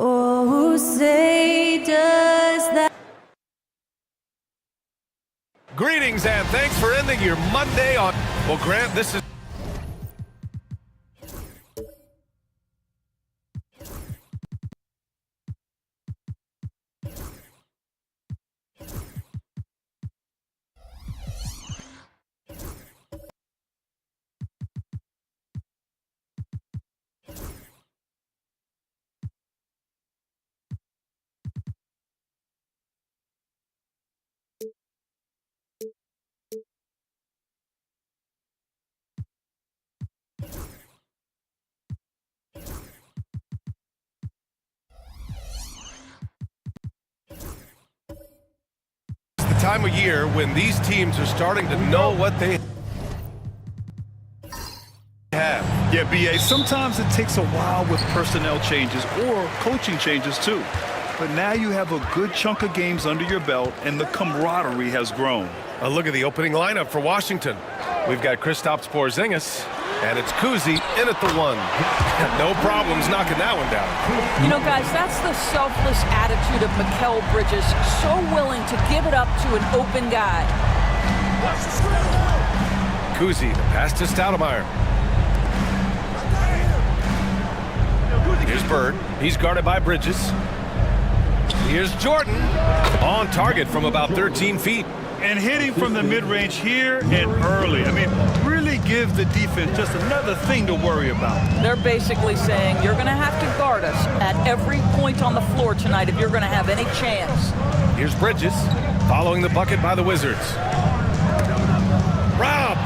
Oh, say does that. Greetings and thanks for ending your Monday on. Well, Grant, this is. The time of year when these teams are starting to know what they have. Yeah, B.A., sometimes it takes a while with personnel changes or coaching changes too. But now you have a good chunk of games under your belt and the camaraderie has grown. A look at the opening lineup for Washington. We've got Kristaps Porzingis, and it's Kuzi in at the one. No problems knocking that one down. You know, guys, that's the selfless attitude of Mikal Bridges, so willing to give it up to an open guy. Kuzi, the pass to Stoudemire. Here's Bird. He's guarded by Bridges. Here's Jordan. On target from about 13 feet. And hitting from the mid-range here and early. I mean, really give the defense just another thing to worry about. They're basically saying you're going to have to guard us at every point on the floor tonight if you're going to have any chance. Here's Bridges, following the bucket by the Wizards. Robbed!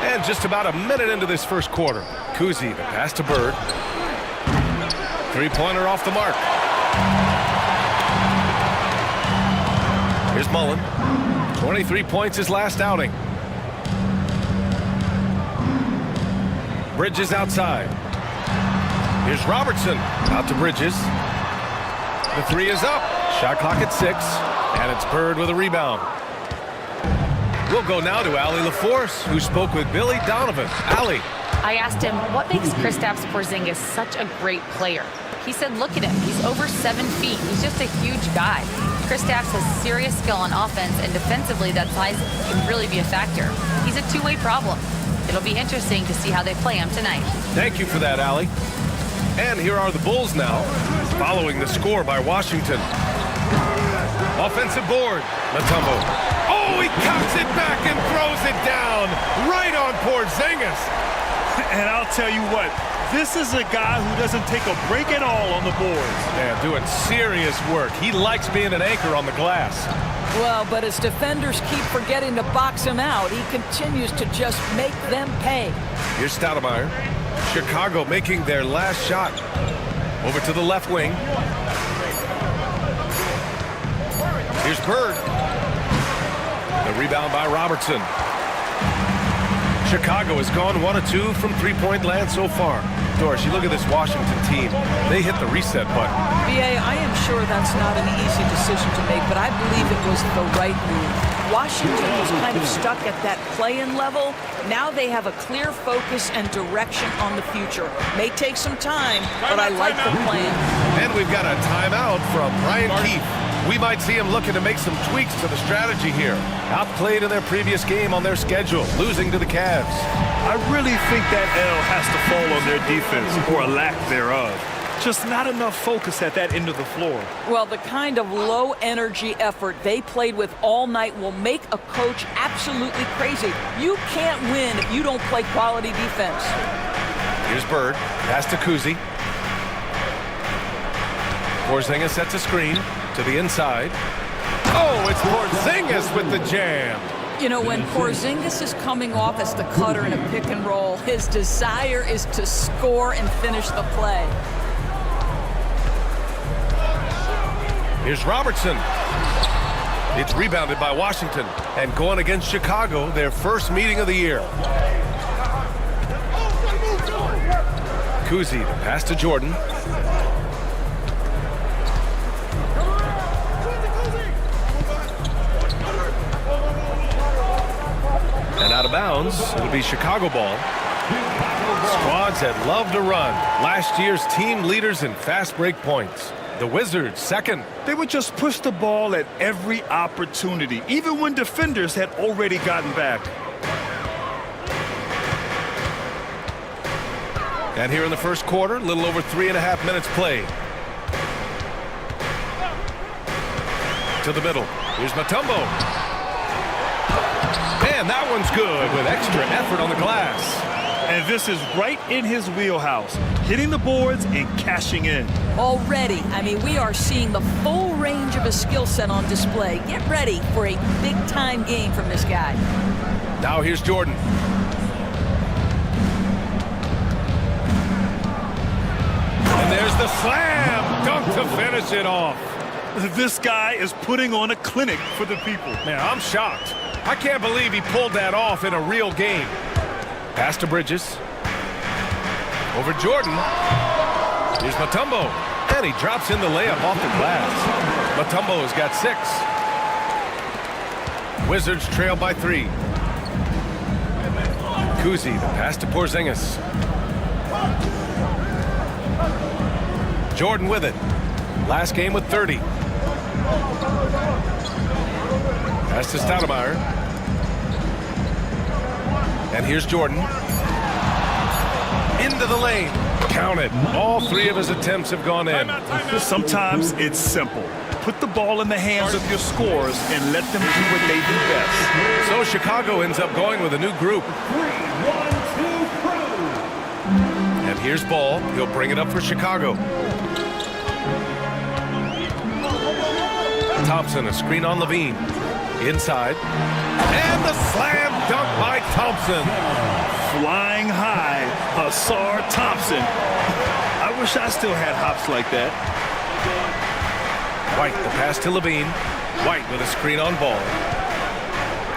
And just about a minute into this first quarter, Kuzi, the pass to Bird. Three-pointer off the mark. Here's Mullen. 23 points his last outing. Bridges outside. Here's Robertson. Out to Bridges. The three is up. Shot clock at 6. And it's Bird with a rebound. We'll go now to Allie LaForce, who spoke with Billy Donovan. Allie. I asked him, what makes Kristaps Porzingis such a great player? He said, look at him. He's over 7 feet. He's just a huge guy. Kristaps has serious skill on offense, and defensively, that size can really be a factor. He's a two-way problem. It'll be interesting to see how they play him tonight. Thank you for that, Allie. And here are the Bulls now, following the score by Washington. Offensive board. Mutombo. Oh, he cocks it back and throws it down right on Porzingis. And I'll tell you what, this is a guy who doesn't take a break at all on the boards. Yeah, doing serious work. He likes being an anchor on the glass. Well, but as defenders keep forgetting to box him out, he continues to just make them pay. Here's Stoudemire. Chicago making their last shot. Over to the left wing. Here's Bird. The rebound by Robertson. Chicago has gone 1 of 2 from three-point land so far. Doris, you look at this Washington team. They hit the reset button. B.A., I am sure that's not an easy decision to make, but I believe it was the right move. Washington was kind of stuck at that play-in level. Now they have a clear focus and direction on the future. May take some time, but I like the plan. And we've got a timeout from Brian Keefe. We might see him looking to make some tweaks to the strategy here. Outplayed in their previous game on their schedule, losing to the Cavs. I really think that L has to fall on their defense, or a lack thereof. Just not enough focus at that end of the floor. Well, the kind of low-energy effort they played with all night will make a coach absolutely crazy. You can't win if you don't play quality defense. Here's Bird. Pass to Kuzi. Porzingis sets a screen to the inside. Oh, it's Porzingis with the jam. You know, when Porzingis is coming off as the cutter in a pick and roll, his desire is to score and finish the play. Here's Robertson. It's rebounded by Washington. And going against Chicago, their first meeting of the year. Kuzi, the pass to Jordan. And out of bounds, it'll be Chicago ball. Squads that love to run. Last year's team leaders in fast break points. The Wizards, second. They would just push the ball at every opportunity, even when defenders had already gotten back. And here in the first quarter, a little over 3.5 minutes played. To the middle. Here's Mutombo. And that one's good with extra effort on the glass. And this is right in his wheelhouse, hitting the boards and cashing in. Already, I mean, we are seeing the full range of his skill set on display. Get ready for a big-time game from this guy. Now here's Jordan. And there's the slam dunk to finish it off. This guy is putting on a clinic for the people. Man, I'm shocked. I can't believe he pulled that off in a real game. Pass to Bridges. Over Jordan. Here's Mutombo. And he drops in the layup off the glass. Mutombo's got 6. Wizards trail by 3. Kuzi, the pass to Porzingis. Jordan with it. Last game with 30. Pass to Stoudemire. And here's Jordan. Into the lane. Counted. All 3 of his attempts have gone in. Sometimes it's simple. Put the ball in the hands of your scorers and let them do what they do best. So Chicago ends up going with a new group. And here's Ball. He'll bring it up for Chicago. Thompson, a screen on Levine. Inside. And the slam dunk by Thompson. Flying high, Ausar Thompson. I wish I still had hops like that. White, the pass to Levine. White with a screen on Ball.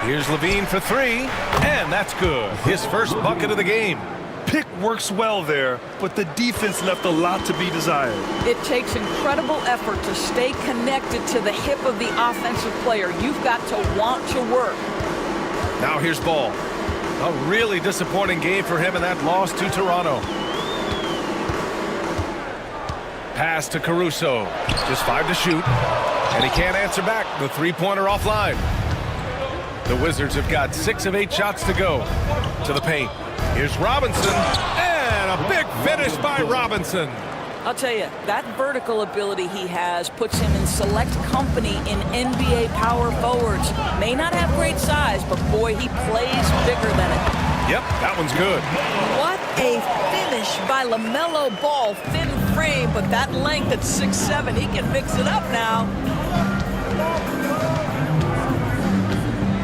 Here's Levine for 3. And that's good. His first bucket of the game. Pick works well there, but the defense left a lot to be desired. It takes incredible effort to stay connected to the hip of the offensive player. You've got to want to work. Now here's Ball. A really disappointing game for him in that loss to Toronto. Pass to Caruso. Just 5 to shoot. And he can't answer back. The 3-pointer offline. The Wizards have got 6 of 8 shots to go. To the paint. Here's Robinson. And a big finish by Robinson. I'll tell you, that vertical ability he has puts him in select company in NBA power forwards. May not have great size, but boy, he plays bigger than it. Yep, that one's good. What a finish by LaMelo Ball. Thin frame, but that length at 6'7", he can mix it up now.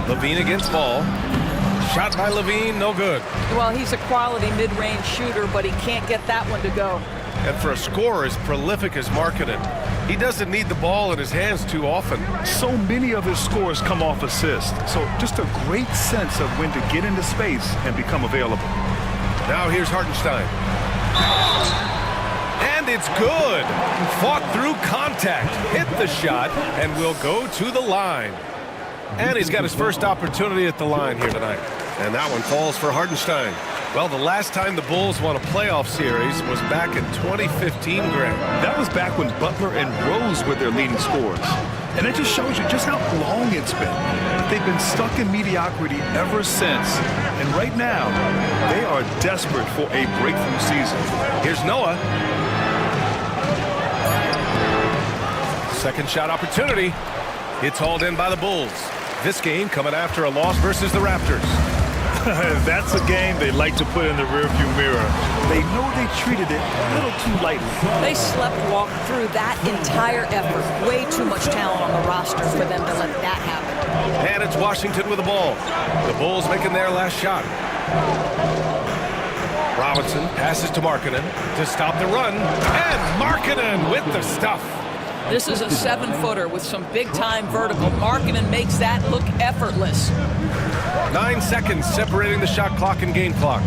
Levine against Ball. Shot by Levine, no good. Well, he's a quality mid-range shooter, but he can't get that one to go. And for a scorer as prolific as Markkanen, he doesn't need the ball in his hands too often. So many of his scores come off assists. So just a great sense of when to get into space and become available. Now here's Hartenstein. And it's good. Fought through contact, hit the shot, and will go to the line. And he's got his first opportunity at the line here tonight. And that one falls for Hartenstein. Well, the last time the Bulls won a playoff series was back in 2015, Greg. That was back when Butler and Rose were their leading scorers. And it just shows you just how long it's been. They've been stuck in mediocrity ever since. And right now, they are desperate for a breakthrough season. Here's Noah. Second shot opportunity. It's hauled in by the Bulls. This game coming after a loss versus the Raptors. That's a game they like to put in the rearview mirror. They know they treated it a little too lightly. They walked through that entire effort. Way too much talent on the roster for them to let that happen. And it's Washington with the ball. The Bulls making their last shot. Robinson passes to Markkanen to stop the run. And Markkanen with the stuff. This is a 7-footer with some big-time vertical. Markkanen makes that look effortless. 9 seconds separating the shot clock and game clock.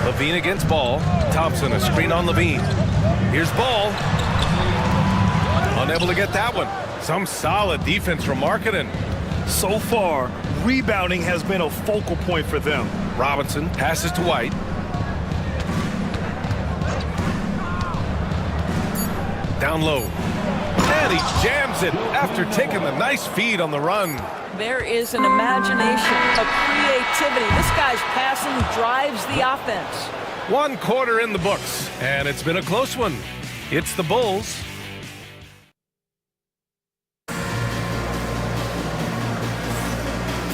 Levine against Ball. Thompson, a screen on Levine. Here's Ball. Unable to get that one. Some solid defense from Markkanen. So far, rebounding has been a focal point for them. Robinson passes to White. Down low. And he jams it after taking the nice feed on the run. There is an imagination, a creativity. This guy's passing drives the offense. 1 quarter in the books, and it's been a close one. It's the Bulls.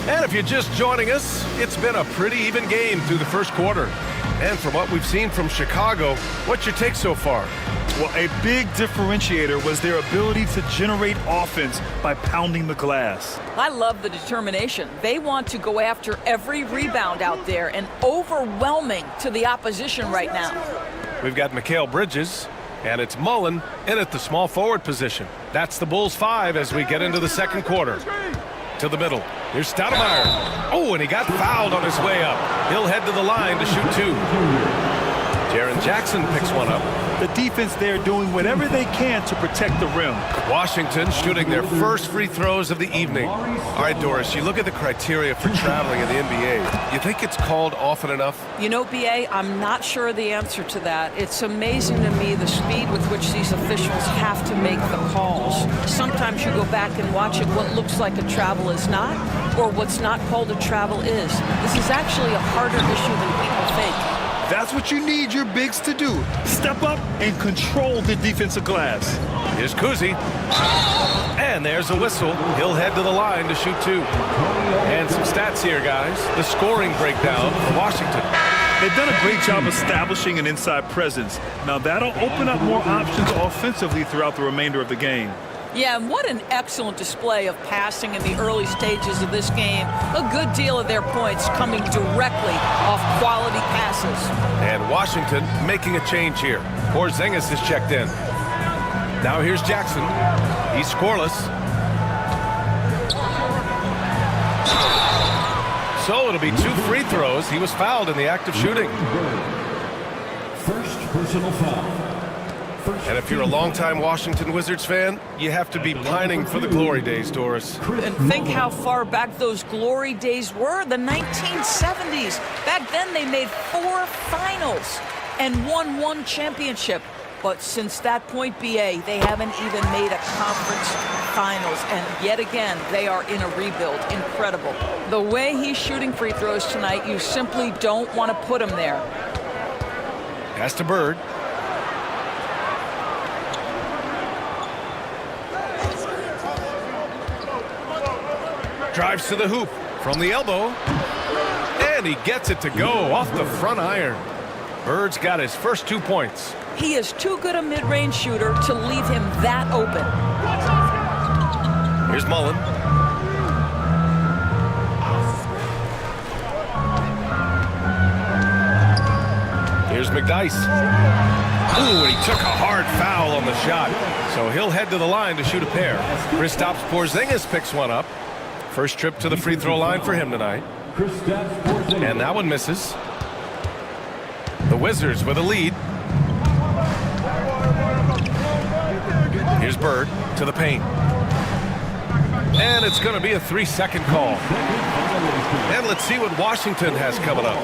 And if you're just joining us, it's been a pretty even game through the first quarter. And from what we've seen from Chicago, what's your take so far? Well, a big differentiator was their ability to generate offense by pounding the glass. I love the determination. They want to go after every rebound out there and overwhelming to the opposition right now. We've got Mikal Bridges, and it's Mullen in at the small forward position. That's the Bulls 5 as we get into the second quarter. To the middle. Here's Stoudemire. Oh, and he got fouled on his way up. He'll head to the line to shoot 2. Jaren Jackson picks one up. The defense there doing whatever they can to protect the rim. Washington shooting their first free throws of the evening. All right, Doris, you look at the criteria for traveling in the NBA. You think it's called often enough? You know, B.A., I'm not sure the answer to that. It's amazing to me the speed with which these officials have to make the calls. Sometimes you go back and watch it. What looks like a travel is not, or what's not called a travel is. This is actually a harder issue than people think. That's what you need your bigs to do. Step up and control the defensive glass. Here's Kuzi. And there's a whistle. He'll head to the line to shoot 2. And some stats here, guys. The scoring breakdown for Washington. They've done a great job establishing an inside presence. Now that'll open up more options offensively throughout the remainder of the game. Yeah, and what an excellent display of passing in the early stages of this game. A good deal of their points coming directly off quality passes. And Washington making a change here. Porzingis is checked in. Now here's Jackson. He's scoreless. So it'll be 2 free throws. He was fouled in the act of shooting. First personal foul. And if you're a longtime Washington Wizards fan, you have to be pining for the glory days, Doris. And think how far back those glory days were, the 1970s. Back then they made 4 finals and won 1 championship. But since that point, B.A., they haven't even made a conference finals. And yet again, they are in a rebuild. Incredible. The way he's shooting free throws tonight, you simply don't want to put him there. Pass to Bird. Drives to the hoop from the elbow. And he gets it to go off the front iron. Bird's got his first 2 points. He is too good a mid-range shooter to leave him that open. Here's Mullen. Here's McDyess. Ooh, and he took a hard foul on the shot. So he'll head to the line to shoot a pair. Kristaps Porzingis picks one up. First trip to the free throw line for him tonight. And that one misses. The Wizards with a lead. Here's Bird to the paint. And it's going to be a 3-second call. And let's see what Washington has coming up.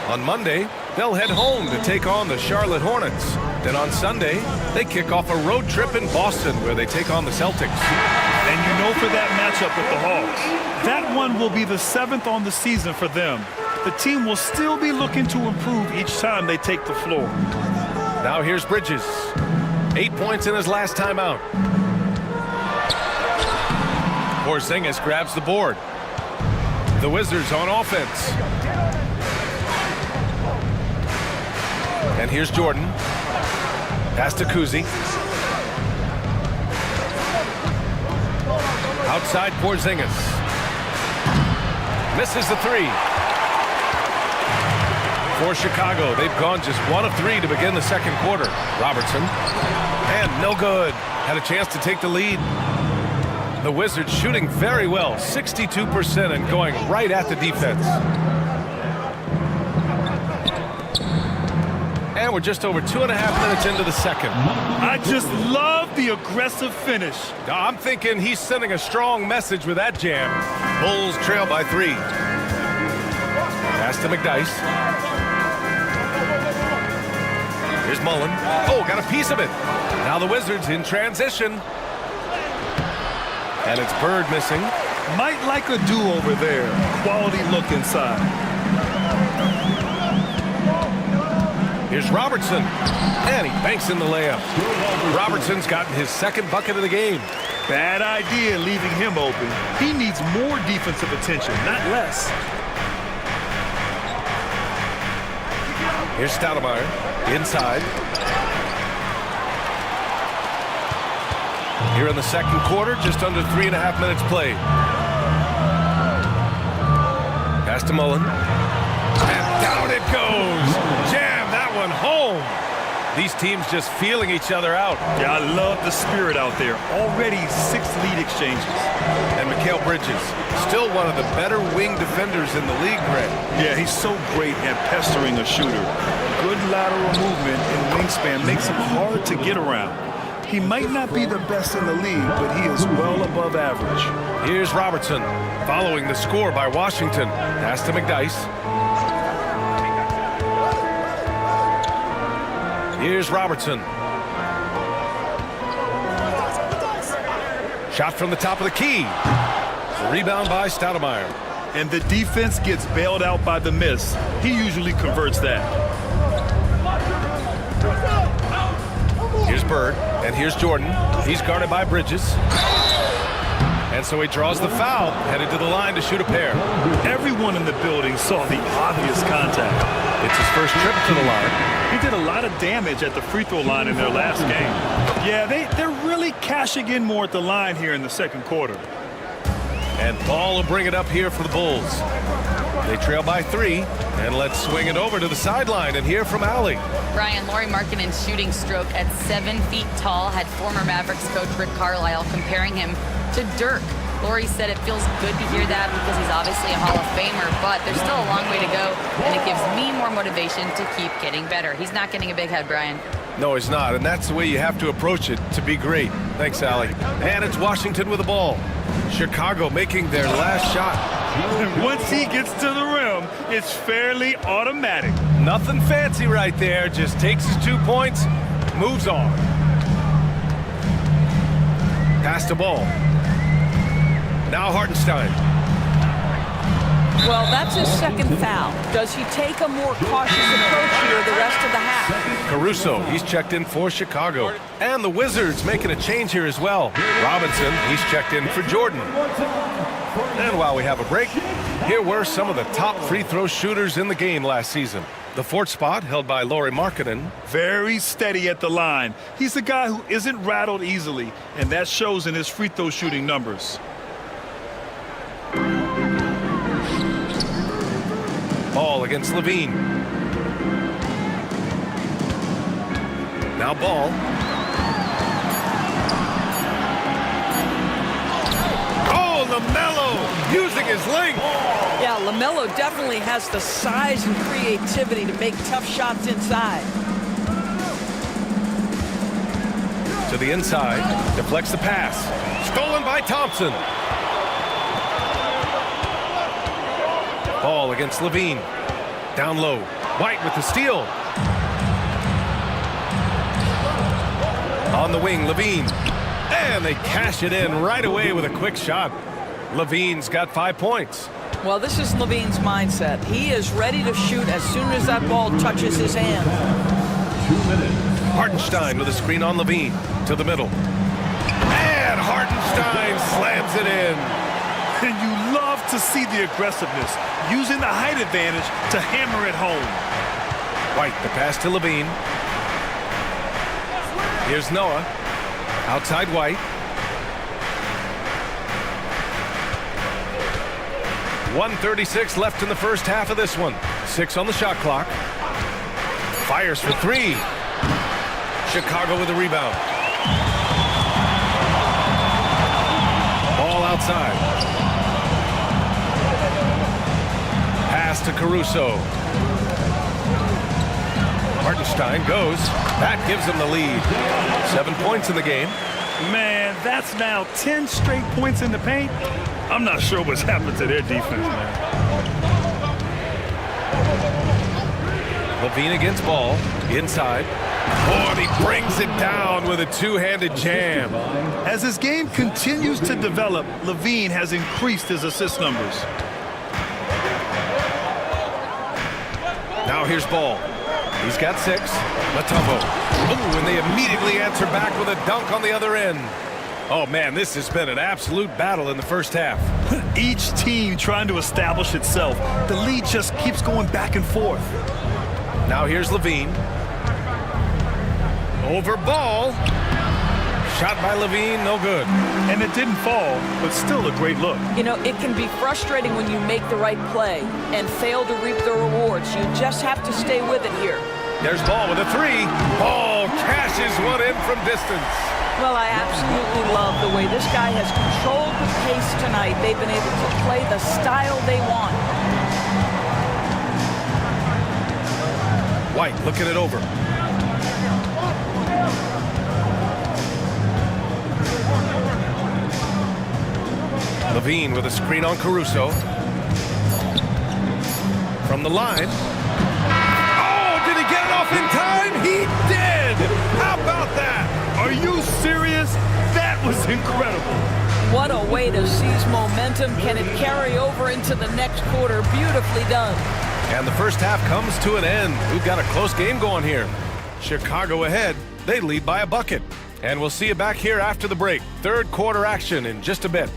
On Monday, they'll head home to take on the Charlotte Hornets. Then on Sunday, they kick off a road trip in Boston where they take on the Celtics. And you know for that matchup with the Hawks, that one will be the 7th on the season for them. The team will still be looking to improve each time they take the floor. Now here's Bridges. 8 points in his last time out. Porzingis grabs the board. The Wizards on offense. And here's Jordan. Pass to Kuzi. Outside Porzingis. Misses the three. For Chicago, they've gone just 1 of 3 to begin the second quarter. Robertson. And no good. Had a chance to take the lead. The Wizards shooting very well, 62%, and going right at the defense. And we're just over 2.5 minutes into the second. I just love the aggressive finish. I'm thinking he's sending a strong message with that jam. Bulls trail by 3. Pass to McDyess. Here's Mullen. Oh, got a piece of it. Now the Wizards in transition. And it's Bird missing. Might like a do-over there. Quality look inside. Here's Robertson. And he banks in the layup. Robertson's gotten his second bucket of the game. Bad idea leaving him open. He needs more defensive attention, not less. Here's Stoudemire. Inside. Here in the second quarter, just under 3.5 minutes played. Pass to Mullen. And down it goes. Jam that one home. These teams just feeling each other out. Yeah, I love the spirit out there. Already 6 lead exchanges. And Mikal Bridges, still one of the better wing defenders in the league, Greg. Yeah, he's so great at pestering a shooter. Good lateral movement and wingspan makes him hard to get around. He might not be the best in the league, but he is well above average. Here's Robertson, following the score by Washington. Pass to McDyess. Here's Robertson. Shot from the top of the key. Rebound by Stoudemire. And the defense gets bailed out by the miss. He usually converts that. Here's Bird, and here's Jordan. He's guarded by Bridges. And so he draws the foul, headed to the line to shoot a pair. Everyone in the building saw the obvious contact. It's his first trip to the line. He did a lot of damage at the free throw line in their last game. Yeah, they're really cashing in more at the line here in the second quarter. And Ball will bring it up here for the Bulls. They trail by 3, and let's swing it over to the sideline and hear from Allie. Brian, Lauri Markkanen's shooting stroke at 7 feet tall had former Mavericks coach Rick Carlisle comparing him to Dirk. Lauri said it feels good to hear that because he's obviously a Hall of Famer, but there's still a long way to go, and it gives me more motivation to keep getting better. He's not getting a big head, Brian. No, he's not, and that's the way you have to approach it to be great. Thanks, Allie. And it's Washington with the ball. Chicago making their last shot. Once he gets to the rim, it's fairly automatic. Nothing fancy right there. Just takes his 2 points, moves on. Pass the ball. Now Hartenstein. Well, that's his second foul. Does he take a more cautious approach here the rest of the half? Caruso, he's checked in for Chicago. And the Wizards making a change here as well. Robinson, he's checked in for Jordan. And while we have a break, here were some of the top free throw shooters in the game last season. The 4th spot held by Lauri Markkanen. Very steady at the line. He's a guy who isn't rattled easily, and that shows in his free throw shooting numbers. Ball against Levine. Now Ball. Oh, LaMelo using his length. Yeah, LaMelo definitely has the size and creativity to make tough shots inside. To the inside, deflects the pass. Stolen by Thompson. Ball against Levine. Down low. White with the steal. On the wing, Levine. And they cash it in right away with a quick shot. Levine's got 5 points. Well, this is Levine's mindset. He is ready to shoot as soon as that ball touches his hand. Hartenstein with a screen on Levine to the middle. And Hartenstein slams it in. And you love to see the aggressiveness, using the height advantage to hammer it home. White, the pass to Levine. Here's Noah. Outside White. 1:36 left in the first half of this one. 6 on the shot clock. Fires for 3. Chicago with a rebound. Ball outside. Pass to Caruso. Hartenstein goes. That gives them the lead. 7 points in the game. Man, that's now 10 straight points in the paint. I'm not sure what's happened to their defense, man. Levine against ball. Inside. Oh, and he brings it down with a two-handed jam. As his game continues to develop, Levine has increased his assist numbers. Now here's Ball. He's got 6. Mutombo. Oh, and they immediately answer back with a dunk on the other end. Oh, man, this has been an absolute battle in the first half. Each team trying to establish itself. The lead just keeps going back and forth. Now here's Levine. Over Ball. Shot by Levine, no good. And it didn't fall, but still a great look. You know, it can be frustrating when you make the right play and fail to reap the rewards. You just have to stay with it here. There's Ball with a 3. Ball cashes one in from distance. Well, I absolutely love the way this guy has controlled the pace tonight. They've been able to play the style they want. White looking it over. Levine with a screen on Caruso. From the line. Oh, did he get it off in time? He did! How about that? Are you serious? That was incredible. What a way to seize momentum. Can it carry over into the next quarter? Beautifully done. And the first half comes to an end. We've got a close game going here. Chicago ahead. They lead by a bucket. And we'll see you back here after the break. Third quarter action in just a bit.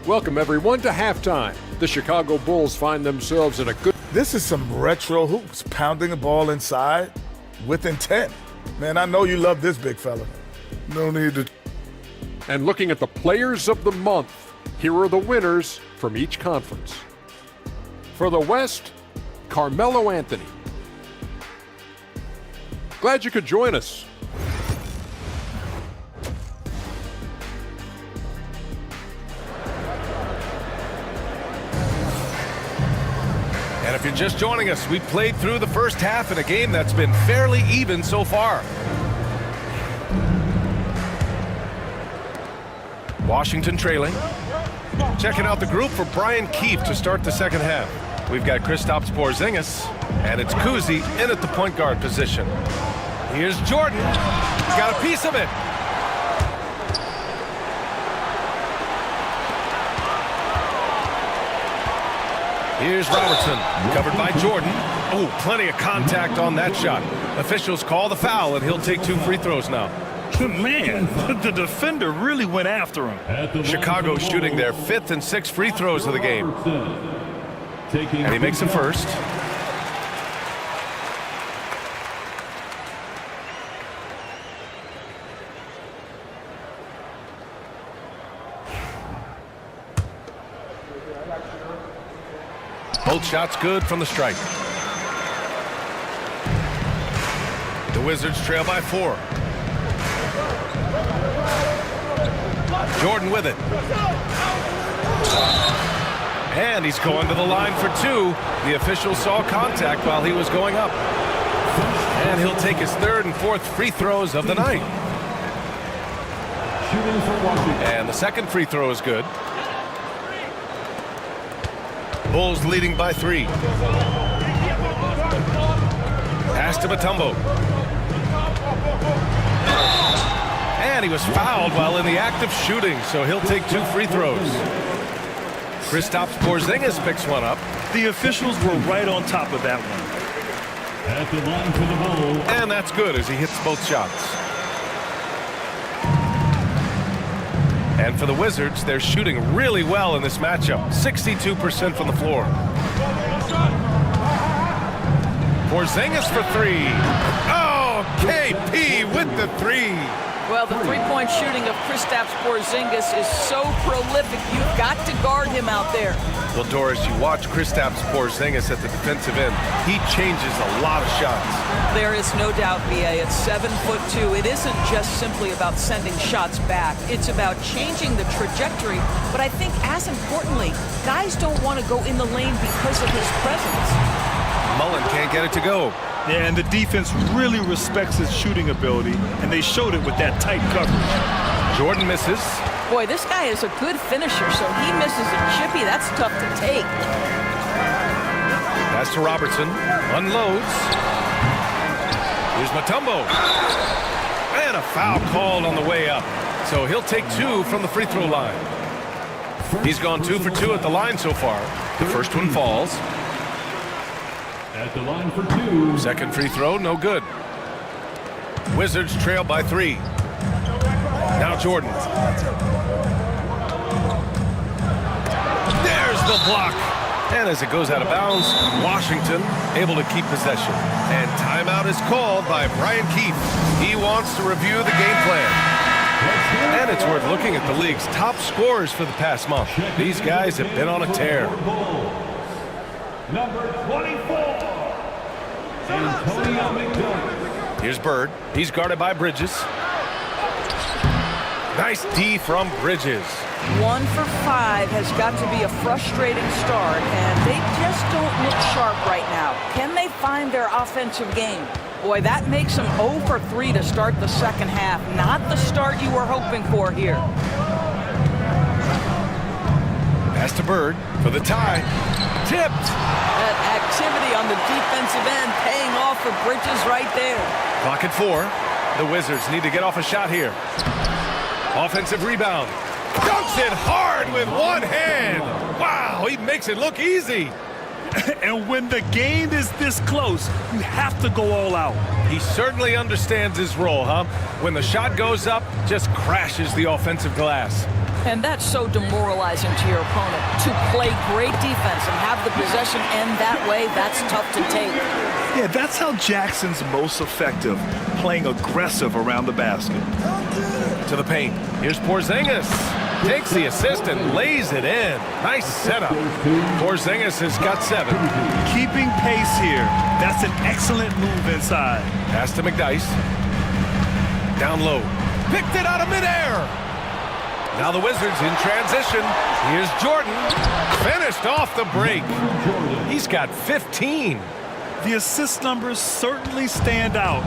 Welcome, everyone, to halftime. The Chicago Bulls find themselves in a good... This is some retro hoops, pounding the ball inside with intent. Man, I know you love this big fella. No need to... And looking at the players of the month, here are the winners from each conference. For the West, Carmelo Anthony. Glad you could join us. And if you're just joining us, we've played through the first half in a game that's been fairly even so far. Washington trailing. Checking out the group for Brian Keefe to start the second half. We've got Kristaps Porzingis, and it's Kuzi in at the point guard position. Here's Jordan. He's got a piece of it. Here's Robertson, covered by Jordan. Oh, plenty of contact on that shot. Officials call the foul, and he'll take 2 free throws now. Man, the defender really went after him. Chicago shooting their 5th and 6th free throws of the game. And he makes them first. Both shots good from the stripe. The Wizards trail by 4. Jordan with it. And he's going to the line for 2. The official saw contact while he was going up. And he'll take his 3rd and 4th free throws of the night. And the 2nd free throw is good. Bulls leading by 3. Pass to Mutombo. And he was fouled while in the act of shooting, so he'll take 2 free throws. Kristaps Porzingis picks one up. The officials were right on top of that one. At the line for the Bulls. And that's good as he hits both shots. And for the Wizards, they're shooting really well in this matchup. 62% from the floor. Porzingis for 3. Oh, KP with the 3. Well, the three-point shooting of Kristaps Porzingis is so prolific. You've got to guard him out there. Well, Doris, you watch Kristaps Porzingis at the defensive end. He changes a lot of shots. There is no doubt, B.A. At 7'2", it isn't just simply about sending shots back. It's about changing the trajectory. But I think, as importantly, guys don't want to go in the lane because of his presence. Mullen can't get it to go. Yeah, and the defense really respects his shooting ability, and they showed it with that tight coverage. Jordan misses. Boy, this guy is a good finisher, so he misses a chippy. That's tough to take. Pass to Robertson. Unloads. Here's Mutombo. And a foul called on the way up. So he'll take 2 from the free throw line. He's gone 2 for 2 at the line so far. The first one falls. At the line for 2. Second free throw, no good. Wizards trail by 3. Now Jordan. There's the block. And as it goes out of bounds, Washington able to keep possession. And timeout is called by Brian Keefe. He wants to review the game plan. And it's worth looking at the league's top scorers for the past month. These guys have been on a tear. Number 24, Antonio McDermott. Here's Bird. He's guarded by Bridges. Nice D from Bridges. 1 for 5 has got to be a frustrating start, and they just don't look sharp right now. Can they find their offensive game? Boy, that makes them 0 for 3 to start the second half. Not the start you were hoping for here. Pass to Bird for the tie. Tipped. That activity on the defensive end paying off for Bridges right there. Clock at 4. The Wizards need to get off a shot here. Offensive rebound. Dunks it hard with one hand. Wow, he makes it look easy. And when the game is this close, you have to go all out. He certainly understands his role, huh? When the shot goes up, just crashes the offensive glass. And that's so demoralizing to your opponent. To play great defense and have the possession end that way, that's tough to take. Yeah, that's how Jackson's most effective, playing aggressive around the basket. To the paint. Here's Porzingis. Takes the assist and lays it in. Nice setup. Porzingis has got 7. Keeping pace here. That's an excellent move inside. Pass to McDyess. Down low. Picked it out of midair. Now the Wizards in transition. Here's Jordan. Finished off the break. He's got 15. The assist numbers certainly stand out.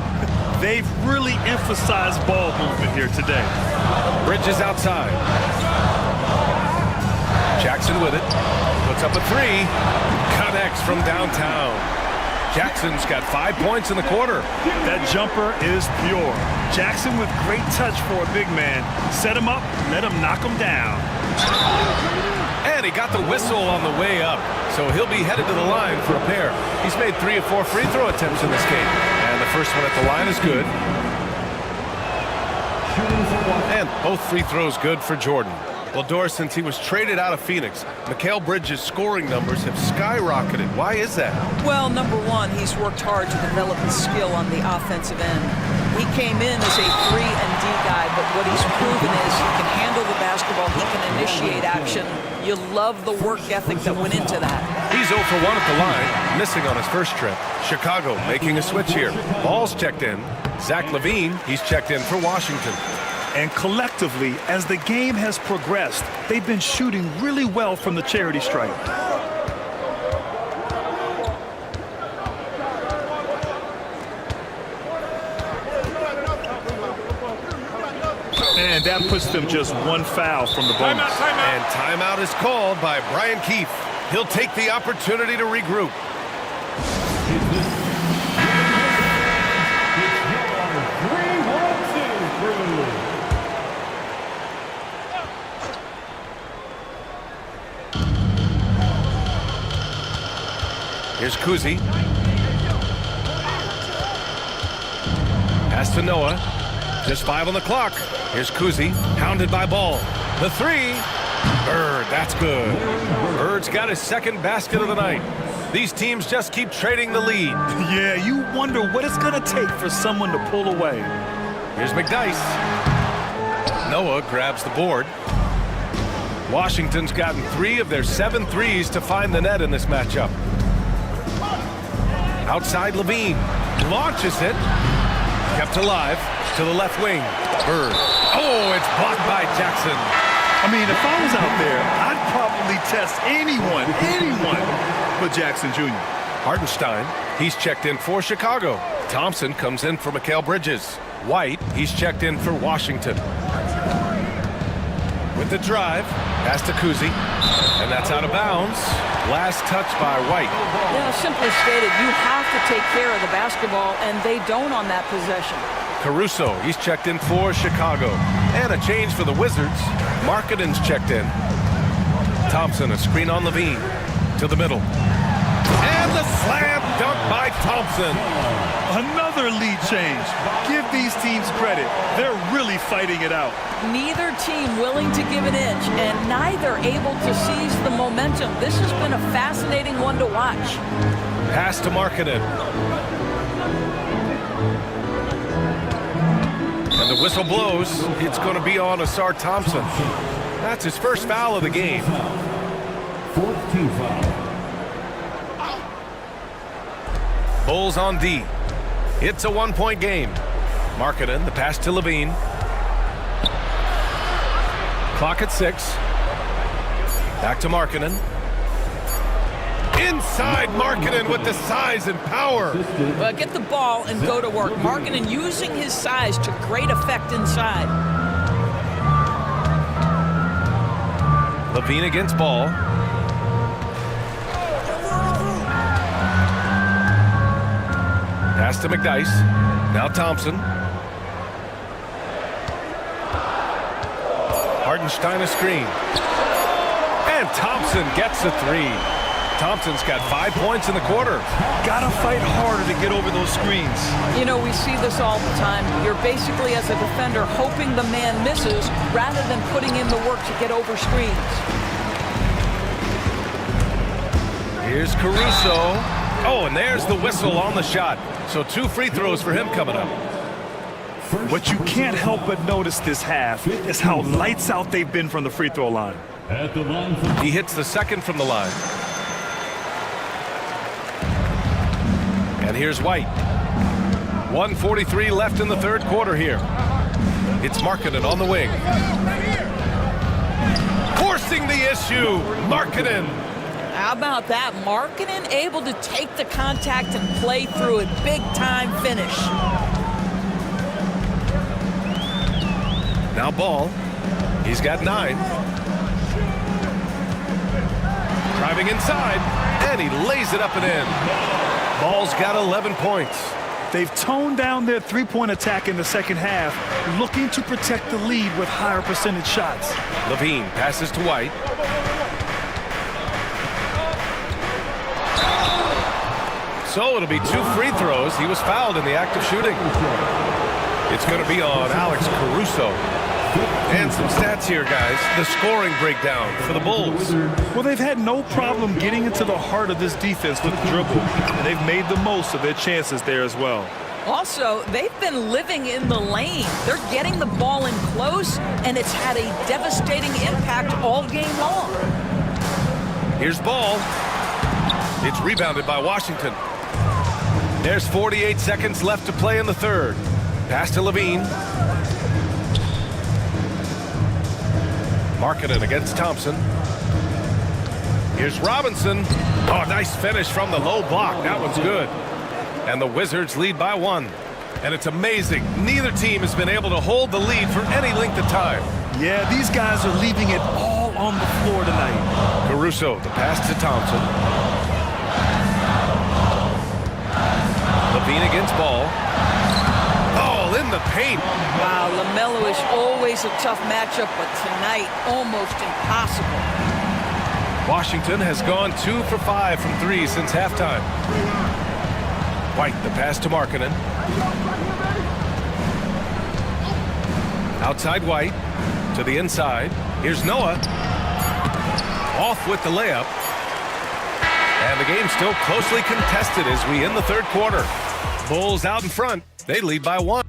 They've really emphasized ball movement here today. Bridges outside. Jackson with it. Puts up a 3. Connects from downtown. Jackson's got 5 points in the quarter. That jumper is pure. Jackson with great touch for a big man. Set him up, let him knock him down. And he got the whistle on the way up, so he'll be headed to the line for a pair. He's made 3 of 4 free throw attempts in this game, and the first one at the line is good. And both free throws good for Jordan. Well, Doris, since he was traded out of Phoenix, Mikal Bridges' scoring numbers have skyrocketed. Why is that? Well, number one, he's worked hard to develop his skill on the offensive end. He came in as a 3 and D guy, but what he's proven is he can handle the basketball, he can initiate action. You love the work ethic that went into that. He's 0 for 1 at the line, missing on his first trip. Chicago making a switch here. Ball's checked in. Zach LaVine, he's checked in for Washington. And collectively, as the game has progressed, they've been shooting really well from the charity stripe. And that puts them just 1 foul from the bonus. And timeout is called by Brian Keefe. He'll take the opportunity to regroup. It's your 3-1-2 crew. Here's Kuzi. Pass to Noah. Just 5 on the clock. Here's Kuzi, hounded by Ball. The 3. Bird, that's good. Bird's got his second basket of the night. These teams just keep trading the lead. Yeah, you wonder what it's going to take for someone to pull away. Here's McDyess. Noah grabs the board. Washington's gotten 3 of their 7 threes to find the net in this matchup. Outside Levine. Launches it. Kept alive to the left wing. Bird. Oh, it's blocked by Jackson. I mean, if I was out there, I'd probably test anyone but Jackson Jr. Hartenstein, he's checked in for Chicago. Thompson comes in for Mikal Bridges. White, he's checked in for Washington. With the drive, pass to Kuzi, and that's out of bounds. Last touch by White. Yeah, simply stated, you have to take care of the basketball, and they don't on that possession. Caruso, he's checked in for Chicago. And a change for the Wizards. Markkanen's checked in. Thompson, a screen on Levine. To the middle. And the slam dunk by Thompson. Another lead change. Give these teams credit. They're really fighting it out. Neither team willing to give an inch, and neither able to seize the momentum. This has been a fascinating one to watch. Pass to Markkanen. And the whistle blows. It's going to be on Asar Thompson. That's his first foul of the game. 4th team foul. Bulls on D. It's a 1-point game. Markkanen, the pass to Levine. Clock at 6. Back to Markkanen. Inside Markkanen with the size and power. Get the ball and go to work. Markkanen using his size to great effect inside. Levine against Ball. Pass to McDyess. Now Thompson. Hartenstein a screen. And Thompson gets a 3. Thompson's got 5 points in the quarter. Gotta fight harder to get over those screens. You know, we see this all the time. You're basically, as a defender, hoping the man misses rather than putting in the work to get over screens. Here's Caruso. Oh, and there's the whistle on the shot. So 2 free throws for him coming up. What you can't help but notice this half is how lights out they've been from the free throw line. At the line for He hits the second from the line. And here's White. 1:43 left in the third quarter here. It's Markkanen on the wing. Forcing the issue. Markkanen. How about that? Markkanen able to take the contact and play through it. Big time finish. Now Ball. He's got 9. Driving inside. And he lays it up and in. Ball's got 11 points. They've toned down their three-point attack in the second half, looking to protect the lead with higher percentage shots. Levine passes to White. So it'll be 2 free throws. He was fouled in the act of shooting. It's going to be on Alex Caruso. And some stats here, guys. The scoring breakdown for the Bulls. Well, they've had no problem getting into the heart of this defense with the dribble, and they've made the most of their chances there as well. Also, they've been living in the lane. They're getting the ball in close, and it's had a devastating impact all game long. Here's Ball. It's rebounded by Washington. There's 48 seconds left to play in the third. Pass to Levine. Markkanen against Thompson. Here's Robinson. Oh, nice finish from the low block. That one's good. And the Wizards lead by 1. And it's amazing. Neither team has been able to hold the lead for any length of time. Yeah, these guys are leaving it all on the floor tonight. Caruso, the pass to Thompson. Levine against Ball. Ball in the paint. Wow, LaMelo is always a tough matchup, but tonight, almost impossible. Washington has gone 2 for 5 from 3 since halftime. White, the pass to Markkanen. Outside White, to the inside. Here's Noah. Off with the layup. And the game's still closely contested as we end the third quarter. Bulls out in front. They lead by 1.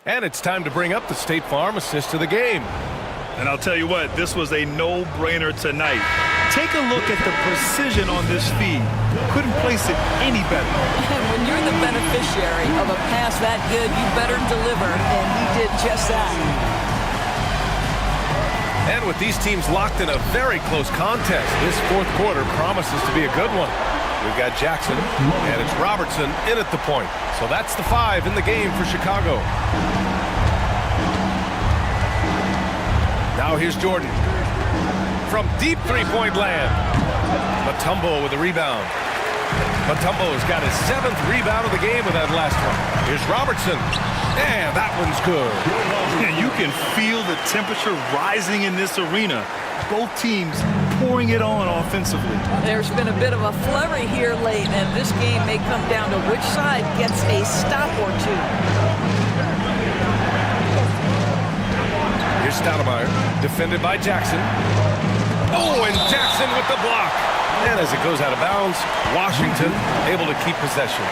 And it's time to bring up the State Farm assist of the game. And I'll tell you what, this was a no-brainer tonight. Take a look at the precision on this feed. Couldn't place it any better. And when you're the beneficiary of a pass that good, you better deliver, and he did just that. And with these teams locked in a very close contest, this fourth quarter promises to be a good one. We've got Jackson, and it's Robertson in at the point. So that's the 5 in the game for Chicago. Now here's Jordan. From deep three-point land. Mutombo with a rebound. Mutombo's got his 7th rebound of the game with that last one. Here's Robertson. And that one's good. And you can feel the temperature rising in this arena. Both teams pouring it on offensively. There's been a bit of a flurry here late, and this game may come down to which side gets a stop or two. Here's Stoudemire, defended by Jackson. Oh, and Jackson with the block. And as it goes out of bounds, Washington able to keep possession.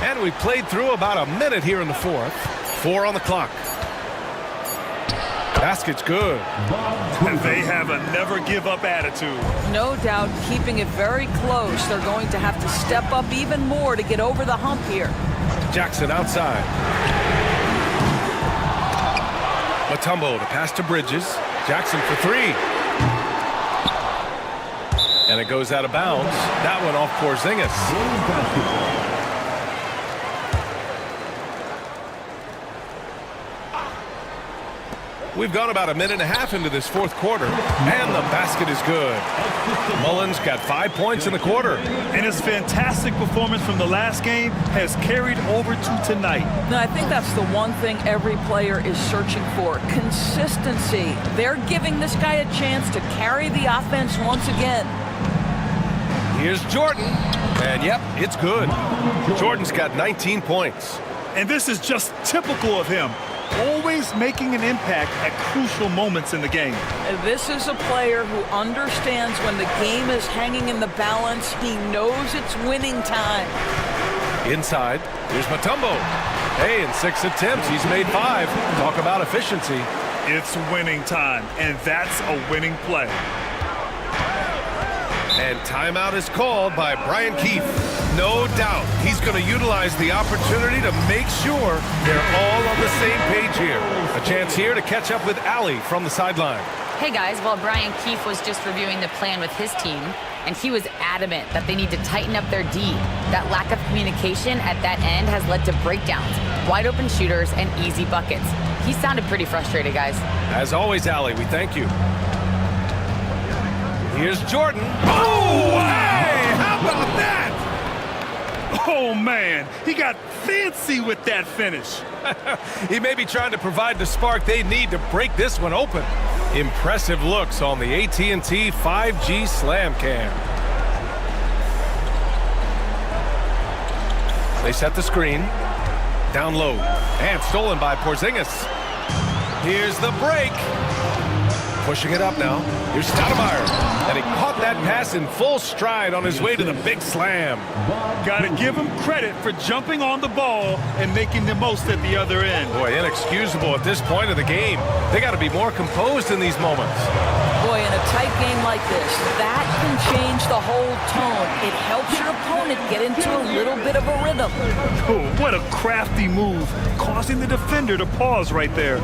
And we played through about a minute here in the fourth. 4 on the clock. Basket's good. And they have a never-give-up attitude. No doubt, keeping it very close. They're going to have to step up even more to get over the hump here. Jackson outside. Mutombo to pass to Bridges. Jackson for 3. And it goes out of bounds. That one off Porzingis. We've gone about a minute and a half into this fourth quarter, and the basket is good. Mullins got 5 points in the quarter. And his fantastic performance from the last game has carried over to tonight. Now, I think that's the one thing every player is searching for, consistency. They're giving this guy a chance to carry the offense once again. Here's Jordan, and yep, it's good. Jordan's got 19 points. And this is just typical of him. Always making an impact at crucial moments in the game. This is a player who understands when the game is hanging in the balance. He knows it's winning time. Inside, here's Mutombo. Hey, in 6 attempts, he's made 5. Talk about efficiency. It's winning time, and that's a winning play. And timeout is called by Brian Keefe. No doubt he's going to utilize the opportunity to make sure they're all on the same page here. A chance here to catch up with Allie from the sideline. Hey guys, well, Brian Keefe was just reviewing the plan with his team, and he was adamant that they need to tighten up their D. That lack of communication at that end has led to breakdowns, wide open shooters, and easy buckets. He sounded pretty frustrated, guys. As always, Allie, we thank you. Here's Jordan. Oh, hey, how about that? Oh, man, he got fancy with that finish. He may be trying to provide the spark they need to break this one open. Impressive looks on the AT&T 5G Slam Cam. They set the screen. Down low. And stolen by Porzingis. Here's the break. Pushing it up now. Here's Stoudemire. And he caught that pass in full stride on his way to the big slam. Got to give him credit for jumping on the ball and making the most at the other end. Boy, inexcusable at this point of the game. They got to be more composed in these moments. Boy, in a tight game like this, that can change the whole tone. It helps your opponent get into a little bit of a rhythm. Oh, what a crafty move, causing the defender to pause right there.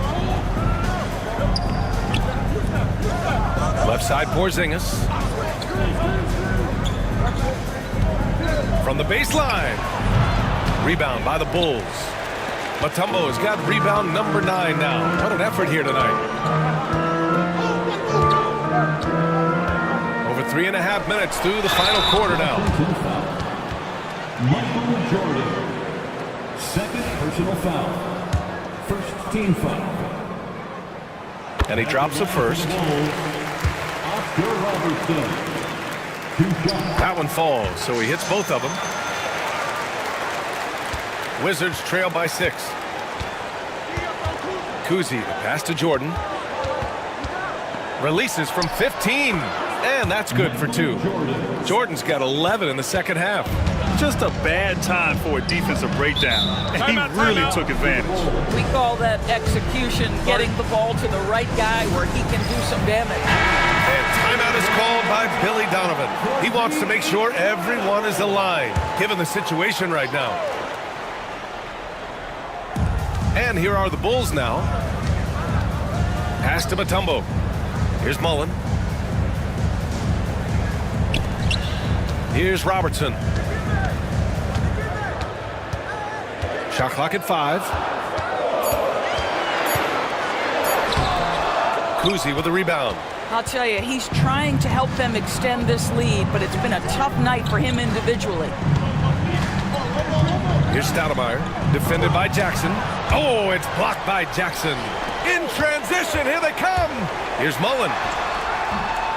Left side, Porzingis. From the baseline. Rebound by the Bulls. Mutombo has got rebound number 9 now. What an effort here tonight. Over 3.5 minutes through the final quarter now. Michael Jordan. Second personal foul. First team foul. And he drops the first. Oscar Robertson. 2 shots. That one falls, so he hits both of them. Wizards trail by 6. Kuzi, the pass to Jordan. Releases from 15. And that's good for 2. Jordan's got 11 in the second half. Just a bad time for a defensive breakdown. And he really took advantage. We call that execution, getting the ball to the right guy where he can do some damage. And timeout is called by Billy Donovan. He wants to make sure everyone is aligned, given the situation right now. And here are the Bulls now. Pass to Mutombo. Here's Mullen. Here's Robertson. Shot clock at 5. Kuzi with the rebound. I'll tell you, he's trying to help them extend this lead, but it's been a tough night for him individually. Here's Stoudemire, defended by Jackson. Oh, it's blocked by Jackson. In transition, here they come. Here's Mullen.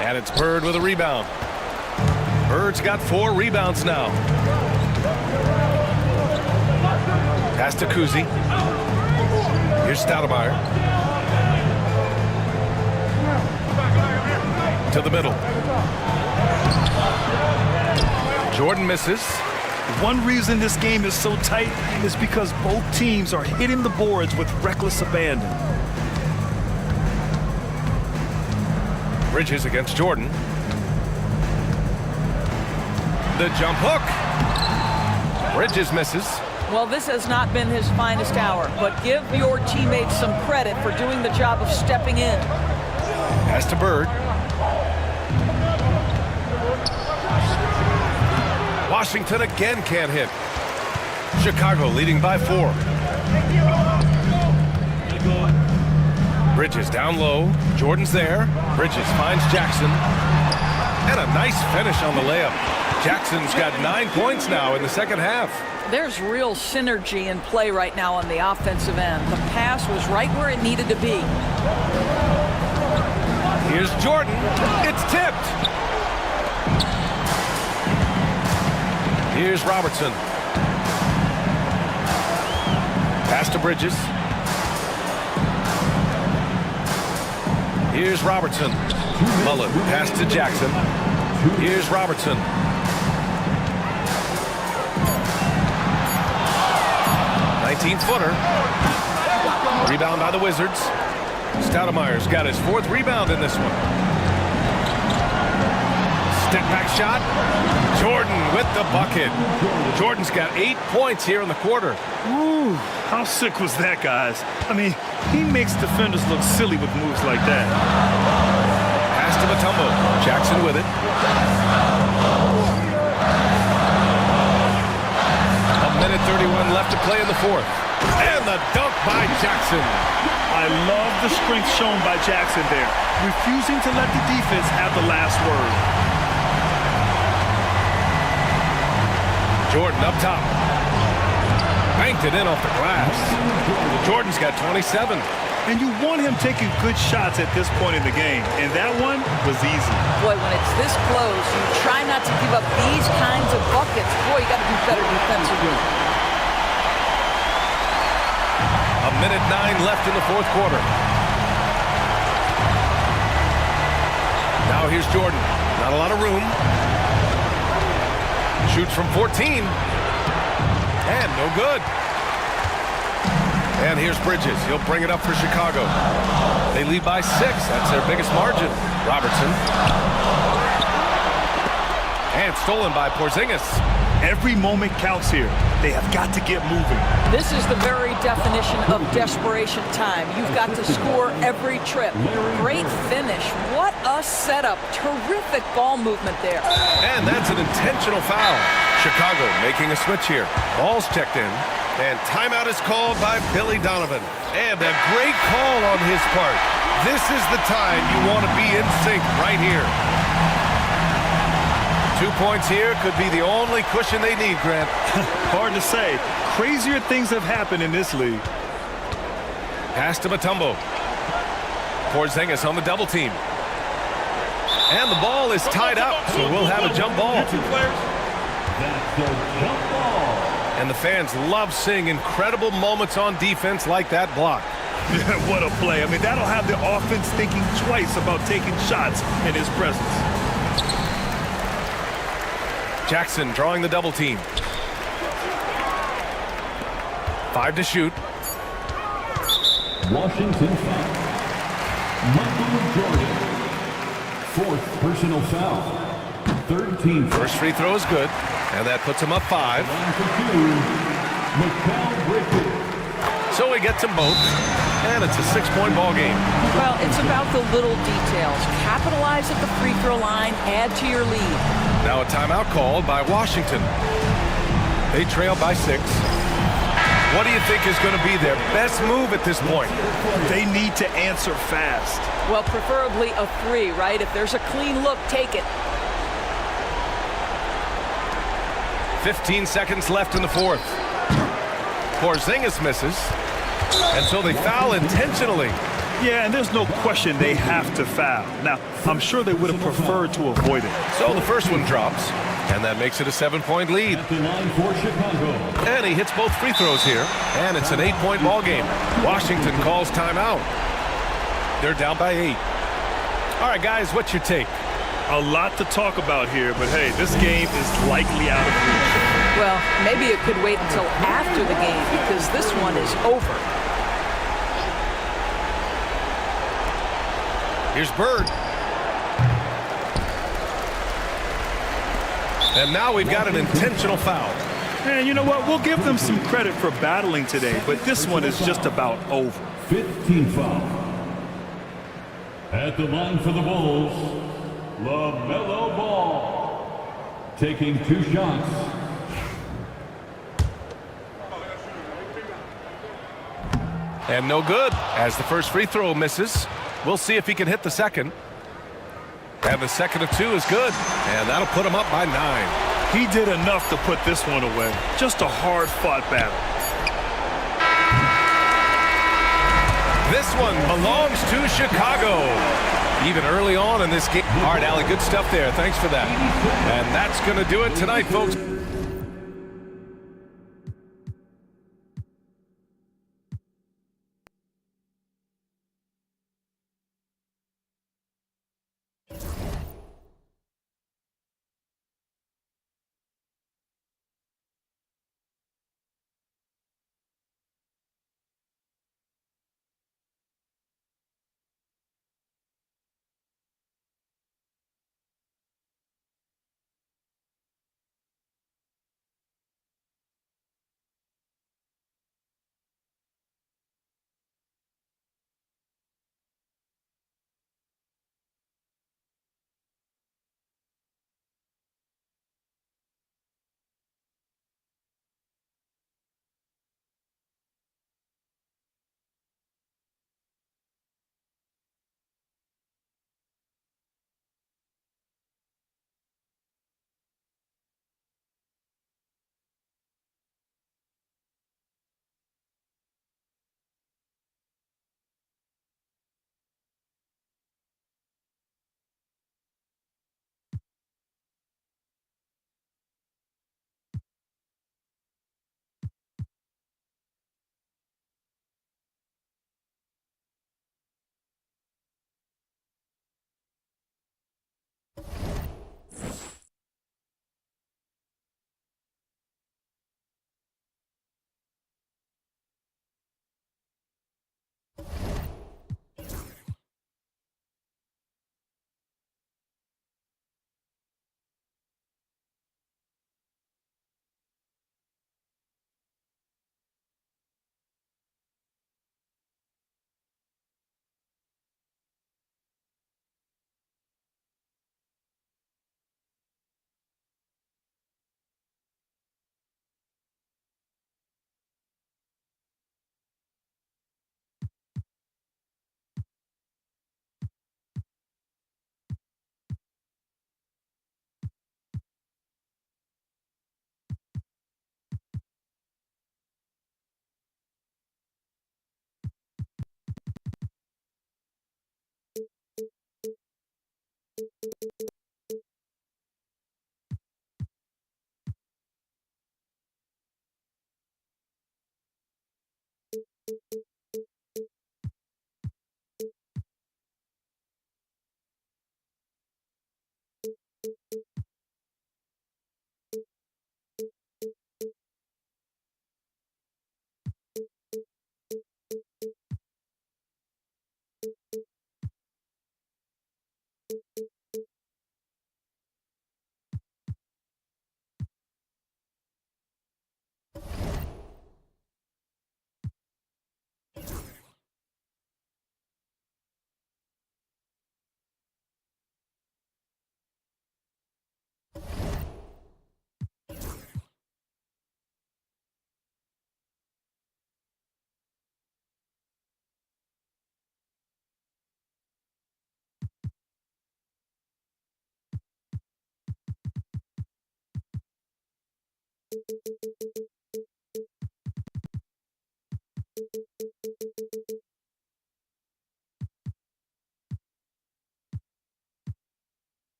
And it's Bird with a rebound. Bird's got 4 rebounds now. Pass to Kuzi. Here's Stoudemire. To the middle. Jordan misses. One reason this game is so tight is because both teams are hitting the boards with reckless abandon. Bridges against Jordan. The jump hook. Bridges misses. Well, this has not been his finest hour, but give your teammates some credit for doing the job of stepping in. Pass to Bird. Washington again can't hit. Chicago leading by 4. Bridges down low. Jordan's there. Bridges finds Jackson. And a nice finish on the layup. Jackson's got 9 points now in the second half. There's real synergy in play right now on the offensive end. The pass was right where it needed to be. Here's Jordan. It's tipped. Here's Robertson. Pass to Bridges. Here's Robertson. Mullen. Pass to Jackson. Here's Robertson. Footer. Rebound by the Wizards. Stoudemire's got his 4th rebound in this one. Step back shot. Jordan with the bucket. Jordan's got 8 points here in the quarter. Ooh, how sick was that, guys? I mean, he makes defenders look silly with moves like that. Pass to Mutombo. Jackson with it. Minute 31 left to play in the 4th. And the dunk by Jackson. I love the strength shown by Jackson there, refusing to let the defense have the last word. Jordan up top. Banked it in off the glass. Jordan's got 27. And you want him taking good shots at this point in the game, and that one was easy. Boy, when it's this close, you try not to give up these kinds of buckets. Boy, you got to do better defensively. A minute 9 left in the 4th quarter. Now here's Jordan. Not a lot of room. Shoots from 14. And no good. And here's Bridges. He'll bring it up for Chicago. They lead by 6. That's their biggest margin. Robertson. And stolen by Porzingis. Every moment counts here. They have got to get moving. This is the very definition of desperation time. You've got to score every trip. Great finish. What a setup. Terrific ball movement there. And that's an intentional foul. Chicago making a switch here. Ball's checked in. And timeout is called by Billy Donovan. And a great call on his part. This is the time you want to be in sync right here. 2 points here could be the only cushion they need, Grant. Hard to say. Crazier things have happened in this league. Pass to Mutombo. Porzingis on the double team. And the ball is tied up, so we'll have a jump ball. That's a jump ball. And the fans love seeing incredible moments on defense like that block. What a play. I mean, that'll have the offense thinking twice about taking shots in his presence. Jackson drawing the double team. 5 to shoot. Washington foul. Michael Jordan. 4th personal foul. 3rd team foul. First free throw is good, and that puts him up 5. Line for 2. Mikal Bridges. So he gets them both, and it's a 6-point ball game. Well, it's about the little details. Capitalize at the free throw line, add to your lead. Now a timeout called by Washington. They trail by 6. What do you think is going to be their best move at this point? They need to answer fast. Well, preferably a 3, right? If there's a clean look, take it. 15 seconds left in the 4th. Porzingis misses, and so they foul intentionally. Yeah, and there's no question they have to foul. Now, I'm sure they would have preferred to avoid it. So the first one drops, and that makes it a 7-point lead. At the line for Chicago. And he hits both free throws here, and it's an 8-point ball game. Washington calls timeout. They're down by 8. All right, guys, what's your take? A lot to talk about here, but hey, this game is likely out of reach. Well, maybe it could wait until after the game because this one is over. Here's Bird. And now we've got an intentional foul. And you know what? We'll give them some credit for battling today, but this one is just about over. 5th team foul. At the line for the Bulls, LaMelo Ball. Taking 2 shots. And no good, as the first free throw misses. We'll see if he can hit the second. And the second of 2 is good, and that'll put him up by 9. He did enough to put this one away. Just a hard-fought battle. This one belongs to Chicago. Even early on in this game. All right, Allie, good stuff there. Thanks for that. And that's going to do it tonight, folks.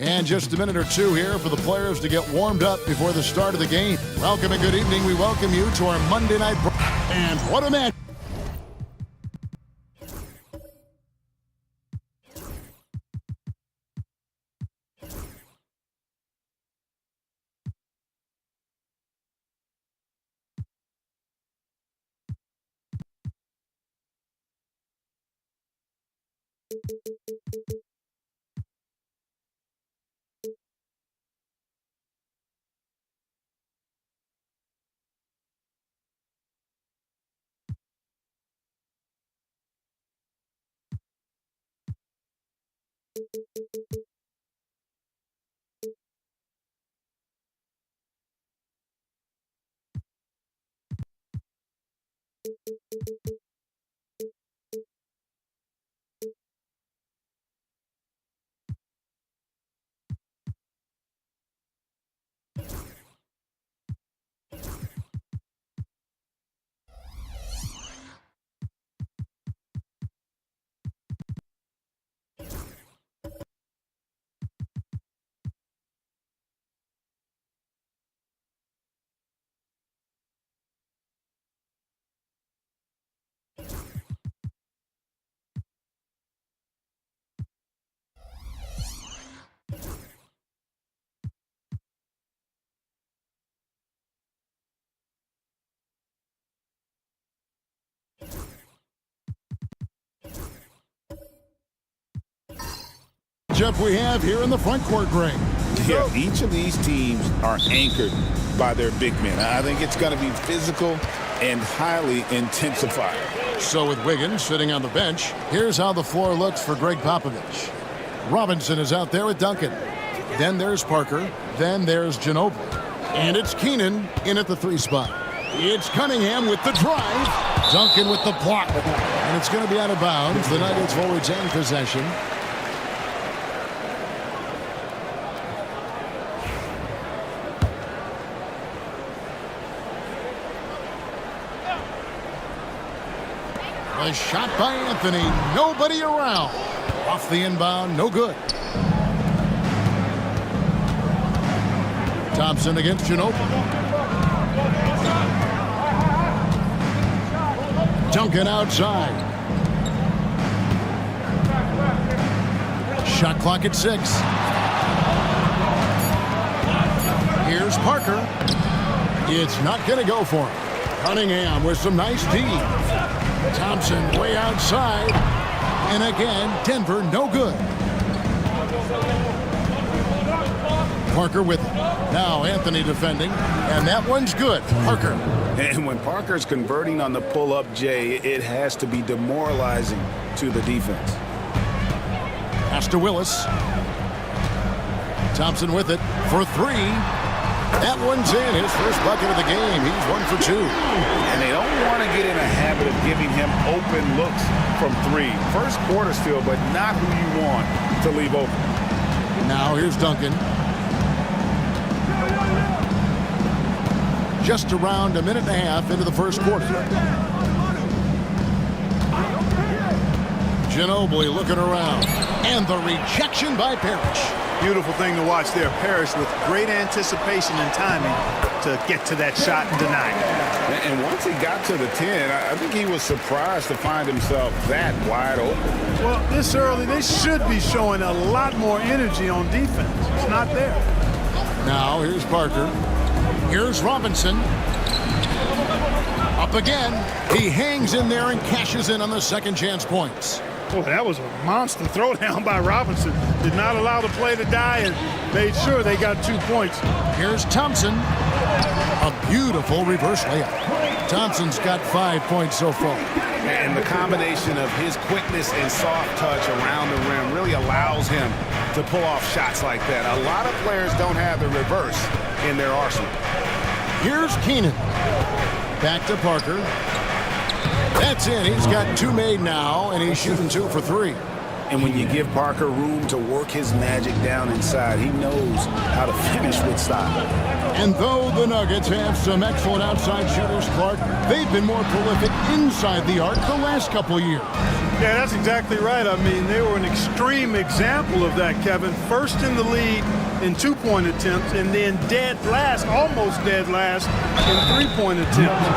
And just a minute or two here for the players to get warmed up before the start of the game. Welcome and good evening. We welcome you to our Monday night. And what a match. Jeff, we have here in the front court, Greg. Yeah, each of these teams are anchored by their big men. I think it's going to be physical and highly intensified. So with Wiggins sitting on the bench, here's how the floor looks for Greg Popovich. Robinson is out there with Duncan. Then there's Parker. Then there's Ginobili. And it's Keenan in at the 3 spot. It's Cunningham with the drive. Duncan with the block. And it's going to be out of bounds. The Nuggets will retain possession. A shot by Anthony. Nobody around. Off the inbound. No good. Thompson against Ginobili. Duncan outside. Shot clock at 6. Here's Parker. It's not going to go for him. Cunningham with some nice D. Thompson way outside. And again, Denver no good. Parker with it. Now Anthony defending, and that one's good. Parker. And when Parker's converting on the pull-up, Jay, it has to be demoralizing to the defense. Pass to Willis. Thompson with it for three. That one's in. His first bucket of the game. He's 1 for 2. And they don't want to get in a habit of giving him open looks from three. First quarter still, but not who you want to leave open. Now here's Duncan. Just around a minute and a half into the first quarter. Ginobili looking around. And the rejection by Parrish. Beautiful thing to watch there. Parrish with great anticipation and timing to get to that shot and deny it. And once he got to the 10, I think he was surprised to find himself that wide open. Well, this early, they should be showing a lot more energy on defense. It's not there. Now here's Parker. Here's Robinson. Up again. He hangs in there and cashes in on the second chance points. Boy, that was a monster throwdown by Robinson. Did not allow the play to die and made sure they got 2 points. Here's Thompson. A beautiful reverse layup. Thompson's got 5 points so far. And the combination of his quickness and soft touch around the rim really allows him to pull off shots like that. A lot of players don't have the reverse in their arsenal. Here's Keenan. Back to Parker. That's in. He's got 2 made now, and he's shooting 2 for 3. And when you give Parker room to work his magic down inside, he knows how to finish with style. And though the Nuggets have some excellent outside shooters, Clark, they've been more prolific inside the arc the last couple of years. Yeah, that's exactly right. I mean, they were an extreme example of that, Kevin. First in the league in 2-point attempts, and then dead last, almost dead last, in 3-point attempts.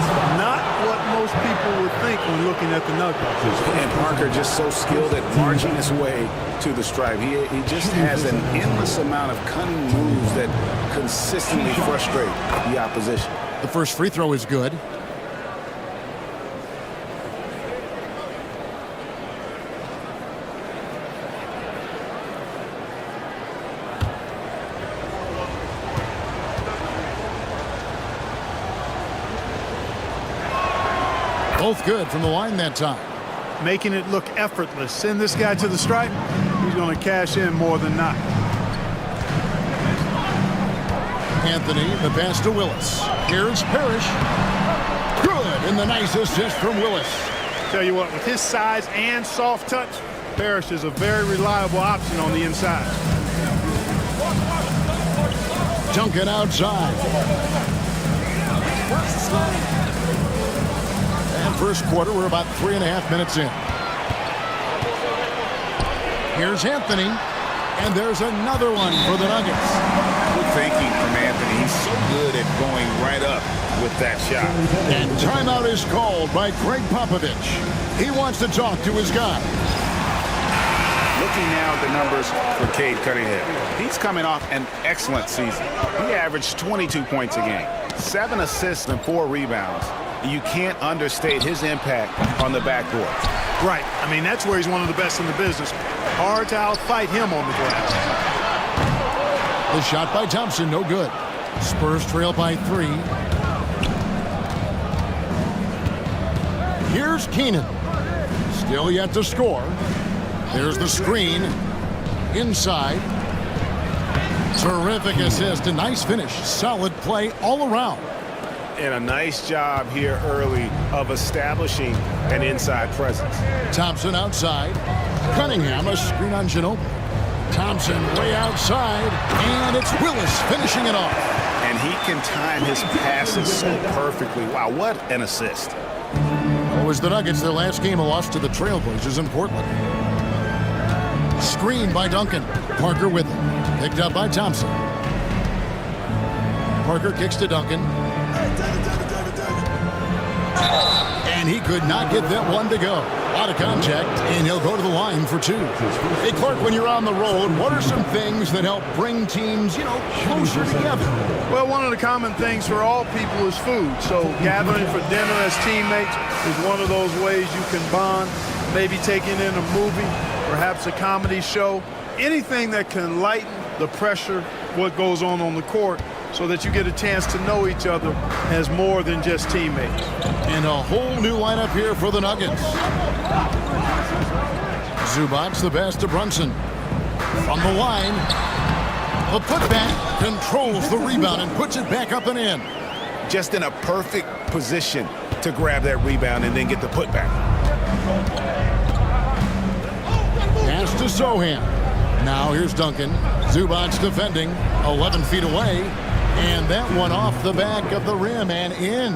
Not what most people would think when looking at the Nuggets. And Parker just so skilled at marching his way to the stripe. He just has an endless amount of cunning moves that consistently frustrate the opposition. The first free throw is good. Both good from the line that time. Making it look effortless. Send this guy to the stripe. He's going to cash in more than not. Anthony, the pass to Willis. Here's Parrish. Good, and the nice assist from Willis. Tell you what, with his size and soft touch, Parrish is a very reliable option on the inside. Duncan outside. And first quarter, we're about 3.5 minutes in. Here's Anthony, and there's another one for the Nuggets. Good thinking from Anthony. He's so good at going right up with that shot. And timeout is called by Greg Popovich. He wants to talk to his guy. Looking now at the numbers for Cade Cunningham. He's coming off an excellent season. He averaged 22 points a game, 7 assists and 4 rebounds. You can't understate his impact on the backboard. Right. I mean, that's where he's one of the best in the business. Hard to outfight him on the glass. The shot by Thompson, no good. Spurs trail by 3. Here's Keenan. Still yet to score. There's the screen. Inside. Terrific assist. A nice finish. Solid play all around. And a nice job here early of establishing an inside presence. Thompson outside. Cunningham, a screen on Ginobili. Thompson way outside, and it's Willis finishing it off. And he can time his passes so perfectly. Wow, what an assist. It was the Nuggets, their last game, a loss to the Trailblazers in Portland. Screen by Duncan. Parker with it. Picked up by Thompson. Parker kicks to Duncan. And he could not get that one to go. A lot of contact, and he'll go to the line for 2. Hey, Clark, when you're on the road, what are some things that help bring teams, closer together? Well, one of the common things for all people is food. So gathering for dinner as teammates is one of those ways you can bond. Maybe taking in a movie, perhaps a comedy show. Anything that can lighten the pressure what goes on the court so that you get a chance to know each other as more than just teammates. And a whole new lineup here for the Nuggets. Zubac the pass to Brunson. From the line, the putback controls the rebound and puts it back up and in. Just in a perfect position to grab that rebound and then get the putback. Pass to Sohan. Now here's Duncan. Zubac defending, 11 feet away. And that one off the back of the rim and in.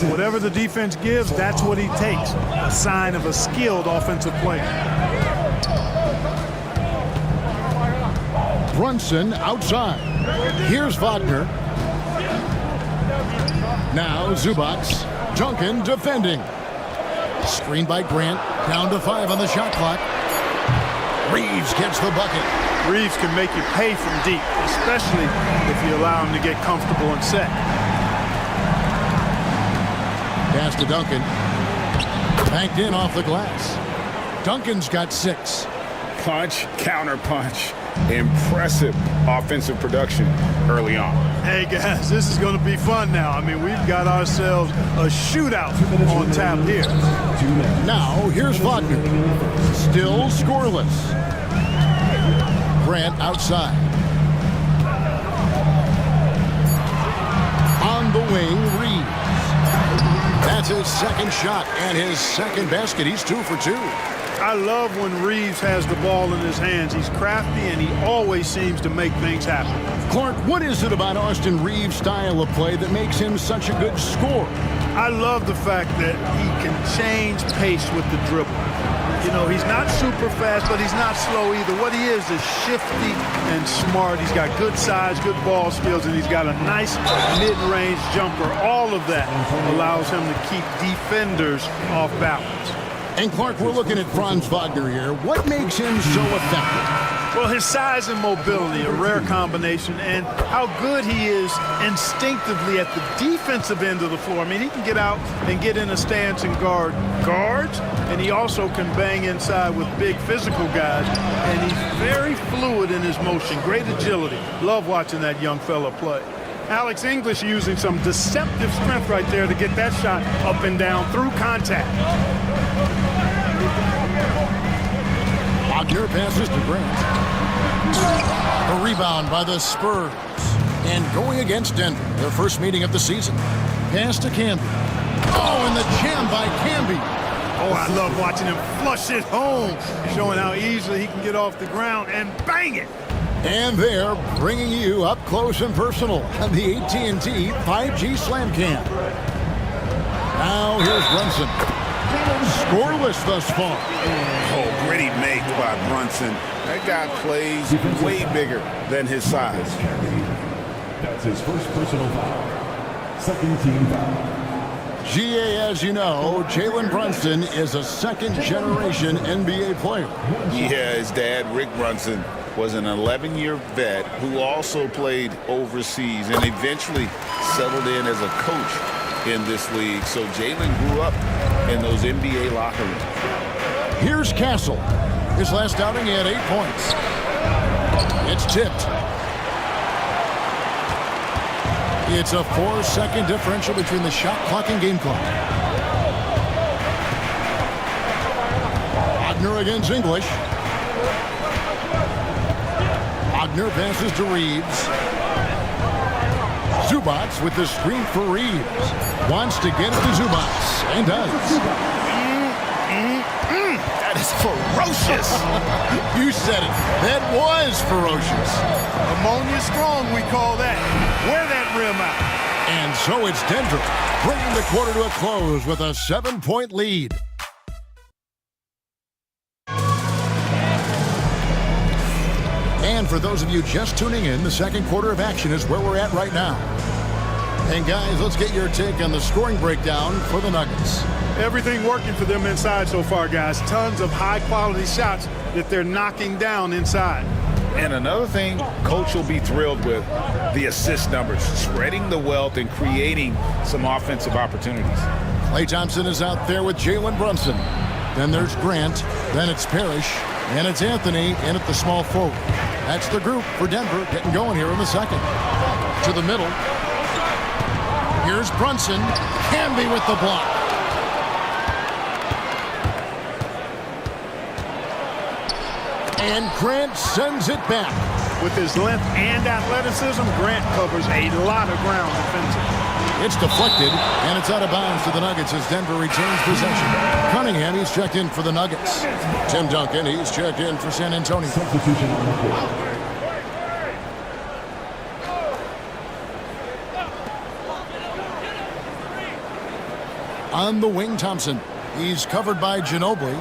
Whatever the defense gives, that's what he takes. A sign of a skilled offensive player. Brunson outside. Here's Wagner. Now Zubac. Duncan defending. Screened by Grant. Down to 5 on the shot clock. Reeves gets the bucket. Reeves can make you pay from deep, especially if you allow him to get comfortable and set. Pass to Duncan. Banked in off the glass. Duncan's got 6. Punch, counter punch. Impressive offensive production early on. Hey guys, this is going to be fun now. I mean, we've got ourselves a shootout on tap here. Now here's Wagner. Still scoreless. Grant outside. On the wing, Reeves. That's his second shot and his second basket. He's 2 for 2. I love when Reeves has the ball in his hands. He's crafty and he always seems to make things happen. Clark, what is it about Austin Reeves' style of play that makes him such a good scorer? I love the fact that he can change pace with the dribble. You know, he's not super fast, but he's not slow either. What he is shifty and smart. He's got good size, good ball skills, and he's got a nice mid-range jumper. All of that allows him to keep defenders off balance. And Clark, we're looking at Franz Wagner here. What makes him so effective? Well, his size and mobility, a rare combination, and how good he is instinctively at the defensive end of the floor. I mean, he can get out and get in a stance and guard guards, and he also can bang inside with big physical guys, and he's very fluid in his motion, great agility. Love watching that young fella play. Alex English using some deceptive strength right there to get that shot up and down through contact. Wagner passes to Grant. A rebound by the Spurs. And going against Denver, their first meeting of the season. Pass to Camby. Oh, and the jam by Camby. Oh, I love watching him flush it home, showing how easily he can get off the ground and bang it. And they're bringing you up close and personal on the AT&T 5G Slam Cam. Now here's Brunson. Scoreless thus far. Oh, gritty make by Brunson. That guy plays way bigger than his size. That's his first personal foul. Second team foul. GA, as you know, Jalen Brunson is a second-generation NBA player. Yeah, his dad, Rick Brunson, was an 11-year vet who also played overseas and eventually settled in as a coach in this league. So Jalen grew up in those NBA locker rooms. Here's Castle. His last outing, he had 8 points. It's tipped. It's a 4-second differential between the shot clock and game clock. Wagner against English. Wagner passes to Reeves. Zubac with the screen for Reeves. Wants to get it to Zubac, and does. That is ferocious. You said it. That was ferocious. Ammonia strong, we call that. Wear that rim out. And so it's Denver, bringing the quarter to a close with a 7-point lead. And for those of you just tuning in, the second quarter of action is where we're at right now. And guys, let's get your take on the scoring breakdown for the Nuggets. Everything working for them inside so far, guys. Tons of high-quality shots that they're knocking down inside. And another thing Coach will be thrilled with, the assist numbers, spreading the wealth and creating some offensive opportunities. Klay Thompson is out there with Jalen Brunson. Then there's Grant. Then it's Parrish. And it's Anthony in at the small forward. That's the group for Denver getting going here in the second. To the middle. Here's Brunson. Camby with the block. And Grant sends it back. With his length and athleticism, Grant covers a lot of ground defensively. It's deflected, and it's out of bounds to the Nuggets as Denver retains possession. Cunningham, he's checked in for the Nuggets. Tim Duncan, he's checked in for San Antonio. Substitution on the court. On the wing, Thompson. He's covered by Ginobili.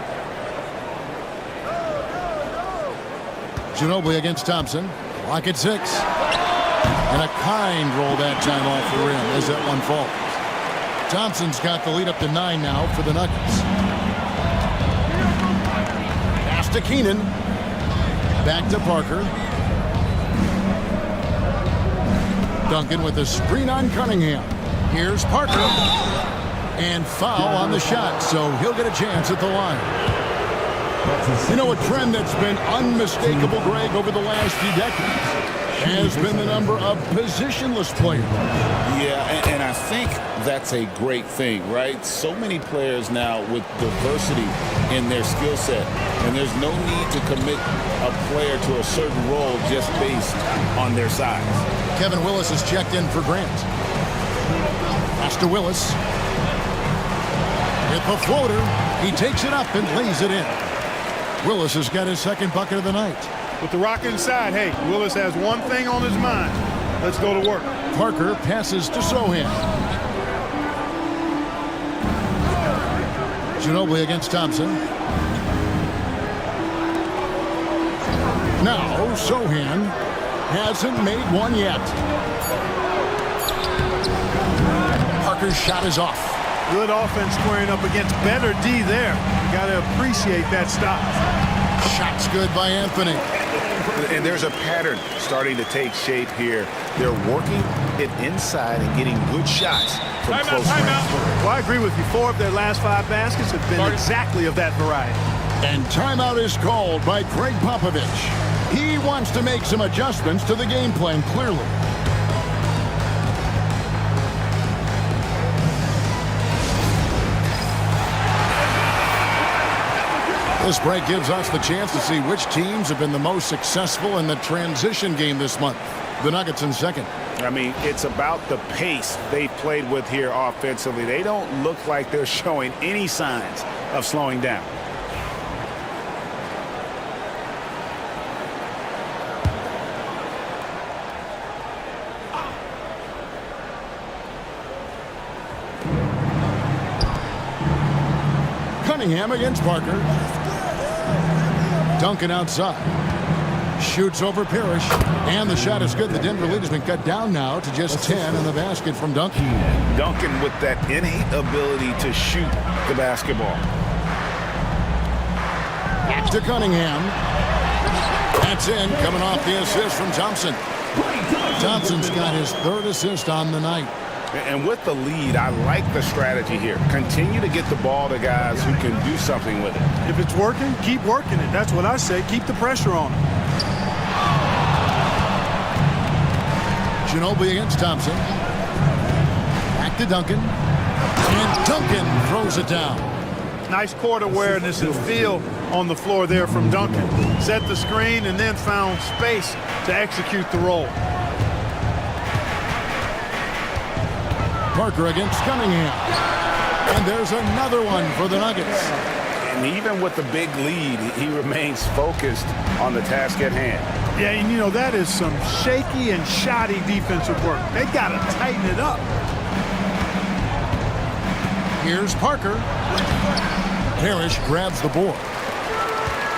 Ginobili against Thompson. Lock at 6. And a kind roll that time off the rim as that one falls. Thompson's got the lead up to 9 now for the Nuggets. Pass to Keenan. Back to Parker. Duncan with a screen on Cunningham. Here's Parker. And foul on the shot, so he'll get a chance at the line. You know, a trend that's been unmistakable, Greg, over the last few decades has been the number of positionless players. Yeah, and I think that's a great thing, right? So many players now with diversity in their skill set, and there's no need to commit a player to a certain role just based on their size. Kevin Willis is checked in for Grant. Pass to Willis. With the floater, he takes it up and lays it in. Willis has got his second bucket of the night. With the rocket inside, hey, Willis has one thing on his mind. Let's go to work. Parker passes to Sohan. Ginobili against Thompson. Now Sohan hasn't made one yet. Parker's shot is off. Good offense squaring up against better D there. You got to appreciate that stop. Shot's good by Anthony. And there's a pattern starting to take shape here. They're working it inside and getting good shots from close range. Well, I agree with you. 4 of their last 5 baskets have been exactly of that variety. And timeout is called by Greg Popovich. He wants to make some adjustments to the game plan, clearly. This break gives us the chance to see which teams have been the most successful in the transition game this month. The Nuggets in second. I mean, it's about the pace they've played with here offensively. They don't look like they're showing any signs of slowing down. Cunningham against Parker. Duncan outside. Shoots over Parrish. And the shot is good. The Denver lead has been cut down now to just 10 in the basket from Duncan. Duncan with that innate ability to shoot the basketball. Back to Cunningham. That's in, coming off the assist from Thompson. Thompson's got his 3rd assist on the night. And with the lead, I like the strategy here. Continue to get the ball to guys who can do something with it. If it's working, keep working it. That's what I say. Keep the pressure on him. Ginobili against Thompson. Back to Duncan. And Duncan throws it down. Nice court awareness and feel on the floor there from Duncan. Set the screen and then found space to execute the roll. Parker against Cunningham. And there's another one for the Nuggets. And even with the big lead, he remains focused on the task at hand. Yeah, and you know, that is some shaky and shoddy defensive work. They got to tighten it up. Here's Parker. Parrish grabs the board.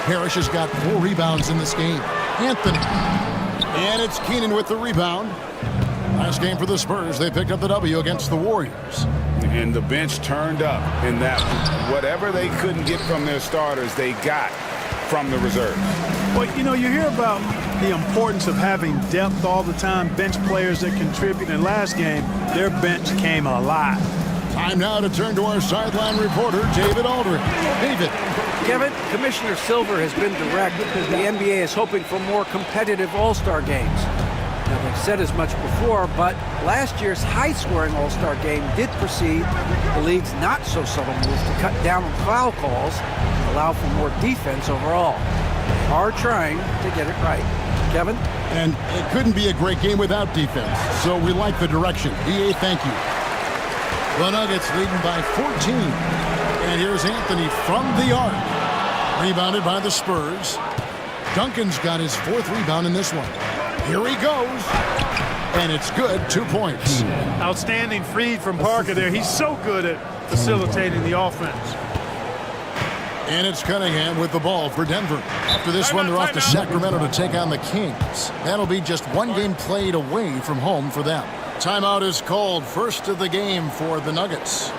Parrish has got 4 rebounds in this game. Anthony. And it's Keenan with the rebound. Last game for the Spurs, they picked up the W against the Warriors. And the bench turned up in that whatever they couldn't get from their starters, they got from the reserves. Well, you know, you hear about the importance of having depth all the time, bench players that contribute. In last game, their bench came alive. Time now to turn to our sideline reporter, David Aldridge. David. Kevin, Commissioner Silver has been direct. The NBA is hoping for more competitive All-Star games. Now, they've said as much before, but last year's high-scoring All-Star game did precede the league's not-so-subtle move to cut down on foul calls and allow for more defense overall. They are trying to get it right. Kevin? And it couldn't be a great game without defense, so we like the direction. EA, thank you. The Nuggets leading by 14. And here's Anthony from the arc. Rebounded by the Spurs. Duncan's got his 4th rebound in this one. Here he goes. And it's good, 2 points. Outstanding feed from Parker there. He's so good at facilitating the offense. And it's Cunningham with the ball for Denver. After this one, they're off to Sacramento to take on the Kings. That'll be just one game played away from home for them. Timeout is called, first of the game for the Nuggets.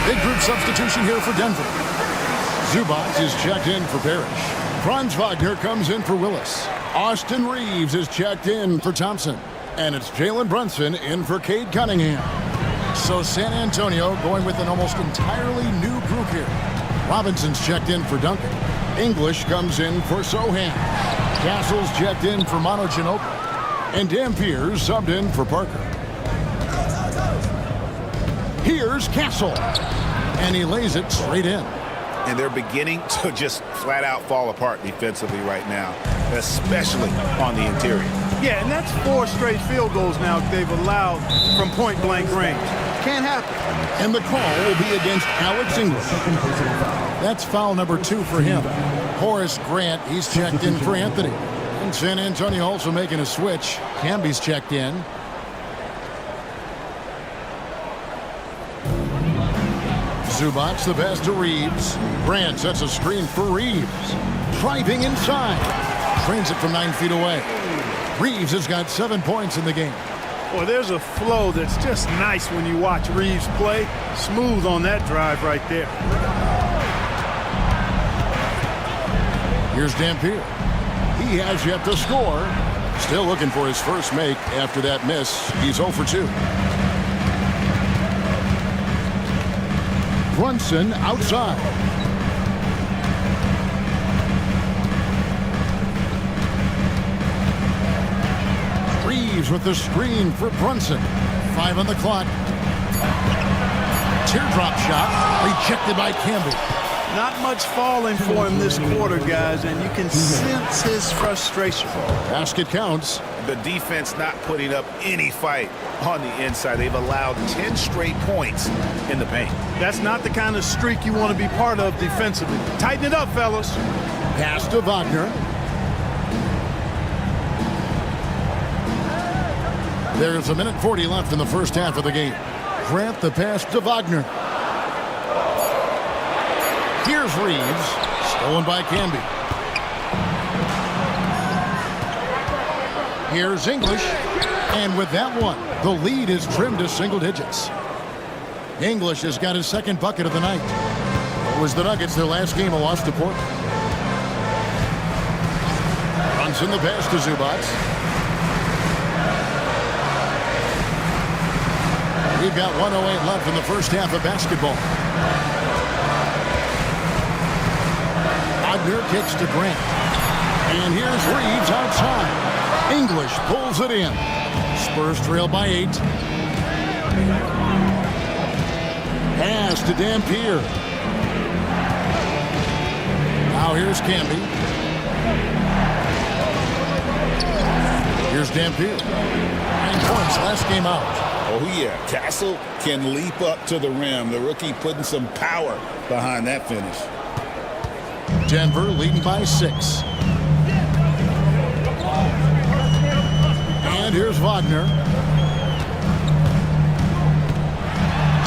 Big group substitution here for Denver. Zubac is checked in for Parrish. Franz Wagner comes in for Willis. Austin Reeves is checked in for Thompson. And it's Jalen Brunson in for Cade Cunningham. So San Antonio going with an almost entirely new group here. Robinson's checked in for Duncan. English comes in for Sohan. Castle's checked in for Manu Ginobili. And Dampier subbed in for Parker. Here's Castle. And he lays it straight in. And they're beginning to just flat out fall apart defensively right now, especially on the interior. Yeah, and that's 4 straight field goals now they've allowed from point-blank range. Can't happen. And the call will be against Alex English. That's foul number 2 for him. Horace Grant, he's checked in for Anthony. And San Antonio also making a switch. Camby's checked in. Zubac the pass to Reeves. Grant sets a screen for Reeves. Driving inside. Trains it from 9 feet away. Reeves has got 7 points in the game. Well, there's a flow that's just nice when you watch Reeves play. Smooth on that drive right there. Here's Dampier. He has yet to score. Still looking for his first make after that miss. He's 0 for 2. Brunson outside. Reeves with the screen for Brunson. 5 on the clock. Teardrop shot rejected by Camby. Not much falling for him this quarter, guys, and you can sense his frustration. Basket counts. The defense not putting up any fight on the inside. They've allowed 10 straight points in the paint. That's not the kind of streak you want to be part of defensively. Tighten it up, fellas. Pass to Wagner. There's 1:40 left in the first half of the game. Grant the pass to Wagner. Here's Reeves. Stolen by Camby. Here's English. And with that one, the lead is trimmed to single digits. English has got his second bucket of the night. It was the Nuggets, their last game, a loss to Portland. Runs in the pass to Zubac. We've got 1:08 left in the first half of basketball. Wagner kicks to Grant. And here's Reeves outside. English pulls it in. Spurs trail by 8. Pass to Dampier. Now here's Camby. Here's Dampier. 9 points last game out. Oh, yeah. Castle can leap up to the rim. The rookie putting some power behind that finish. Denver leading by 6. And here's Wagner.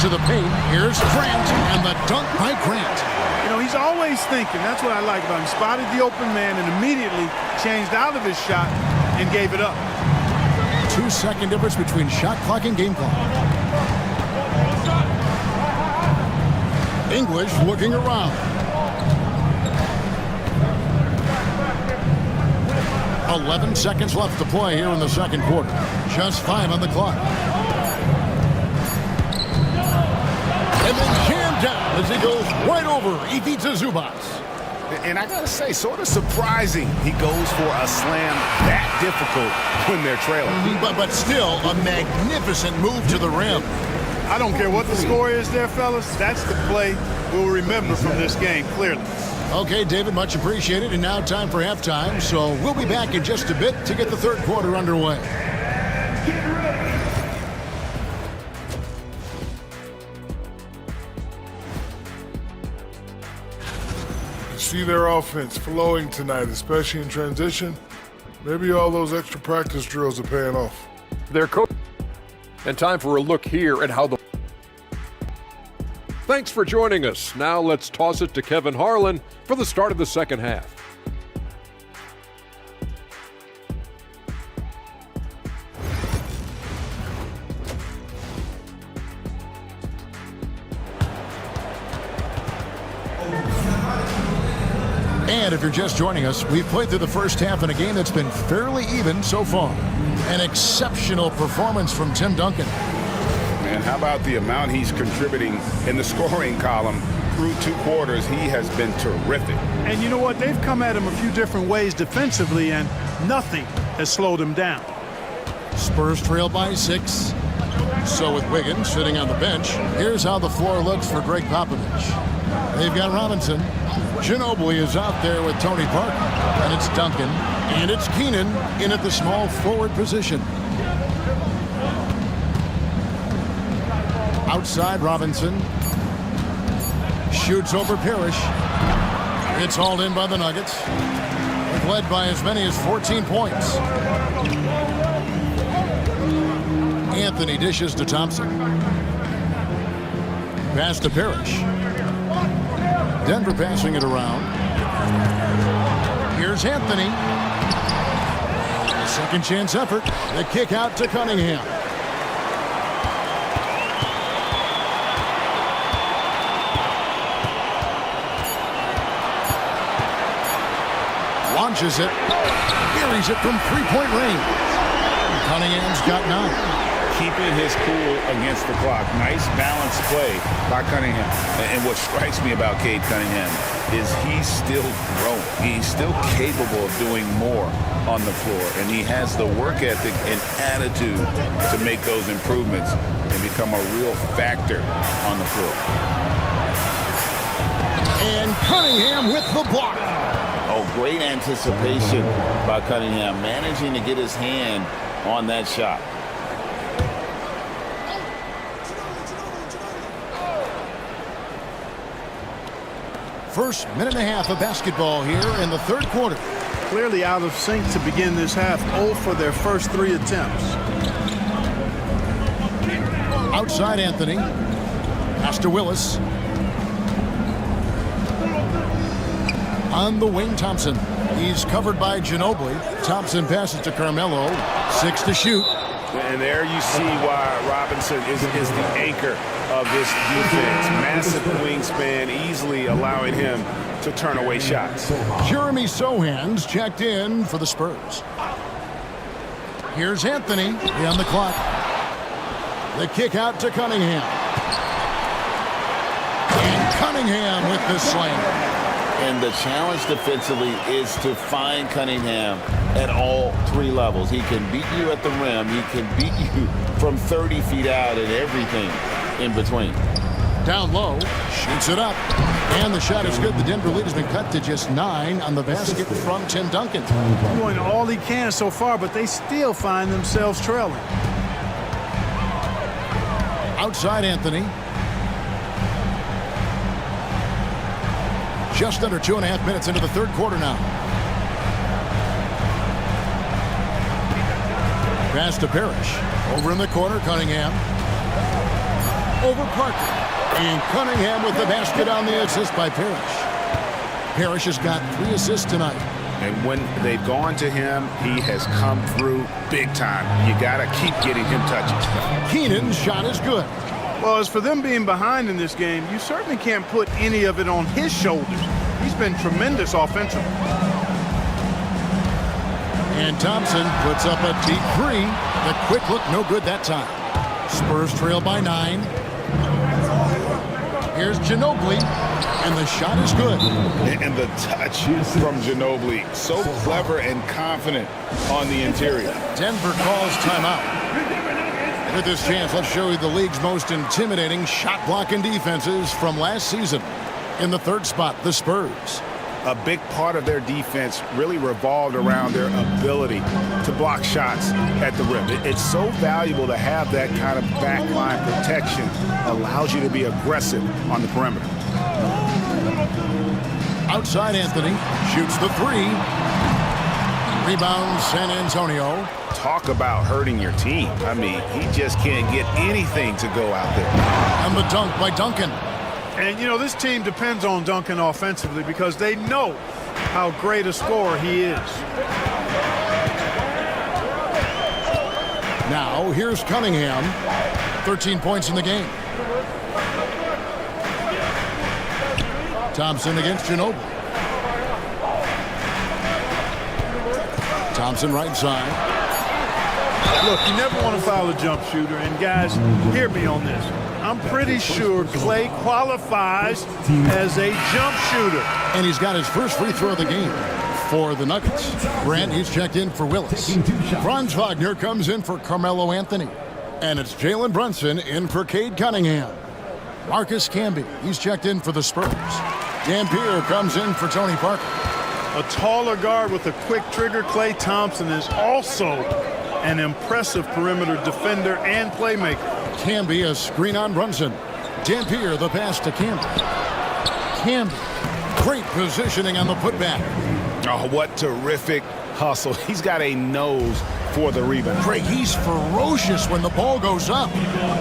to the paint. Here's Grant, and the dunk by Grant. You know, he's always thinking. That's what I like about him. Spotted the open man and immediately changed out of his shot and gave it up. 2-second difference between shot clock and game clock. English looking around. 11 seconds left to play here in the second quarter. Just 5 on the clock. And then jammed down as he goes right over Ivica Zubas. And I got to say, sort of surprising he goes for a slam that difficult when they're trailing. But still, a magnificent move to the rim. I don't care what the score is there, fellas. That's the play we'll remember from this game, clearly. Okay, David, much appreciated. And now time for halftime. So we'll be back in just a bit to get the third quarter underway. See their offense flowing tonight, especially in transition. Maybe all those extra practice drills are paying off. Their coach. And time for a look here at how the... Thanks for joining us. Now let's toss it to Kevin Harlan for the start of the second half. And if you're just joining us, we've played through the first half in a game that's been fairly even so far. An exceptional performance from Tim Duncan. Man, how about the amount he's contributing in the scoring column through 2 quarters? He has been terrific. And you know what? They've come at him a few different ways defensively, and nothing has slowed him down. Spurs trail by 6. So with Wiggins sitting on the bench, here's how the floor looks for Greg Popovich. They've got Robinson. Ginobili is out there with Tony Parker. And it's Duncan. And it's Keenan in at the small forward position. Outside Robinson. Shoots over Parrish. It's hauled in by the Nuggets. They've led by as many as 14 points. Anthony dishes to Thompson. Pass to Parrish. Denver passing it around. Here's Anthony. Second chance effort. The kick out to Cunningham. Launches it. Buries it from three-point range. Cunningham's got 9. Keeping his cool against the clock. Nice balanced play by Cunningham. And what strikes me about Cade Cunningham is he's still growing. He's still capable of doing more on the floor. And he has the work ethic and attitude to make those improvements and become a real factor on the floor. And Cunningham with the block. Oh, great anticipation by Cunningham, managing to get his hand on that shot. First minute and a half of basketball here in the third quarter. Clearly out of sync to begin this half. 0 for their first 3 attempts. Outside Anthony. Pass to Willis. On the wing, Thompson. He's covered by Ginobili. Thompson passes to Carmelo. 6 to shoot. And there you see why Robinson is the anchor of this defense. Massive wingspan, easily allowing him to turn away shots. Jeremy Sohan's checked in for the Spurs. Here's Anthony on the clock. The kick out to Cunningham. And Cunningham with the slam. And the challenge defensively is to find Cunningham at all 3 levels. He can beat you at the rim. He can beat you from 30 feet out and everything in between. Down low, shoots it up. And the shot is good. The Denver lead has been cut to just 9 on the basket from Tim Duncan. Doing all he can so far, but they still find themselves trailing. Outside Anthony. Just under 2.5 minutes into the third quarter now. Pass to Parrish. Over in the corner, Cunningham. over Parker. And Cunningham with the basket on the assist by Parrish. Parrish has got 3 assists tonight. And when they've gone to him, he has come through big time. You got to keep getting him touches. Keenan's shot is good. Well, as for them being behind in this game, you certainly can't put any of it on his shoulders. He's been tremendous offensively. And Thompson puts up a deep 3. The quick look, no good that time. Spurs trail by 9. Here's Ginobili, and the shot is good. And the touch from Ginobili, so clever and confident on the interior. Denver calls timeout. With this chance, let's show you the league's most intimidating shot blocking defenses from last season. In the 3rd spot, the Spurs. A big part of their defense really revolved around their ability to block shots at the rim. It's so valuable to have that kind of backline protection. Allows you to be aggressive on the perimeter. Outside Anthony shoots the 3. Rebound San Antonio. Talk about hurting your team. I mean, he just can't get anything to go out there. And the dunk by Duncan. And, you know, this team depends on Duncan offensively because they know how great a scorer he is. Now, here's Cunningham. 13 points in the game. Thompson against Ginobili. Thompson right side. Look, you never want to foul a jump shooter. And, guys, hear me on this. I'm pretty sure Clay qualifies as a jump shooter. And he's got his first free throw of the game for the Nuggets. Grant, he's checked in for Willis. Franz Wagner comes in for Carmelo Anthony. And it's Jalen Brunson in for Cade Cunningham. Marcus Camby, he's checked in for the Spurs. Dampier comes in for Tony Parker. A taller guard with a quick trigger, Klay Thompson, is also an impressive perimeter defender and playmaker. Camby, a screen on Brunson. Dampier, the pass to Camby. Camby, great positioning on the putback. Oh, what terrific hustle. He's got a nose for the rebound. Craig, he's ferocious when the ball goes up.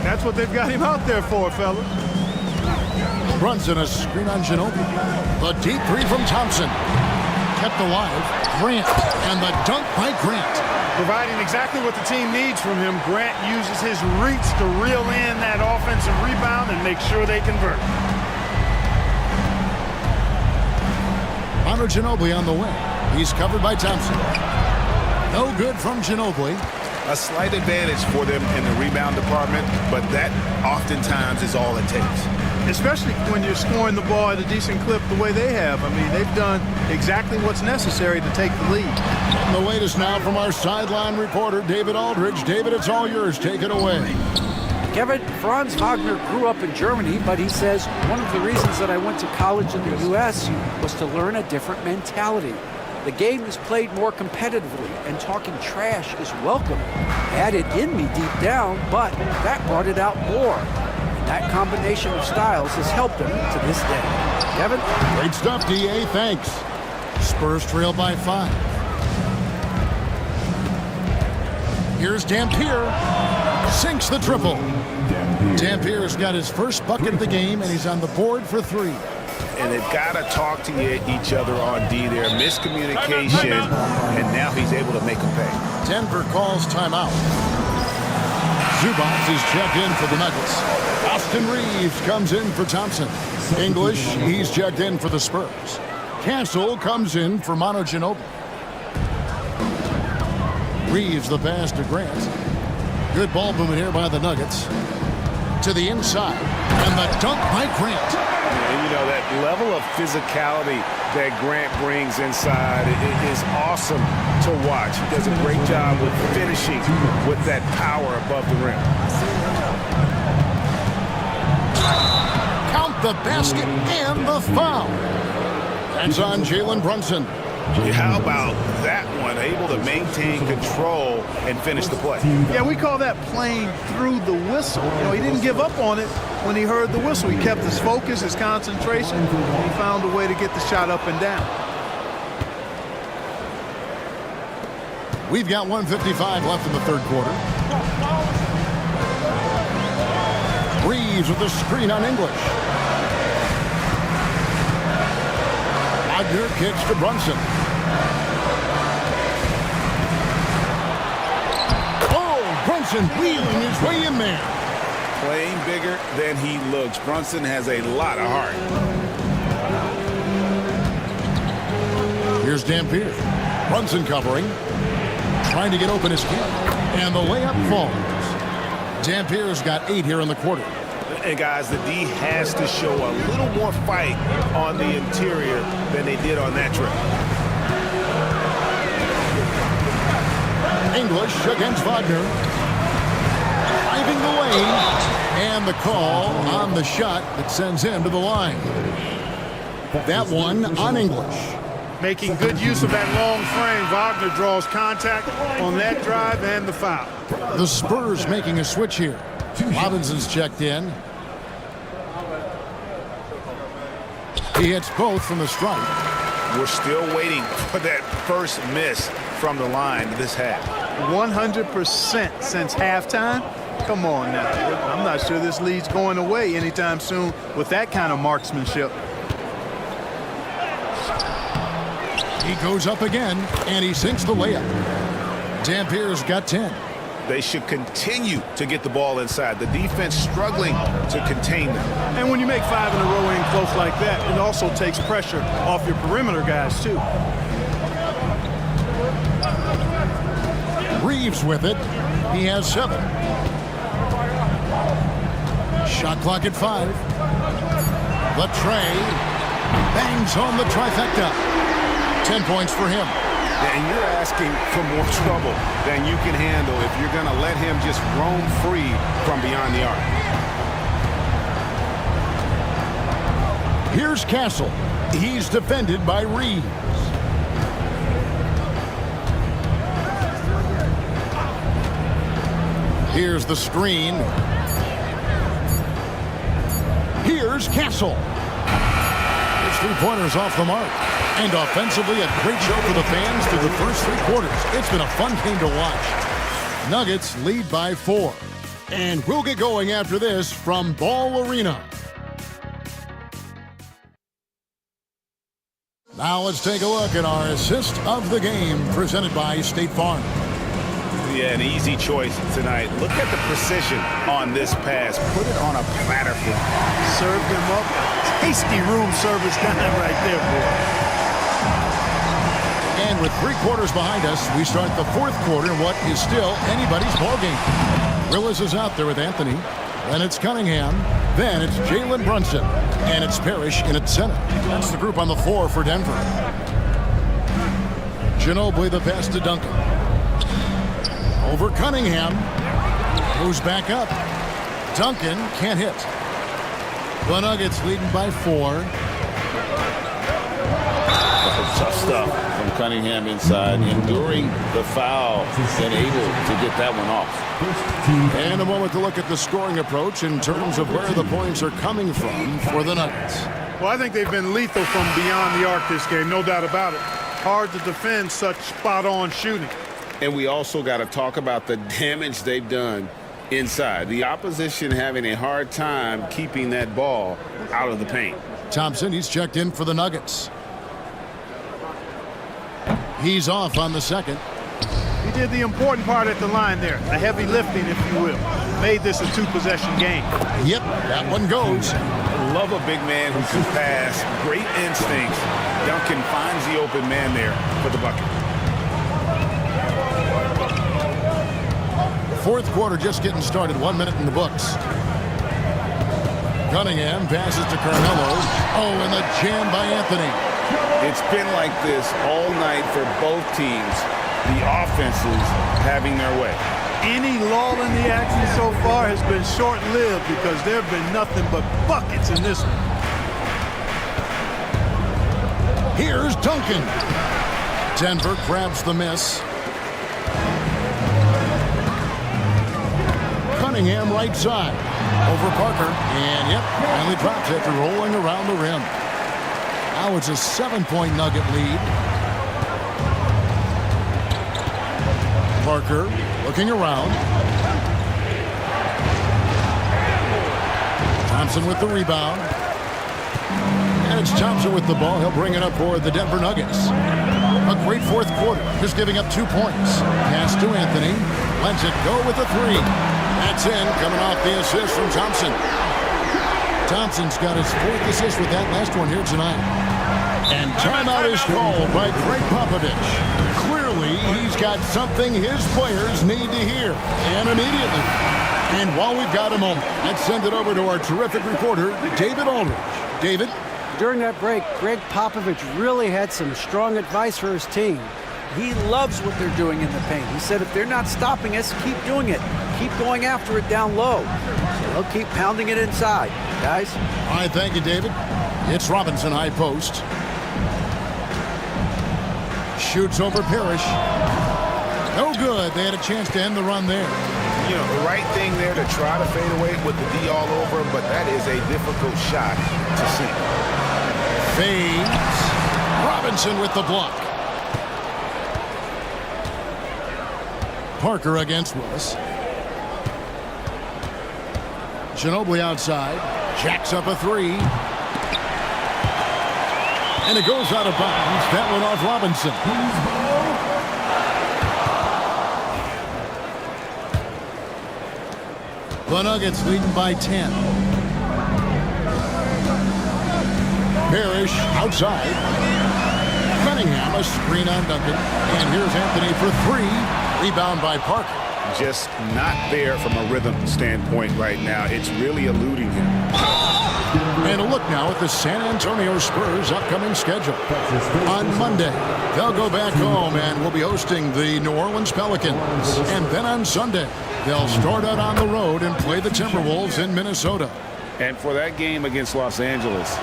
That's what they've got him out there for, fellas. Brunson, a screen on Ginobili. The deep 3 from Thompson. Kept alive. Grant, and the dunk by Grant. Providing exactly what the team needs from him, Grant uses his reach to reel in that offensive rebound and make sure they convert. Manu Ginobili on the wing. He's covered by Thompson. No good from Ginobili. A slight advantage for them in the rebound department, but that oftentimes is all it takes. Especially when you're scoring the ball at a decent clip the way they have. I mean, they've done exactly what's necessary to take the lead. And the latest now from our sideline reporter, David Aldridge. David, it's all yours. Take it away. Kevin, Franz Wagner grew up in Germany, but he says one of the reasons that I went to college in the U.S. was to learn a different mentality. The game is played more competitively, and talking trash is welcome. I had it in me deep down, but that brought it out more. That combination of styles has helped him to this day. Kevin? Great stuff, D.A. Thanks. Spurs trail by 5. Here's Dampier. Sinks the triple. Dampier's got his first bucket of the game, and he's on the board for 3. And they've got to talk to each other on D there. Miscommunication, and now he's able to make a pay. Denver calls timeout. Zubac is checked in for the Nuggets. Austin Reeves comes in for Thompson. English, he's checked in for the Spurs. Cancel comes in for Manu Ginobili. Reeves the pass to Grant. Good ball movement here by the Nuggets. To the inside. And the dunk by Grant. And you know, that level of physicality that Grant brings inside is awesome to watch. He does a great job with finishing with that power above the rim. Count the basket and the foul. That's on Jalen Brunson. How about that one? Able to maintain control and finish the play. Yeah, we call that playing through the whistle. You know, he didn't give up on it when he heard the whistle. He kept his focus, his concentration, and he found a way to get the shot up and down. We've got 1:55 left in the third quarter. Reeves Reeves with a screen on English. Wagner kicks to Brunson. Oh, Brunson wheeling his way in there. Playing bigger than he looks. Brunson has a lot of heart. Here's Dampier. Brunson covering. Trying to get open his kick. And the layup falls. Dampier's got 8 here in the quarter. And guys, the D has to show a little more fight on the interior than they did on that trip. English against Wagner. Driving the lane. And the call on the shot that sends him to the line. That one on English. Making good use of that long frame. Wagner draws contact on that drive and the foul. The Spurs making a switch here. Robinson's checked in. He hits both from the strike. We're still waiting for that first miss from the line this half. 100% since halftime? Come on now. I'm not sure this lead's going away anytime soon with that kind of marksmanship. He goes up again, and he sinks the layup. Dampier's got 10. They should continue to get the ball inside. The defense struggling to contain them. And when you make 5 in a row in close like that, it also takes pressure off your perimeter guys, too. Reeves with it. He has 7. Shot clock at 5. Latrey bangs home the trifecta. 10 points for him. And you're asking for more trouble than you can handle if you're going to let him just roam free from beyond the arc. Here's Castle. He's defended by Reeves. Here's the screen. Here's Castle. His 3-pointers off the mark. And offensively, a great show for the fans through the first 3 quarters. It's been a fun game to watch. Nuggets lead by 4. And we'll get going after this from Ball Arena. Now let's take a look at our assist of the game presented by State Farm. Yeah, an easy choice tonight. Look at the precision on this pass. Put it on a platter for him. Served him up. Tasty room service time right there, boy. And with 3 quarters behind us, we start the 4th quarter in what is still anybody's ballgame. Willis is out there with Anthony. Then it's Cunningham. Then it's Jalen Brunson. And it's Parrish in at center. That's the group on the floor for Denver. Ginobili the pass to Duncan. Over Cunningham. Moves back up. Duncan can't hit. The Nuggets leading by 4. Tough stuff from Cunningham inside, enduring the foul and able to get that one off. And a moment to look at the scoring approach in terms of where the points are coming from for the Nuggets. Well, I think they've been lethal from beyond the arc this game, no doubt about it. Hard to defend such spot-on shooting. And we also got to talk about the damage they've done inside. The opposition having a hard time keeping that ball out of the paint. Thompson, he's checked in for the Nuggets. He's off on the second. He did the important part at the line there, the heavy lifting, if you will. Made this a 2-possession game. Yep, that one goes. Love a big man who can pass. Great instincts. Duncan finds the open man there for the bucket. 4th quarter just getting started. 1 minute in the books. Cunningham passes to Carmelo. Oh, and the jam by Anthony. It's been like this all night for both teams. The offenses having their way. Any lull in the action so far has been short-lived because there have been nothing but buckets in this one. Here's Duncan. Denver grabs the miss. Cunningham right side. Over Parker. And yep, finally drops after rolling around the rim. Now it's a 7-point Nugget lead. Parker looking around. Thompson with the rebound. And it's Thompson with the ball. He'll bring it up for the Denver Nuggets. A great fourth quarter, just giving up 2 points. Pass to Anthony. Lets it go with the three. That's in, coming off the assist from Thompson. Thompson's got his 4th assist with that last one here tonight. And timeout is called by Greg Popovich. Clearly, he's got something his players need to hear, and immediately. And while we've got a moment, let's send it over to our terrific reporter, David Aldridge. David? During that break, Greg Popovich really had some strong advice for his team. He loves what they're doing in the paint. He said if they're not stopping us, keep doing it. Keep going after it down low. So they'll keep pounding it inside, guys. All right, thank you, David. It's Robinson, high post. Shoots over Parrish. No good. They had a chance to end the run there. You know, the right thing there to try to fade away with the D all over, but that is a difficult shot to see. Fades. Robinson with the block. Parker against Willis. Ginobili outside. Jacks up a three. And it goes out of bounds. That one off Robinson. The Nuggets leading by 10. Parrish outside. Cunningham, a screen on Duncan. And here's Anthony for three. Rebound by Parker. Just not there from a rhythm standpoint right now. It's really eluding him. And a look now at the San Antonio Spurs' upcoming schedule. On Monday, they'll go back home and will be hosting the New Orleans Pelicans. And then on Sunday, they'll start out on the road and play the Timberwolves in Minnesota. And for that game against Los Angeles,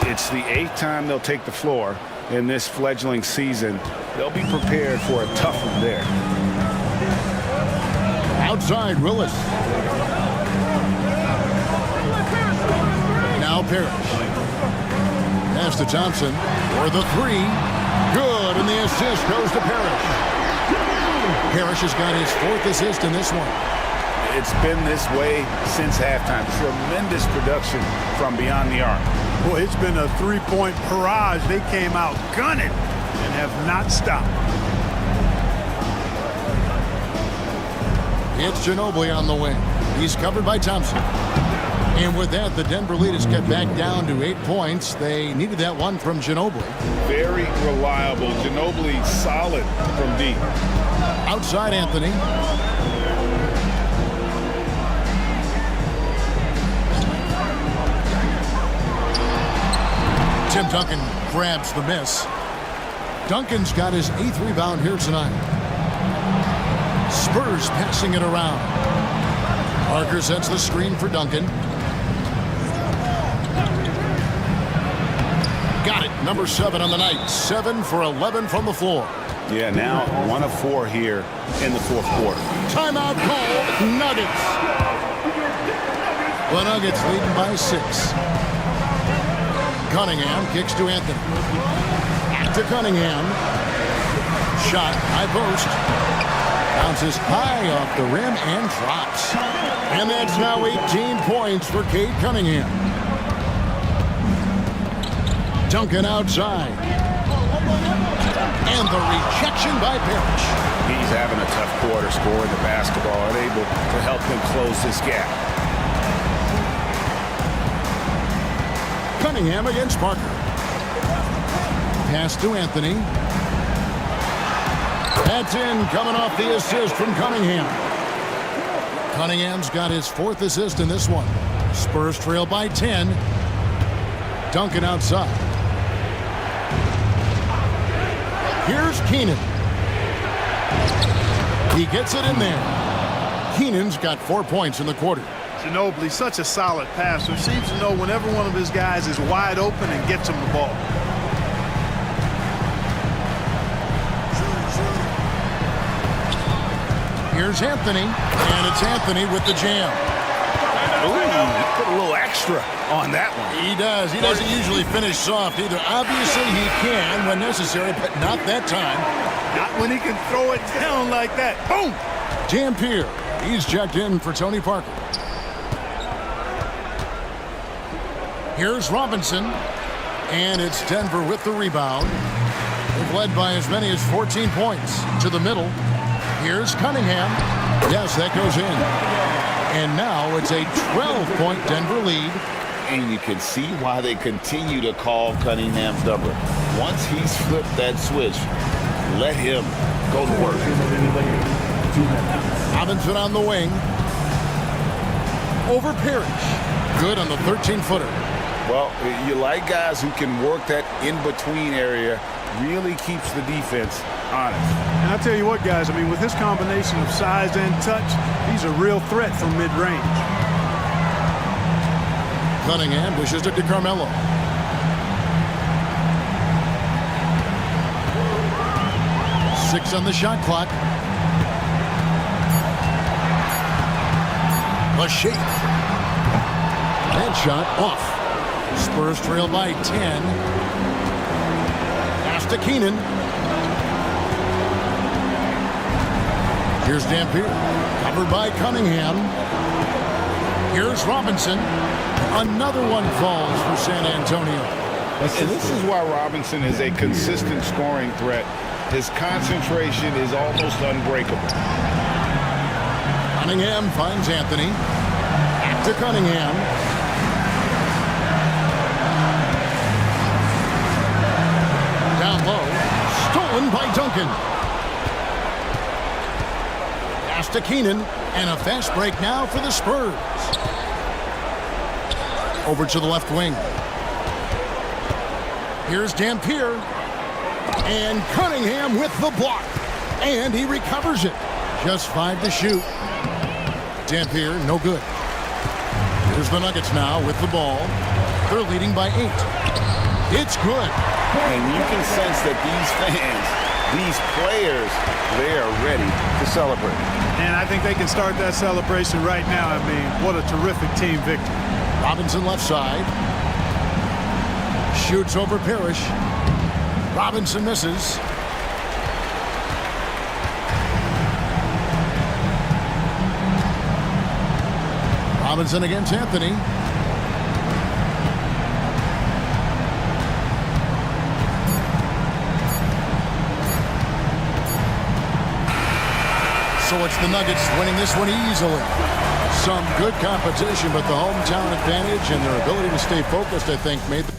it's the 8th time they'll take the floor in this fledgling season. They'll be prepared for a tough one there. Outside, Willis. Now Parrish. Pass to Thompson for the three. Good, and the assist goes to Parrish. Parrish has got his 4th assist in this one. It's been this way since halftime. Tremendous production from beyond the arc. Boy, it's been a three-point barrage. They came out gunning and have not stopped. It's Ginobili on the wing. He's covered by Thompson. And with that, the Denver lead is cut back down to 8 points. They needed that one from Ginobili. Very reliable. Ginobili solid from deep. Outside Anthony. Tim Duncan grabs the miss. Duncan's got his 8th rebound here tonight. Spurs passing it around. Parker sets the screen for Duncan. Got it. Number 7 on the night. 7 for 11 from the floor. Yeah, now 1 of 4 here in the 4th quarter. Timeout called. Nuggets. The Nuggets leading by 6. Cunningham kicks to Anthony. Back to Cunningham. Shot, high post. Bounces high off the rim and drops. And that's now 18 points for Cade Cunningham. Duncan outside. And the rejection by Parrish. He's having a tough quarter scoring the basketball, unable to help them close this gap. Cunningham against Parker. Pass to Anthony. That's in, coming off the assist from Cunningham. Cunningham's got his 4th assist in this one. Spurs trail by 10. Duncan outside. Here's Keenan. He gets it in there. Keenan's got 4 points in the quarter. Ginobili, such a solid passer, seems to know whenever one of his guys is wide open and gets him the ball. Here's Anthony, and it's Anthony with the jam. Ooh, put a little extra on that one. He does. He doesn't usually finish soft either. Obviously, he can when necessary, but not that time. Not when he can throw it down like that. Boom! Dampier. He's checked in for Tony Parker. Here's Robinson. And it's Denver with the rebound. They've led by as many as 14 points. To the middle. Here's Cunningham. Yes, that goes in. And now it's a 12-point Denver lead. And you can see why they continue to call Cunningham's number. Once he's flipped that switch, let him go to work. Robinson on the wing. Over Parrish. Good on the 13-footer. Well, you like guys who can work that in-between area, really keeps the defense honest. And I tell you what, guys, I mean, with his combination of size and touch, he's a real threat from mid-range. Cunningham dishes it to Carmelo. Six on the shot clock. A shake. That shot off. Spurs trail by 10. Pass to Keenan. Here's Dampier. Covered by Cunningham. Here's Robinson. Another one falls for San Antonio. And this is why Robinson is a consistent scoring threat. His concentration is almost unbreakable. Cunningham finds Anthony. Back to Cunningham. Down low. Stolen by Duncan. Pass to Keenan. And a fast break now for the Spurs. Over to the left wing. Here's Dampier. And Cunningham with the block. And he recovers it. Just 5 to shoot. Dampier, no good. Here's the Nuggets now with the ball. They're leading by 8. It's good. And you can sense that these fans, these players, they are ready to celebrate. And I think they can start that celebration right now. I mean, what a terrific team victory. Robinson left side. Shoots over Parrish. Robinson misses. Robinson against Anthony. So it's the Nuggets winning this one easily. Some good competition, but the hometown advantage and their ability to stay focused, I think, made the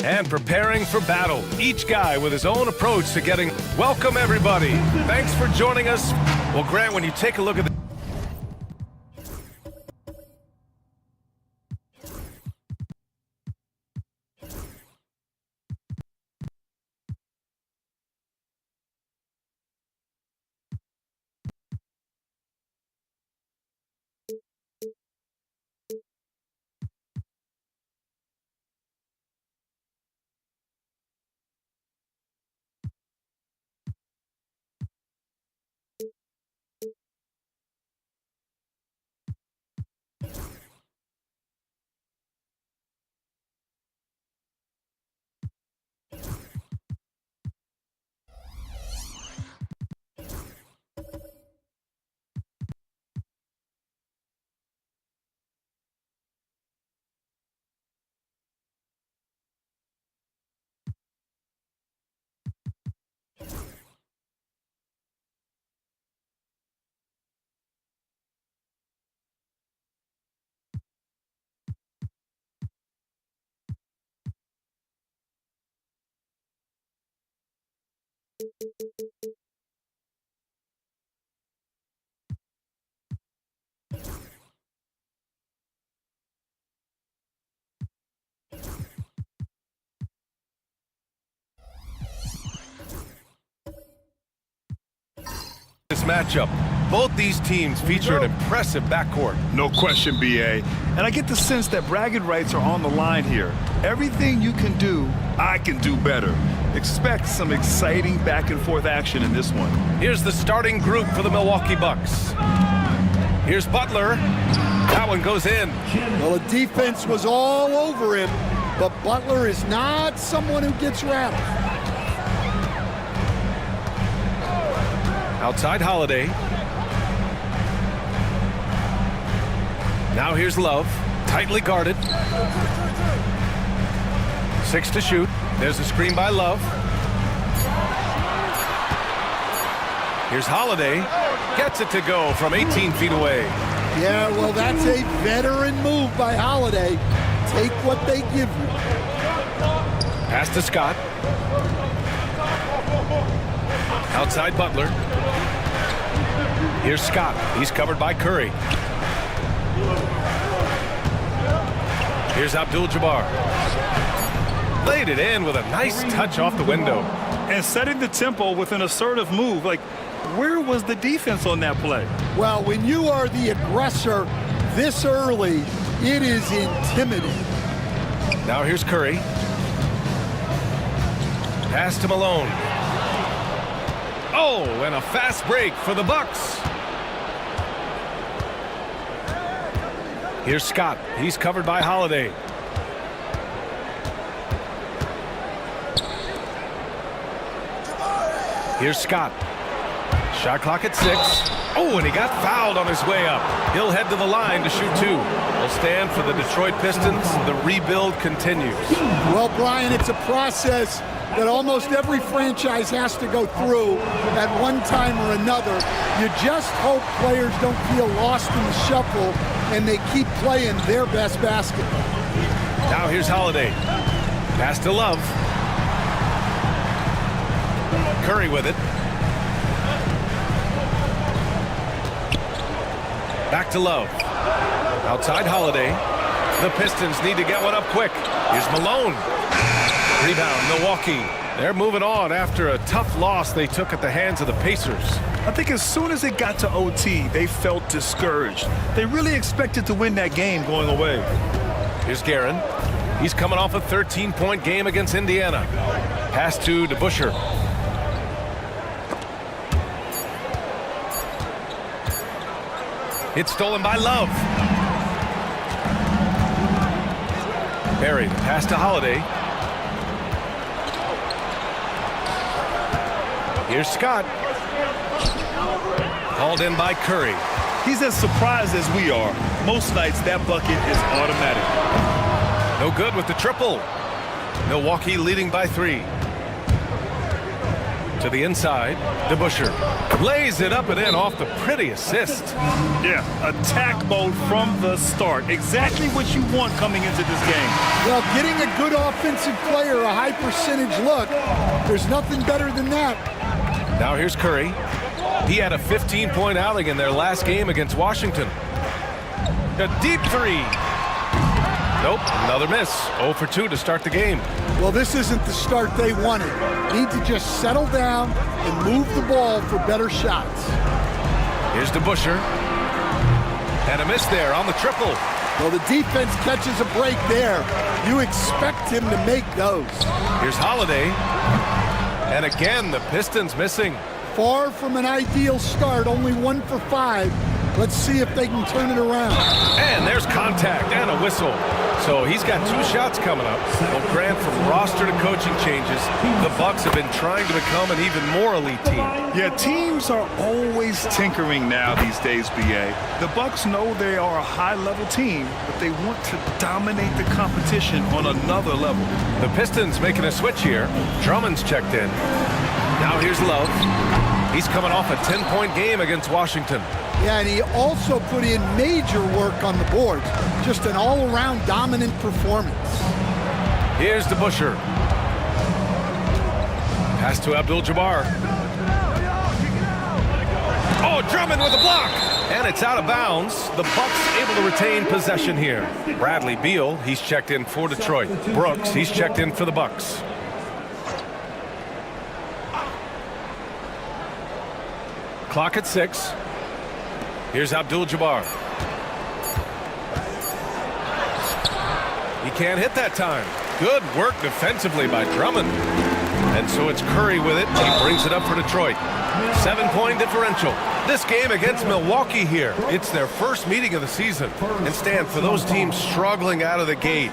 And preparing for battle. Each guy with his own approach to getting... Welcome, everybody. Thanks for joining us. Well, Grant, when you take a look at the... This matchup. both these teams feature an impressive backcourt. No question, B.A. And I get the sense that bragging rights are on the line here. Everything you can do, I can do better. Expect some exciting back-and-forth action in this one. Here's the starting group for the Milwaukee Bucks. Here's Butler. That one goes in. Well, the defense was all over him, but Butler is not someone who gets rattled. Outside Holiday. Now here's Love. Tightly guarded. 6 to shoot. There's a screen by Love. Here's Holiday. Gets it to go from 18 feet away. Yeah, well, that's a veteran move by Holiday. Take what they give you. Pass to Scott. Outside Butler. Here's Scott. He's covered by Curry. Here's Abdul-Jabbar. Laid it in with a nice touch off the window. And setting the tempo with an assertive move. Like, where was the defense on that play? Well, when you are the aggressor this early, it is intimidating. Now here's Curry. Pass to Malone. Oh, and a fast break for the Bucks. Here's Scott. He's covered by Holiday. Here's Scott. Shot clock at 6. Oh, and he got fouled on his way up. He'll head to the line to shoot 2. Will stand for the Detroit Pistons. The rebuild continues. Well, Brian, it's a process that almost every franchise has to go through at one time or another. You just hope players don't feel lost in the shuffle and they keep playing their best basketball. Now here's Holiday. Pass to Love. Curry with it. Back to Love. Outside Holiday. The Pistons need to get one up quick. Here's Malone. Rebound, Milwaukee. They're moving on after a tough loss they took at the hands of the Pacers. I think as soon as it got to OT, they felt discouraged. They really expected to win that game going away. Here's Guerin. He's coming off a 13-point game against Indiana. Pass to DeBusschere. It's stolen by Love. Buried. Pass to Holiday. Here's Scott. Called in by Curry. He's as surprised as we are. Most nights, that bucket is automatic. No good with the triple. Milwaukee leading by 3. To the inside, DeBusschere lays it up and in off the pretty assist. Yeah, attack mode from the start. Exactly what you want coming into this game. Well, getting a good offensive player a high percentage look, there's nothing better than that. Now here's Curry. He had a 15-point outing in their last game against Washington. A deep 3. Nope, another miss. 0 for 2 to start the game. Well, this isn't the start they wanted. Need to just settle down and move the ball for better shots. Here's DeBusschere. And a miss there on the triple. Well, the defense catches a break there. You expect him to make those. Here's Holiday. And again, the Pistons missing. Far from an ideal start, only 1 for 5. Let's see if they can turn it around. And there's contact and a whistle. So he's got 2 shots coming up. Well, Grant, from roster to coaching changes, the Bucks have been trying to become an even more elite team. Yeah, teams are always tinkering now these days, B.A. The Bucks know they are a high-level team, but they want to dominate the competition on another level. The Pistons making a switch here. Drummond's checked in. Now here's Love. He's coming off a 10-point game against Washington. Yeah, and he also put in major work on the boards. Just an all-around dominant performance. Here's DeBusschere. Pass to Abdul-Jabbar. Oh, Drummond with a block! And it's out of bounds. The Bucks able to retain possession here. Bradley Beal, he's checked in for Detroit. Brooks, he's checked in for the Bucks. Clock at 6. Here's Abdul-Jabbar. He can't hit that time. Good work defensively by Drummond. And so it's Curry with it. He brings it up for Detroit. 7-point differential. This game against Milwaukee here. It's their first meeting of the season. And Stan, for those teams struggling out of the gate,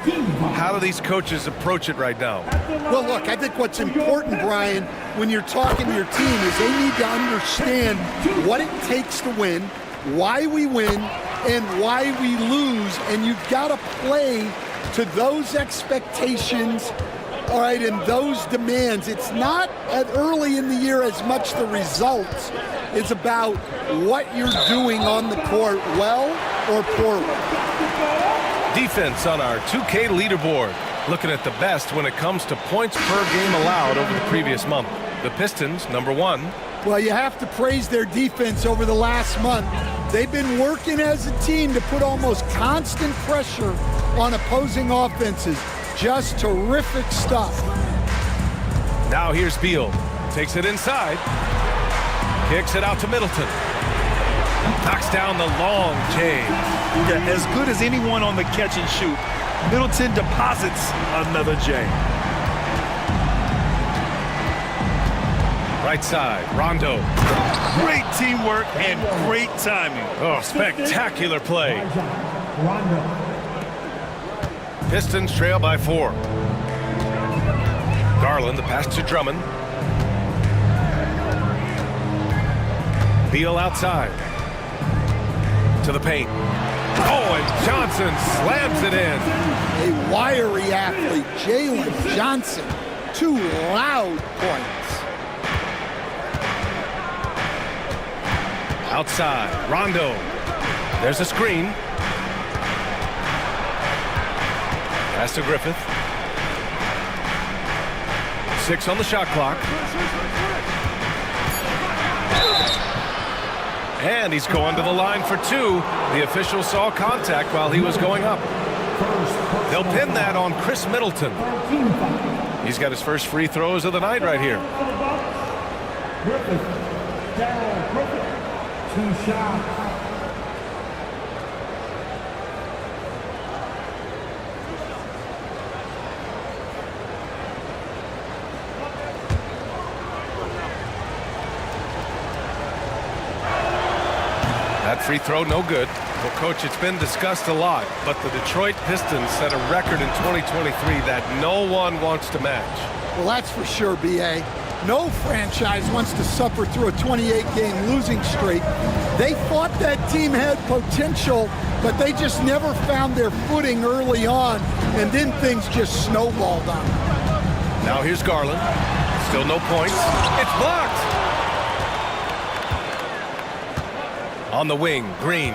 how do these coaches approach it right now? Well, look, I think what's important, Brian, when you're talking to your team is they need to understand what it takes to win, why we win, and why we lose. And you've got to play to those expectations, all right, and those demands. It's not early in the year as much the results. It's about what you're doing on the court, well or poorly. Defense on our 2K leaderboard. Looking at the best when it comes to points per game allowed over the previous month. The Pistons, number 1. Well, you have to praise their defense over the last month. They've been working as a team to put almost constant pressure on opposing offenses. Just terrific stuff. Now here's Beal. Takes it inside. Kicks it out to Middleton. Knocks down the long J. Yeah, as good as anyone on the catch and shoot, Middleton deposits another J. Right side, Rondo. Great teamwork and great timing. Oh, spectacular play. Pistons trail by 4. Garland, the pass to Drummond. Beal outside. To the paint. Oh, and Johnson slams it in. A wiry athlete, Jalen Johnson. 2 loud points. Outside, Rondo. There's a screen. Pass to Griffith. 6 on the shot clock. And he's going to the line for 2. The official saw contact while he was going up. They'll pin that on Chris Middleton. He's got his first free throws of the night right here. Griffith, 2 shots. That free throw, no good. Well, Coach, it's been discussed a lot, but the Detroit Pistons set a record in 2023 that no one wants to match. Well, that's for sure, B.A. No franchise wants to suffer through a 28-game losing streak. They thought that team had potential, but they just never found their footing early on, and then things just snowballed on them. Now here's Garland. Still no points. It's blocked. On the wing, Green.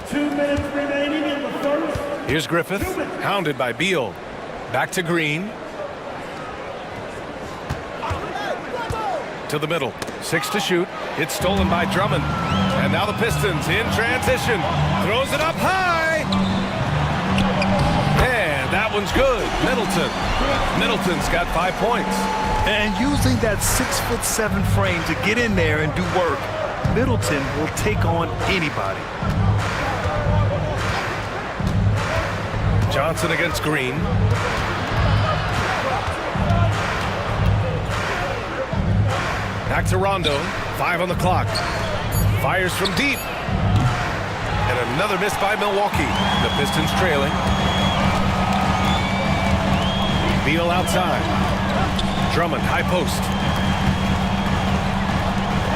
2 minutes remaining in the first. Here's Griffith, hounded by Beal. Back to Green. To the middle. 6 to shoot. It's stolen by Drummond. And now the Pistons in transition. Throws it up high. And that one's good. Middleton's got 5 points. And using that 6'7" frame to get in there and do work, Middleton will take on anybody. Johnson against Green. Back to Rondo. 5 on the clock. Fires from deep. And another miss by Milwaukee. The Pistons trailing. Beal outside. Drummond, high post.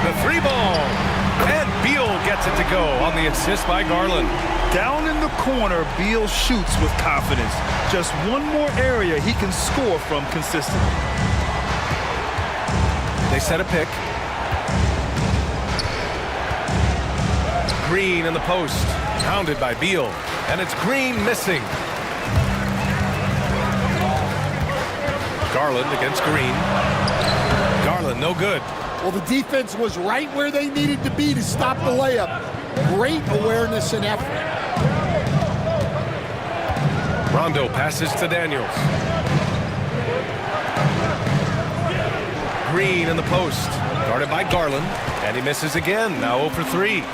The 3-ball. And Beal gets it to go on the assist by Garland. Down in the corner, Beal shoots with confidence. Just one more area he can score from consistently. They set a pick. Green in the post. Pounded by Beal. And it's Green missing. Garland against Green. Garland, no good. Well, the defense was right where they needed to be to stop the layup. Great awareness and effort. Rondo passes to Daniels. Green in the post. Guarded by Garland, and he misses again. Now 0 for 3.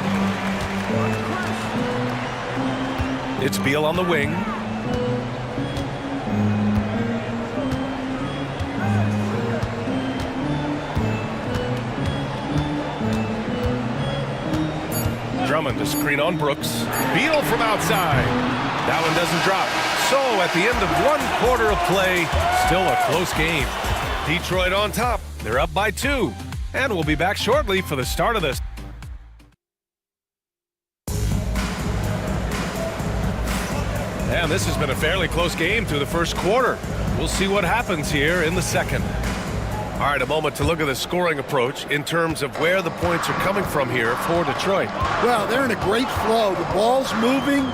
It's Beal on the wing. Drummond to screen on Brooks. Beal from outside. That one doesn't drop. So at the end of 1 quarter of play, still a close game. Detroit on top. They're up by 2. And we'll be back shortly for the start of this. And this has been a fairly close game through the first quarter. We'll see what happens here in the second. All right, a moment to look at the scoring approach in terms of where the points are coming from here for Detroit. Well, they're in a great flow. The ball's moving.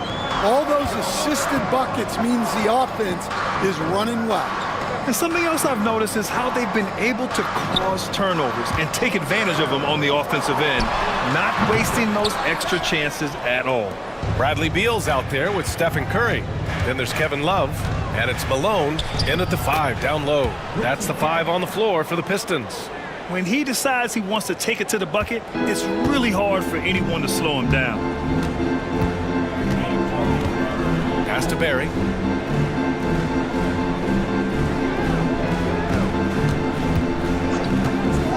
All those assisted buckets means the offense is running well. And something else I've noticed is how they've been able to cause turnovers and take advantage of them on the offensive end, not wasting those extra chances at all. Bradley Beal's out there with Stephen Curry. Then there's Kevin Love, and it's Malone in at the 5 down low. That's the 5 on the floor for the Pistons. When he decides he wants to take it to the bucket, it's really hard for anyone to slow him down. Pass to Barry.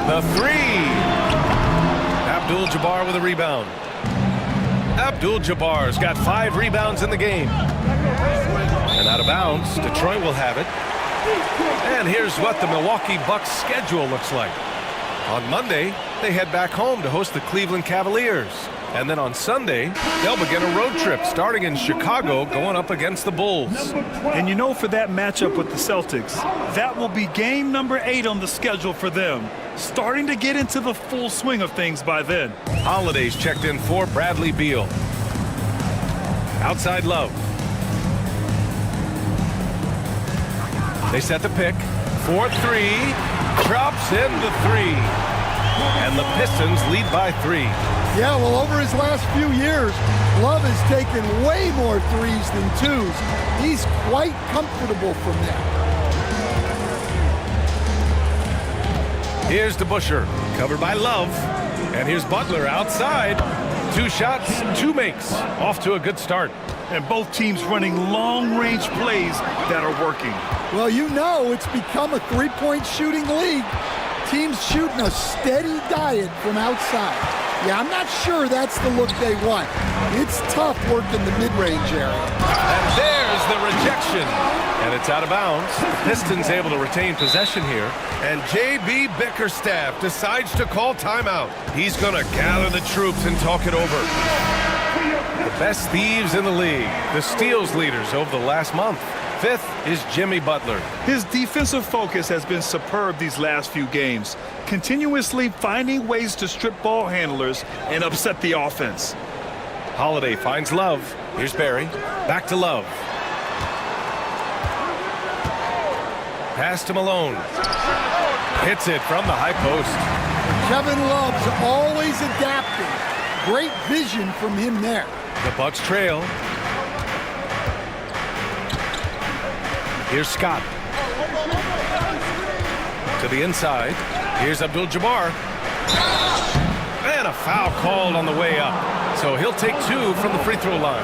The 3. Abdul-Jabbar with a rebound. Abdul-Jabbar's got 5 rebounds in the game. And out of bounds, Detroit will have it. And here's what the Milwaukee Bucks schedule looks like. On Monday, they head back home to host the Cleveland Cavaliers. And then on Sunday, they'll begin a road trip starting in Chicago going up against the Bulls. And you know, for that matchup with the Celtics, that will be game number 8 on the schedule for them. Starting to get into the full swing of things by then. Holiday's checked in for Bradley Beal. Outside Love. They set the pick. 4-3. Drops in the 3. And the Pistons lead by 3. Yeah, well, over his last few years, Love has taken way more 3s than 2s. He's quite comfortable from there. Here's DeBusschere, covered by Love. And here's Butler outside. 2 shots, 2 makes. Off to a good start. And both teams running long-range plays that are working. Well, you know it's become a 3-point shooting league. Teams shooting a steady diet from outside. Yeah, I'm not sure that's the look they want. It's tough working the mid-range area. And there's the rejection. And it's out of bounds. The Pistons able to retain possession here. And J.B. Bickerstaff decides to call timeout. He's going to gather the troops and talk it over. The best thieves in the league. The steals leaders over the last month. 5th is Jimmy Butler. His defensive focus has been superb these last few games, continuously finding ways to strip ball handlers and upset the offense. Holiday finds Love. Here's Barry. Back to Love. Pass to Malone. Hits it from the high post. Kevin Love's always adapting. Great vision from him there. The Bucks trail. Here's Scott. To the inside. Here's Abdul-Jabbar. And a foul called on the way up. So he'll take 2 from the free throw line.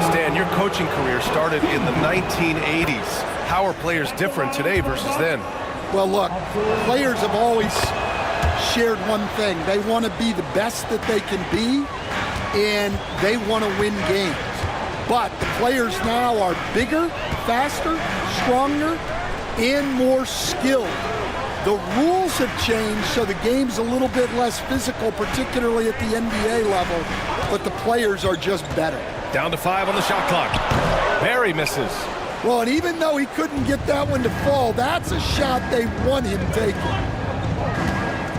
Stan, your coaching career started in the 1980s. How are players different today versus then? Well, look, players have always shared one thing. They want to be the best that they can be, and they want to win games. But the players now are bigger, faster, stronger, and more skilled. The rules have changed, so the game's a little bit less physical, particularly at the NBA level, but the players are just better. Down to 5 on the shot clock. Barry misses. Well, and even though he couldn't get that one to fall, that's a shot they want him taking.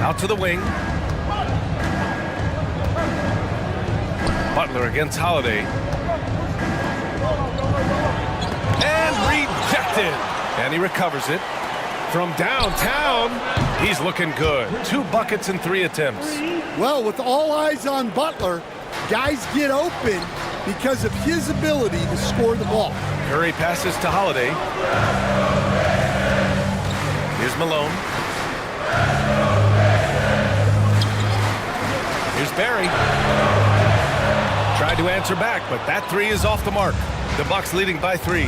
Out to the wing. Butler against Holiday. And rejected. And he recovers it. From downtown, he's looking good. 2 buckets in 3 attempts. Well, with all eyes on Butler, guys get open because of his ability to score the ball. Curry passes to Holiday. Here's Malone. Here's Barry. Tried to answer back, but that three is off the mark. The Bucks leading by 3.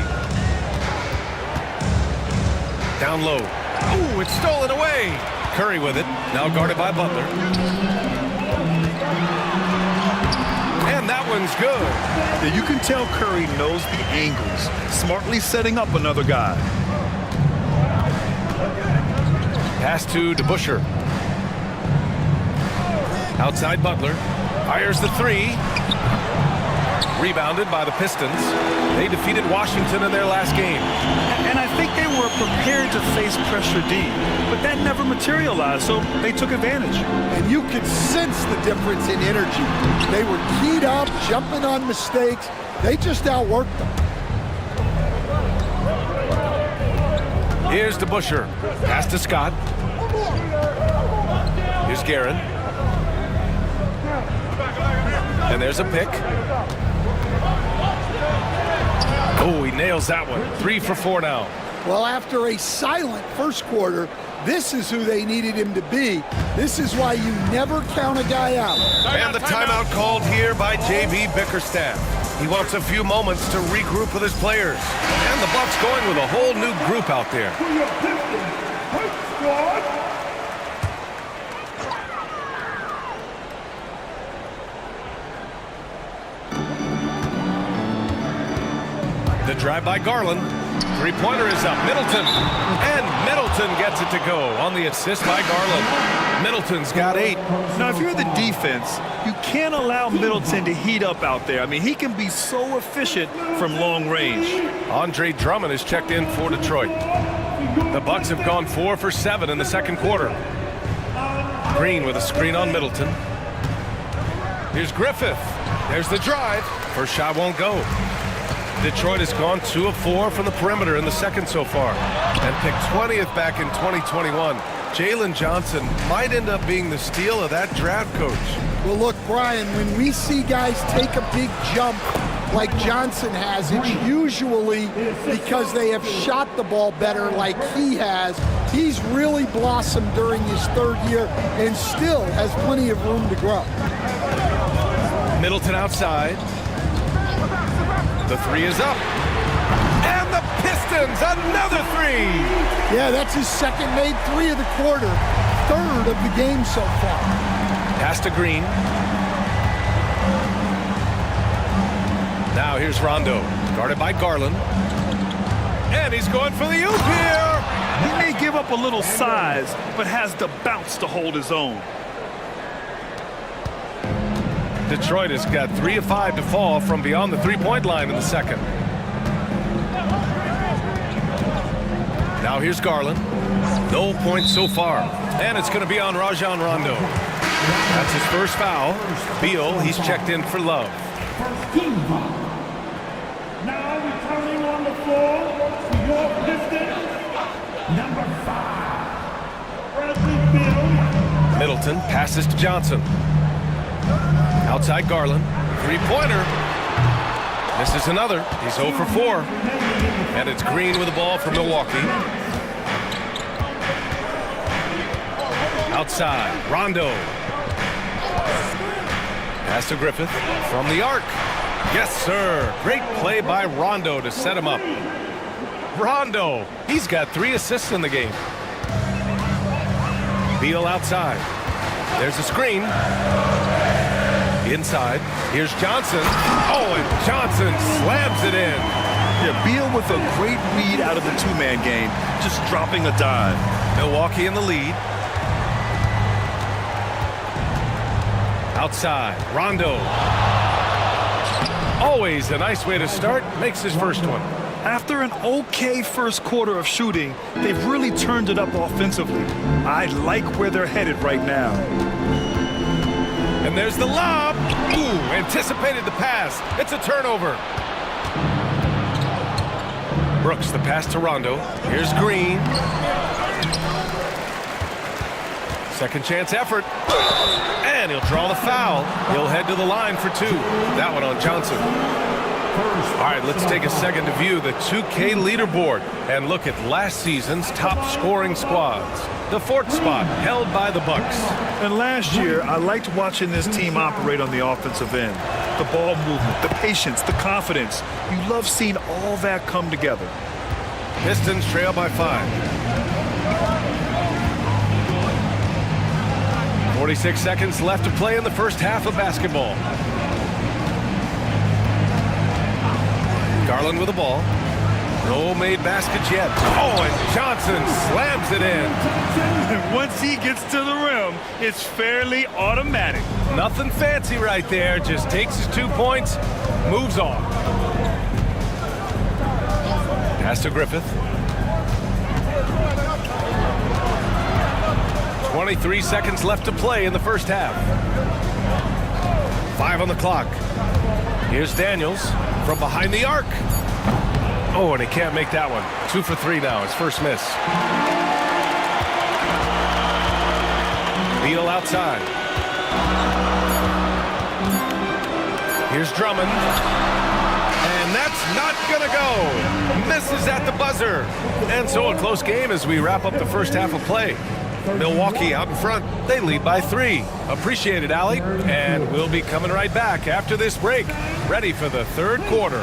Down low. Ooh, it's stolen away. Curry with it. Now guarded by Butler. And that one's good. Yeah, you can tell Curry knows the angles, smartly setting up another guy. Pass to DeBusschere. Outside Butler. Fires the 3. Rebounded by the Pistons. They defeated Washington in their last game. And I think they were prepared to face pressure D, but that never materialized, so they took advantage. And you could sense the difference in energy. They were keyed up, jumping on mistakes. They just outworked them. Here's DeBusschere. Pass to Scott. Here's Guerin. And there's a pick. Oh, he nails that one. 3 for 4 now. Well, after a silent first quarter, this is who they needed him to be. This is why you never count a guy out. And the timeout called here by J.B. Bickerstaff. He wants a few moments to regroup with his players. And the Bucks going with a whole new group out there. The drive by Garland. Three-pointer is up. Middleton. And Middleton gets it to go on the assist by Garland. Middleton's got 8. Now, if you're the defense, you can't allow Middleton to heat up out there. I mean, he can be so efficient from long range. Andre Drummond is checked in for Detroit. The Bucks have gone 4 for 7 in the second quarter. Green with a screen on Middleton. Here's Griffith. There's the drive. First shot won't go. Detroit has gone 2 of 4 from the perimeter in the second so far and picked 20th back in 2021. Jalen Johnson might end up being the steal of that draft, Coach. Well, look, Brian, when we see guys take a big jump like Johnson has, it's usually because they have shot the ball better like he has. He's really blossomed during his 3rd year and still has plenty of room to grow. Middleton outside. The 3 is up. And the Pistons, another 3. Yeah, that's his second made 3 of the quarter, 3rd of the game so far. Pass to Green. Now here's Rondo, guarded by Garland. And he's going for the oop here. He may give up a little size, but has the bounce to hold his own. Detroit has got 3 of 5 to fall from beyond the three-point line in the second. Now here's Garland. No points so far. And it's going to be on Rajon Rondo. That's his first foul. Beal, he's checked in for Love. Now returning on the floor to your Pistons, number 5, Bradley Beal. Middleton passes to Johnson. Outside Garland. Three-pointer. This is another. He's 0 for 4. And it's Green with the ball for Milwaukee. Outside. Rondo. Pass to Griffith from the arc. Yes, sir. Great play by Rondo to set him up. Rondo. He's got 3 assists in the game. Beal outside. There's a screen. Inside. Here's Johnson. Oh, and Johnson slams it in. Yeah, Beal with a great read out of the two-man game, just dropping a dime. Milwaukee in the lead. Outside. Rondo. Always a nice way to start. Makes his first one. After an okay first quarter of shooting, they've really turned it up offensively. I like where they're headed right now. And there's the lob. Ooh, anticipated the pass. It's a turnover. Brooks, the pass to Rondo. Here's Green. Second chance effort. And he'll draw the foul. He'll head to the line for 2. That one on Johnson. All right, let's take a second to view the 2K leaderboard and look at last season's top scoring squads. The fourth spot held by the Bucks. And last year, I liked watching this team operate on the offensive end. The ball movement, the patience, the confidence. You love seeing all that come together. Pistons trail by 5. 46 seconds left to play in the first half of basketball. Garland with the ball. No made baskets yet. Oh, and Johnson slams it in. Once he gets to the rim, it's fairly automatic. Nothing fancy right there. Just takes his 2 points, moves on. Pass to Griffith. 23 seconds left to play in the first half. 5 on the clock. Here's Daniels from behind the arc. Oh, and he can't make that one. 2 for 3 now, his first miss. Beal outside. Here's Drummond. And that's not gonna go. Misses at the buzzer. And so a close game as we wrap up the first half of play. Milwaukee out in front. They lead by 3. Appreciate it, Allie. And we'll be coming right back after this break. Ready for the third quarter.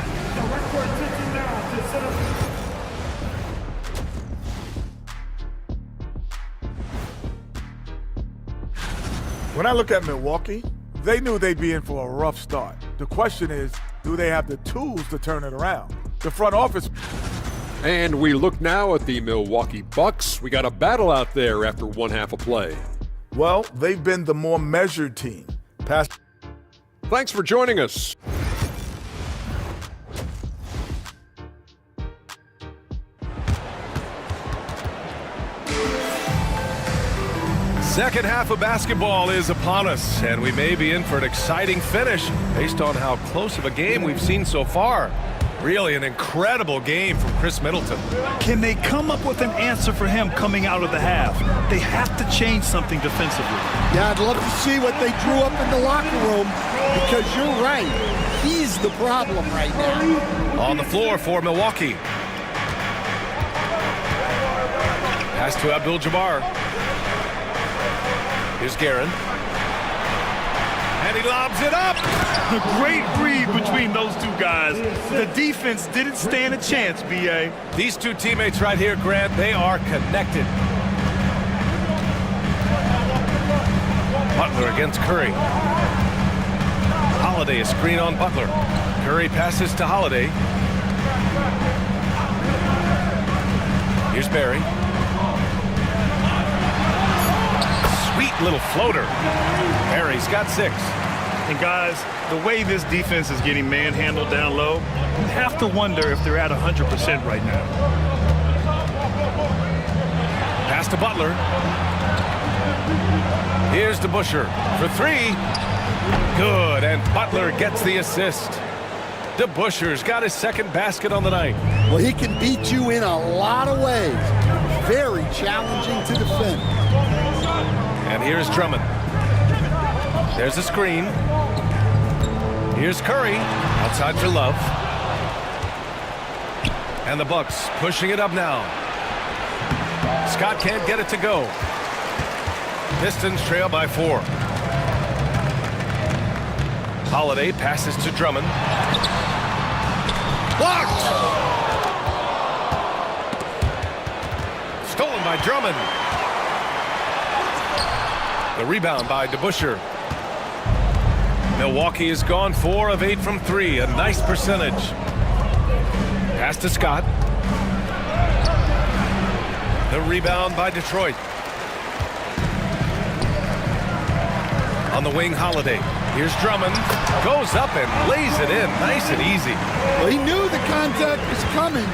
When I look at Milwaukee, they knew they'd be in for a rough start. The question is, do they have the tools to turn it around? The front office. And we look now at the Milwaukee Bucks. We got a battle out there after one half of play. Well, they've been the more measured team. Thanks for joining us. Second half of basketball is upon us, and we may be in for an exciting finish based on how close of a game we've seen so far. Really an incredible game from Chris Middleton. Can they come up with an answer for him coming out of the half? They have to change something defensively. Yeah, I'd love to see what they drew up in the locker room, because you're right. He's the problem right now. On the floor for Milwaukee. Pass to Abdul-Jabbar. Here's Guerin. And he lobs it up. A great read between those two guys. The defense didn't stand a chance, B.A. These two teammates right here, Grant, they are connected. Butler against Curry. Holiday, a screen on Butler. Curry passes to Holiday. Here's Barry. Sweet little floater. Barry's got 6. And guys, the way this defense is getting manhandled down low, you have to wonder if they're at 100% right now. Pass to Butler. Here's DeBusschere for 3. Good, and Butler gets the assist. DeBusschere's got his second basket on the night. Well, he can beat you in a lot of ways. Very challenging to defend. And here's Drummond. There's a screen. Here's Curry. Outside for Love. And the Bucks pushing it up now. Scott can't get it to go. Pistons trail by 4. Holiday passes to Drummond. Blocked! Stolen by Drummond. The rebound by DeBusschere. Milwaukee has gone 4 of 8 from 3. A nice percentage. Pass to Scott. The rebound by Detroit. On the wing, Holiday. Here's Drummond. Goes up and lays it in. Nice and easy. Well, he knew the contact was coming.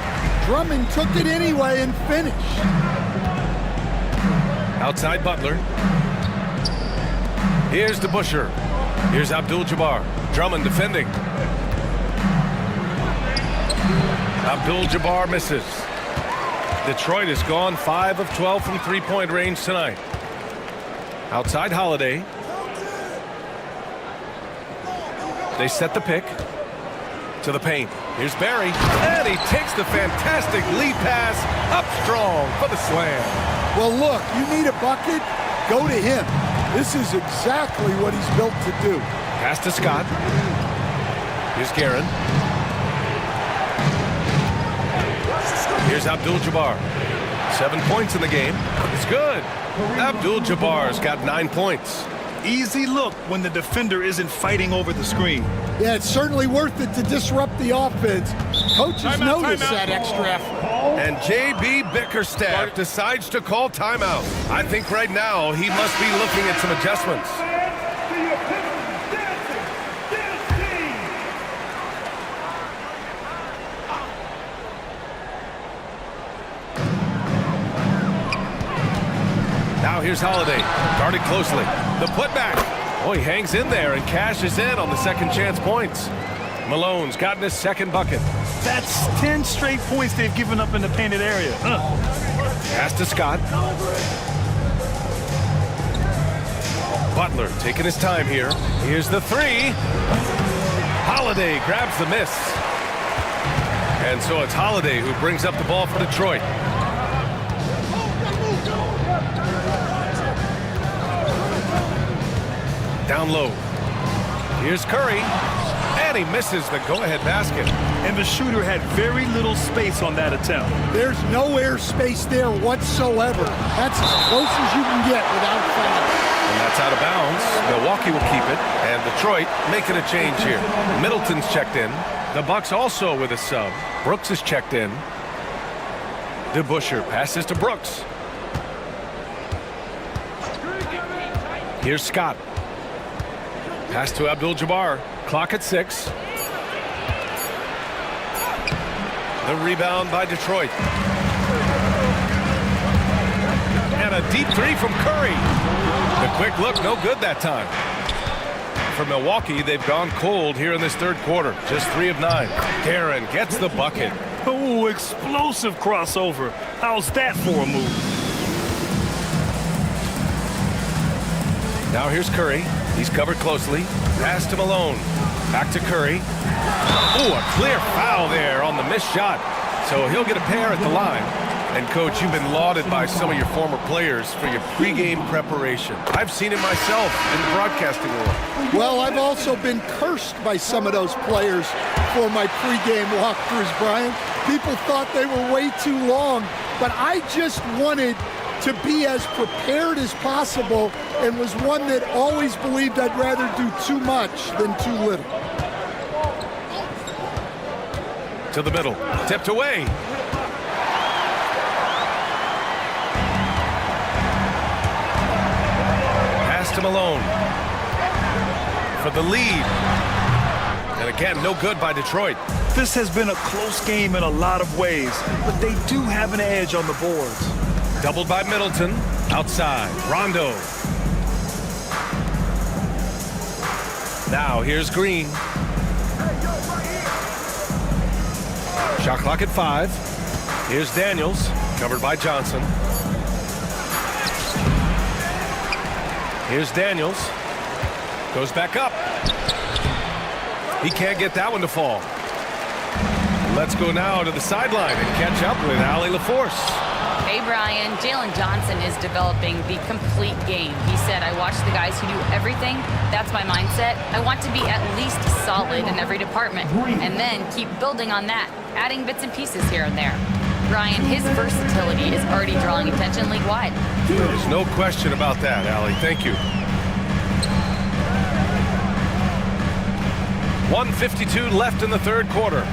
Drummond took it anyway and finished. Outside Butler. Here's DeBusschere. Here's Abdul-Jabbar. Drummond defending. Abdul-Jabbar misses. Detroit has gone 5 of 12 from three-point range tonight. Outside Holiday. They set the pick. To the paint. Here's Barry. And he takes the fantastic lead pass up strong for the slam. Well, look, you need a bucket, go to him. This is exactly what he's built to do. Pass to Scott. Here's Guerin. Here's Abdul-Jabbar. 7 points in the game. It's good. Abdul-Jabbar's got 9 points. Easy look when the defender isn't fighting over the screen. Yeah, it's certainly worth it to disrupt the offense. Coaches notice that extra effort. And J.B. Bickerstaff decides to call timeout. I think right now he must be looking at some adjustments. Now here's Holiday, guarded closely. The putback. Oh, he hangs in there and cashes in on the second chance points. Malone's gotten his second bucket. That's 10 straight points they've given up in the painted area. Pass to Scott. Butler taking his time here. Here's the three. Holiday grabs the miss. And so it's Holiday who brings up the ball for Detroit. Down low. Here's Curry. And he misses the go-ahead basket. And the shooter had very little space on that attempt. There's no air space there whatsoever. That's as close as you can get without foul. And that's out of bounds. Milwaukee will keep it. And Detroit making a change here. Middleton's checked in. The Bucks also with a sub. Brooks is checked in. DeBusschere passes to Brooks. Here's Scott. Pass to Abdul-Jabbar. Clock at 6. The rebound by Detroit. And a deep three from Curry. The quick look, no good that time. For Milwaukee, they've gone cold here in this third quarter. Just 3 of 9. Guerin gets the bucket. Oh, explosive crossover. How's that for a move? Now here's Curry. He's covered closely. Pass to Malone. Back to Curry. Oh, a clear foul there on the missed shot. So he'll get a pair at the line. And, Coach, you've been lauded by some of your former players for your pregame preparation. I've seen it myself in the broadcasting world. Well, I've also been cursed by some of those players for my pregame walkthroughs, Brian. People thought they were way too long, but I just wanted to be as prepared as possible and was one that always believed I'd rather do too much than too little. To the middle. Tipped away. Pass to Malone. For the lead. And again, no good by Detroit. This has been a close game in a lot of ways, but they do have an edge on the boards. Doubled by Middleton. Outside. Rondo. Now here's Green. Shot clock at 5. Here's Daniels. Covered by Johnson. Here's Daniels. Goes back up. He can't get that one to fall. Let's go now to the sideline and catch up with Allie LaForce. Hey, Brian. Jalen Johnson is developing the complete game. He said, I watch the guys who do everything. That's my mindset. I want to be at least solid in every department and then keep building on that, adding bits and pieces here and there. Brian, his versatility is already drawing attention league-wide. There's no question about that, Allie. Thank you. 1:52 left in the third quarter.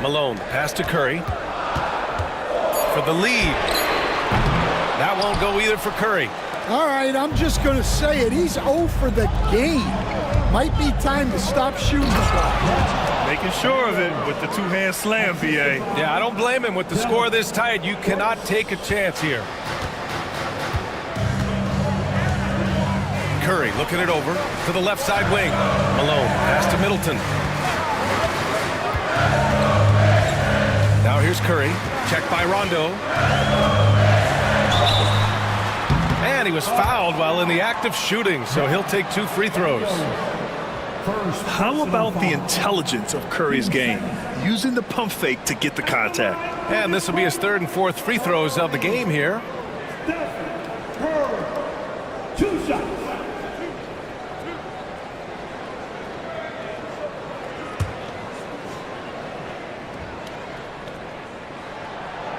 Malone, pass to Curry. For the lead. That won't go either for Curry. All right, I'm just going to say it. He's 0 for the game. Might be time to stop shooting the ball. Making sure of it with the two-hand slam, BA. Yeah, I don't blame him. With the score this tight, you cannot take a chance here. Curry looking it over to the left side wing. Malone, pass to Middleton. Now here's Curry, checked by Rondo. And he was fouled while in the act of shooting, so he'll take 2 free throws. How about the intelligence of Curry's game? Using the pump fake to get the contact. And this will be his third and fourth free throws of the game here. Two shots.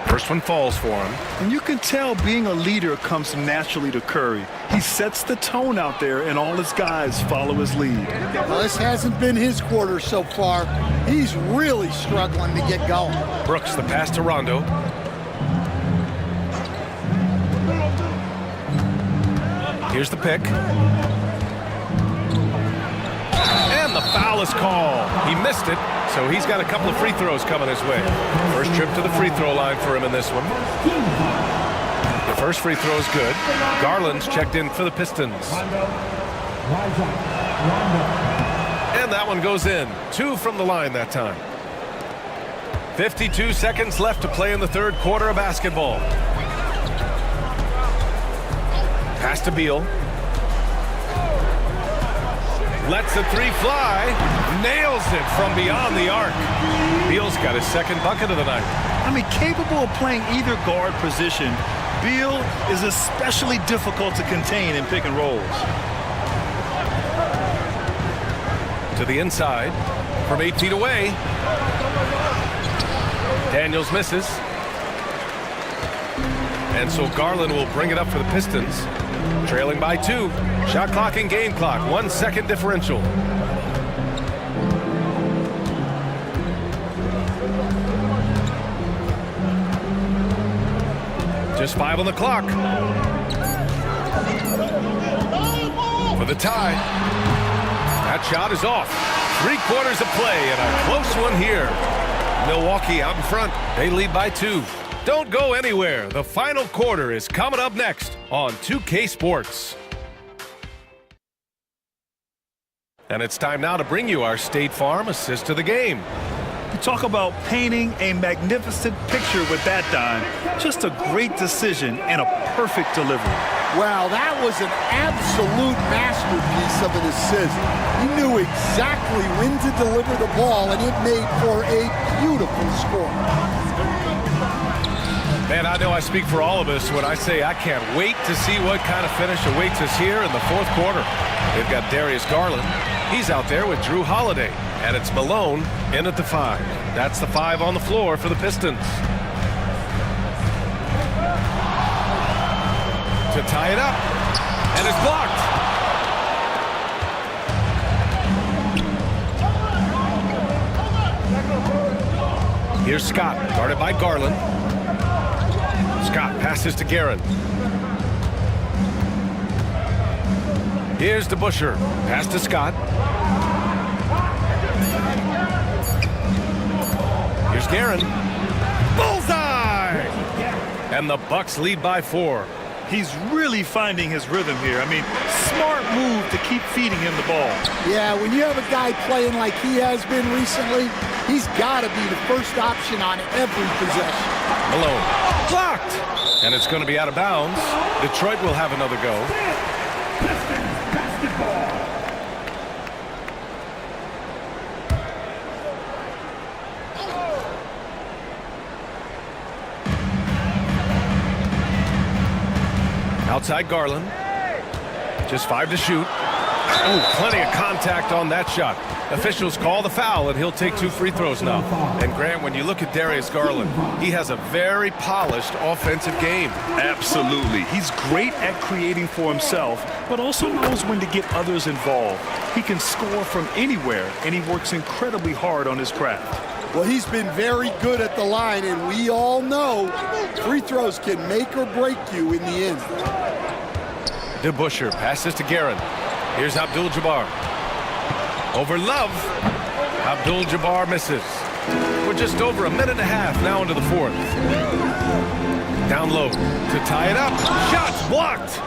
First one falls for him. And you can tell being a leader comes naturally to Curry. He sets the tone out there, and all his guys follow his lead. Well, this hasn't been his quarter so far. He's really struggling to get going. Brooks, the pass to Rondo. Here's the pick. And the foul is called. He missed it, so he's got a couple of free throws coming his way. First trip to the free throw line for him in this one. The first free throw is good. Garland's checked in for the Pistons. And that one goes in. 2 from the line that time. 52 seconds left to play in the third quarter of basketball. Pass to Beal. Lets the three fly. Nails it from beyond the arc. Beal's got his second bucket of the night. I mean, capable of playing either guard position, Beal is especially difficult to contain in pick and rolls. To the inside from 8 feet away. Daniels misses. And so Garland will bring it up for the Pistons. Trailing by 2. Shot clock and game clock. 1 second differential. Just 5 on the clock. For the tie. That shot is off. 3 quarters of play and a close one here. Milwaukee out in front. They lead by 2. Don't go anywhere. The final quarter is coming up next on 2K Sports. And it's time now to bring you our State Farm assist of the game. You talk about painting a magnificent picture with that dime. Just a great decision and a perfect delivery. Wow, that was an absolute masterpiece of an assist. He knew exactly when to deliver the ball, and it made for a beautiful score. Man, I know I speak for all of us when I say I can't wait to see what kind of finish awaits us here in the fourth quarter. They've got Darius Garland. He's out there with Drew Holiday. And it's Malone in at the 5. That's the 5 on the floor for the Pistons. To tie it up. And it's blocked. Here's Scott, guarded by Garland. Scott passes to Guerin. Here's DeBusschere. Pass to Scott. Here's Guerin. Bullseye! And the Bucks lead by 4. He's really finding his rhythm here. I mean, smart move to keep feeding him the ball. Yeah, when you have a guy playing like he has been recently, he's got to be the first option on every possession. Malone. Blocked! And it's going to be out of bounds. Detroit will have another go. Outside Garland. Just 5 to shoot. Oh, plenty of contact on that shot. Officials call the foul, and he'll take 2 free throws now. And Grant, when you look at Darius Garland, he has a very polished offensive game. Absolutely. He's great at creating for himself, but also knows when to get others involved. He can score from anywhere, and he works incredibly hard on his craft. Well, he's been very good at the line, and we all know free throws can make or break you in the end. DeBusschere passes to Guerin. Here's Abdul-Jabbar. Over Love. Abdul-Jabbar misses. We're just over a minute and a half now into the fourth. Down low to tie it up. Shots blocked.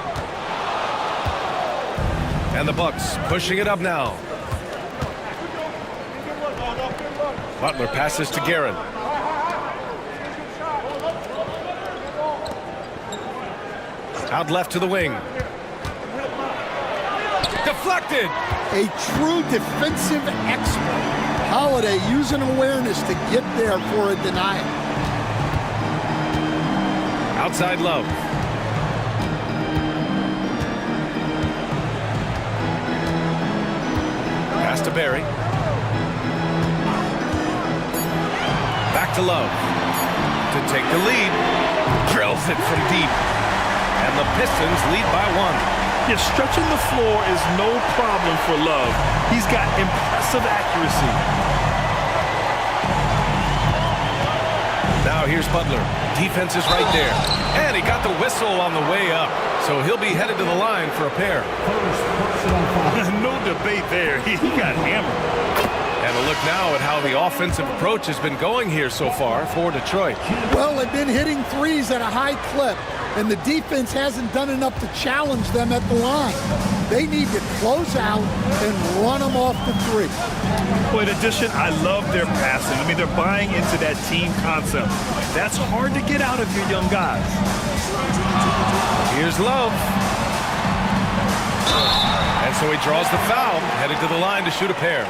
And the Bucks pushing it up now. Butler passes to Guerin. Out left to the wing. deflected. A true defensive expert. Holiday using awareness to get there for a denial. Outside Love. Pass to Barry. Back to Love. To take the lead. Drills it from deep. And the Pistons lead by 1. Yeah, stretching the floor is no problem for Love. He's got impressive accuracy. Now here's Butler. Defense is right there. And he got the whistle on the way up. So he'll be headed to the line for a pair. No debate there. He got hammered. And a look now at how the offensive approach has been going here so far for Detroit. Well, they've been hitting threes at a high clip, and the defense hasn't done enough to challenge them at the line. They need to close out and run them off the three. Well, in addition, I love their passing. I mean, they're buying into that team concept. That's hard to get out of your young guys. Here's Love. And so he draws the foul, headed to the line to shoot a pair.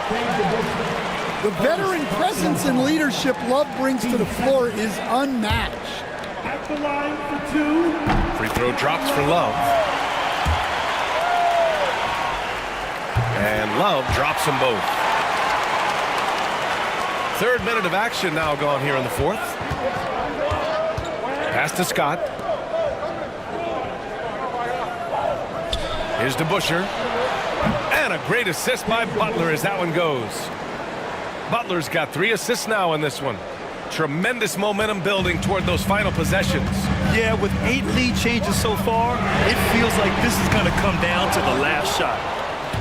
The veteran presence and leadership Love brings to the floor is unmatched. At the line for 2. Free throw drops for Love. And Love drops them both. Third minute of action now gone here in the fourth. Pass to Scott. Here's DeBusschere. And a great assist by Butler as that one goes. Butler's got 3 assists now in this one. Tremendous momentum building toward those final possessions. Yeah, with 8 lead changes so far, it feels like this is going to come down to the last shot.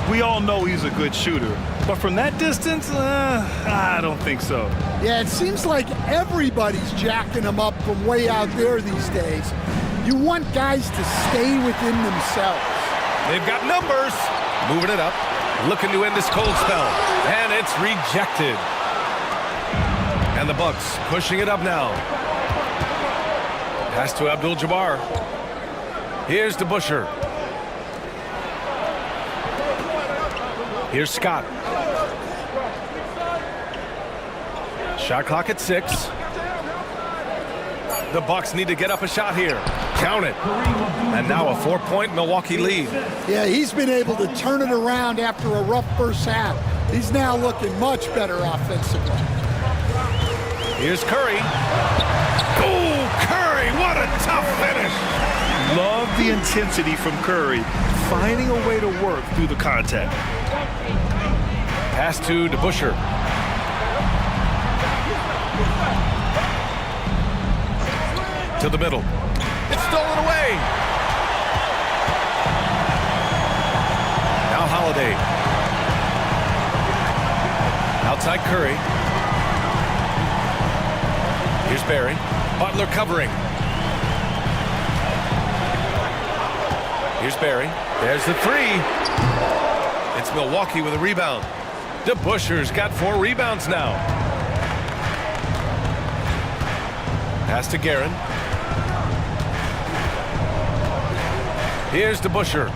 We all know he's a good shooter, but from that distance, I don't think so. Yeah, it seems like everybody's jacking him up from way out there these days. You want guys to stay within themselves. They've got numbers. Moving it up. Looking to end this cold spell. And it's rejected. And the Bucks pushing it up now. Pass to Abdul-Jabbar. Here's DeBusschere. Here's Scott. Shot clock at 6. The Bucks need to get up a shot here. Count it. And now a 4-point Milwaukee lead. Yeah, he's been able to turn it around after a rough first half. He's now looking much better offensively. Here's Curry. Oh, Curry, what a tough finish. Love the intensity from Curry, finding a way to work through the contact. Pass to DeBusschere. To the middle. It's stolen away. Now Holiday. Outside Curry. Here's Barry. Butler covering. Here's Barry. There's the 3. It's Milwaukee with a rebound. DeBusschere's got 4 rebounds now. Pass to Guerin. Here's DeBusschere.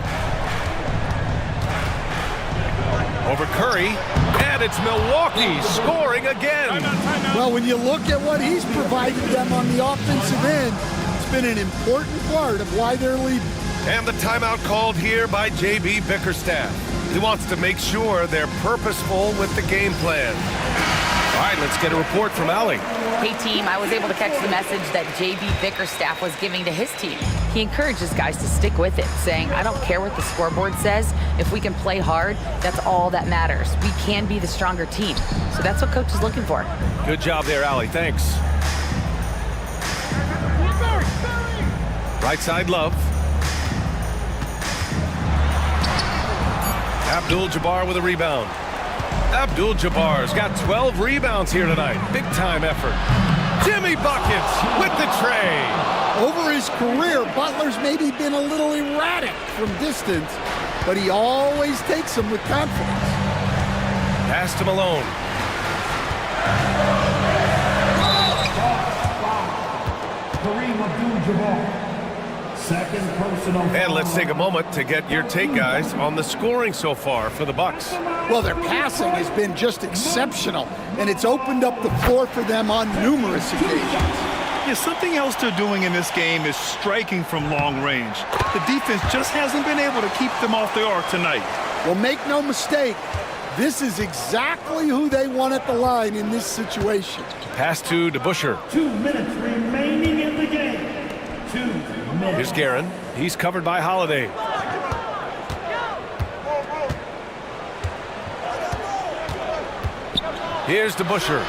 Over Curry. And it's Milwaukee scoring again. Well, when you look at what he's provided them on the offensive end, it's been an important part of why they're leading. And the timeout called here by J.B. Bickerstaff. He wants to make sure they're purposeful with the game plan. All right, let's get a report from Allie. Hey, team, I was able to catch the message that J.B. Bickerstaff was giving to his team. He encourages guys to stick with it, saying, I don't care what the scoreboard says. If we can play hard, that's all that matters. We can be the stronger team. So that's what Coach is looking for. Good job there, Allie. Thanks. Right side, Love. Abdul-Jabbar with a rebound. Abdul-Jabbar's got 12 rebounds here tonight. Big time effort. Jimmy buckets with the tray. Over his career, Butler's maybe been a little erratic from distance, but he always takes them with confidence. Pass to Malone. Kareem Abdul-Jabbar. Second personal foul. And let's take a moment to get your take, guys, on the scoring so far for the Bucks. Well, their passing has been just exceptional, and it's opened up the floor for them on numerous occasions. Yeah, something else they're doing in this game is striking from long range. The defense just hasn't been able to keep them off the arc tonight. Well, make no mistake, this is exactly who they want at the line in this situation. Pass to DeBusschere. 2 minutes remaining in the game. 2 minutes. Here's Guerin. He's covered by Holiday. Here's DeBusschere.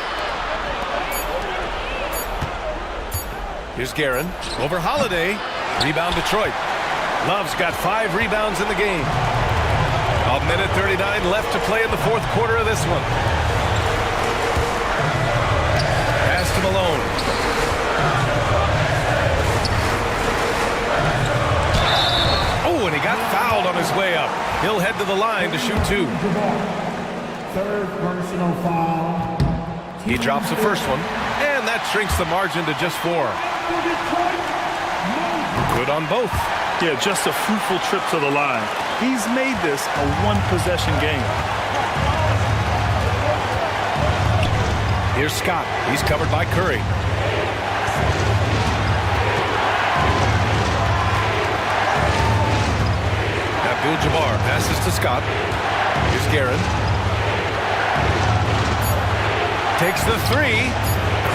Here's Guerin. Over Holiday. Rebound Detroit. Love's got 5 rebounds in the game. 1:39 left to play in the fourth quarter of this one. Pass to Malone. Oh, and he got fouled on his way up. He'll head to the line to shoot 2. Third personal foul. He drops the first one, and that shrinks the margin to just 4. Good on both. Yeah, just a fruitful trip to the line. He's made this a one-possession game. Here's Scott. He's covered by Curry. Abdul-Jabbar passes to Scott. Here's Guerin. Takes the 3.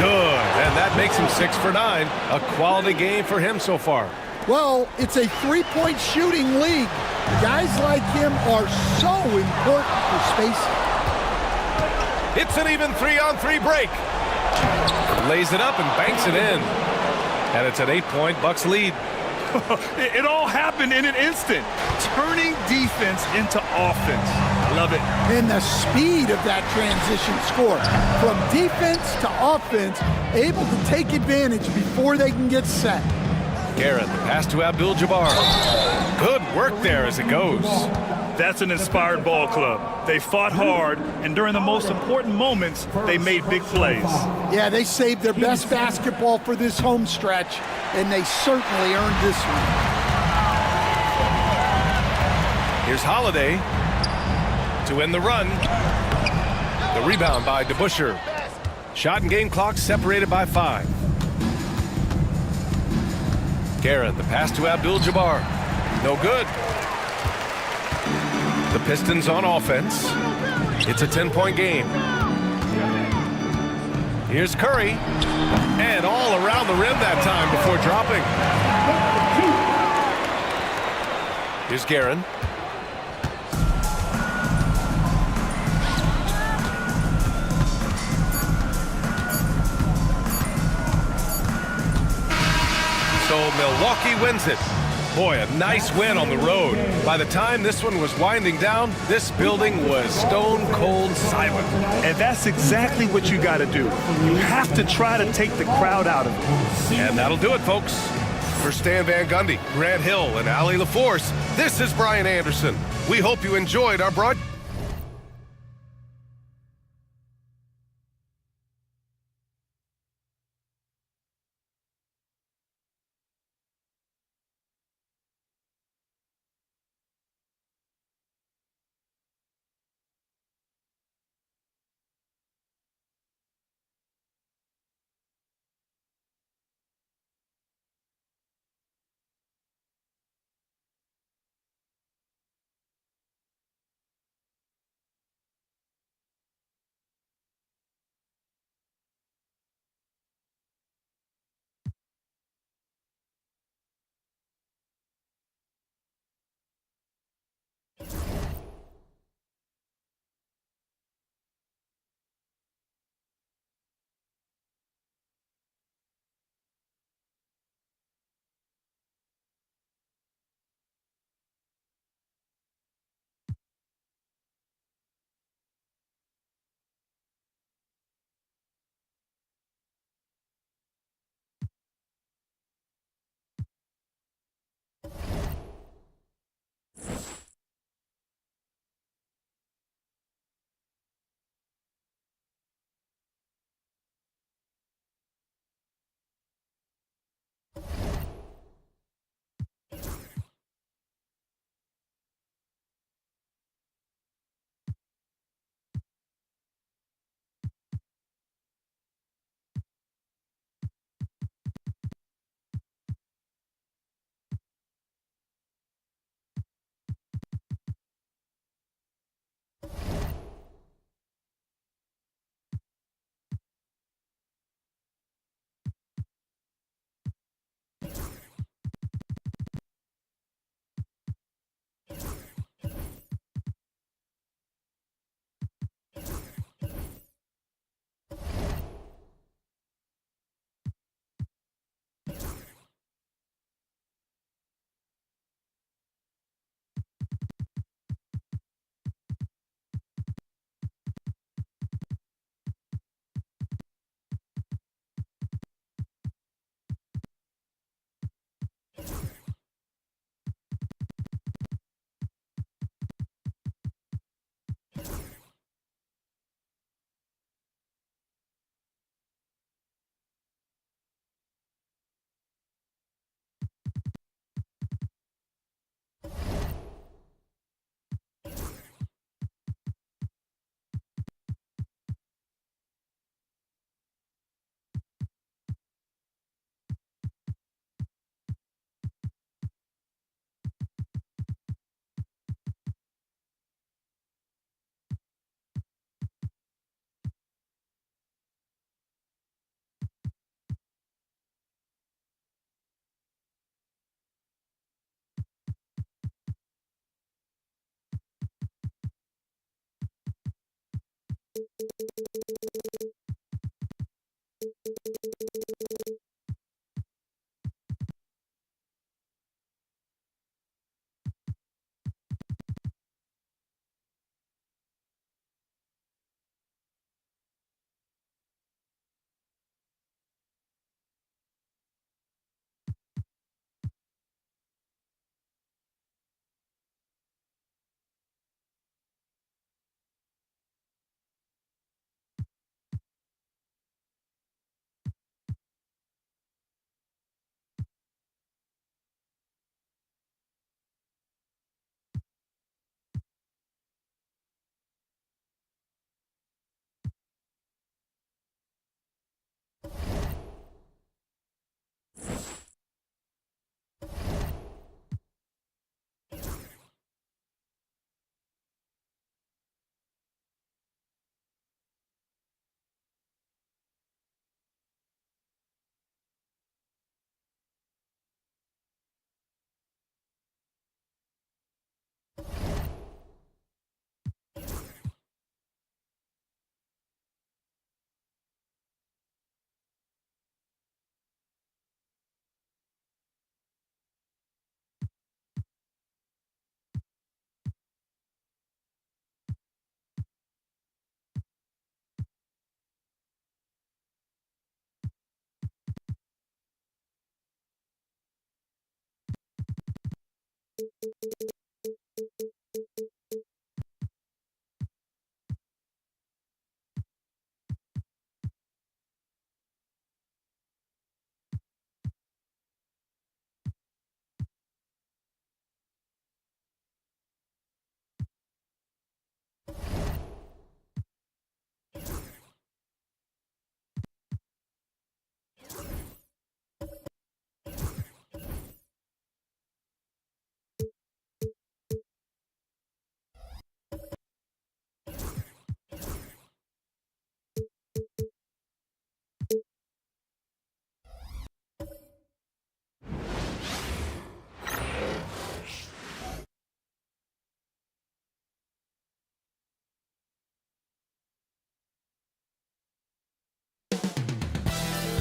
Good. And that makes him 6 for 9. A quality game for him so far. Well, it's a three-point shooting league. Guys like him are so important for spacing. It's an even 3-on-3 break. Lays it up and banks it in. And it's an 8-point Bucks lead. It all happened in an instant. Turning defense into offense. Love it. And the speed of that transition score. From defense to offense, able to take advantage before they can get set. Guerin, the pass to Abdul-Jabbar. Good work there as it goes. That's an inspired ball club. They fought hard, and during the most important moments, they made big plays. Yeah, they saved their best basketball for this home stretch, and they certainly earned this one. Here's Holiday to end the run. The rebound by DeBusschere. Shot and game clock separated by 5. Guerin, the pass to Abdul-Jabbar. No good. The Pistons on offense. It's a 10-point game. Here's Curry. And all around the rim that time before dropping. Here's Guerin. So Milwaukee wins it. Boy, a nice win on the road. By the time this one was winding down, this building was stone cold silent. And that's exactly what you got to do. You have to try to take the crowd out of it. And that'll do it, folks. For Stan Van Gundy, Grant Hill, and Allie LaForce, this is Brian Anderson. We hope you enjoyed our broadcast.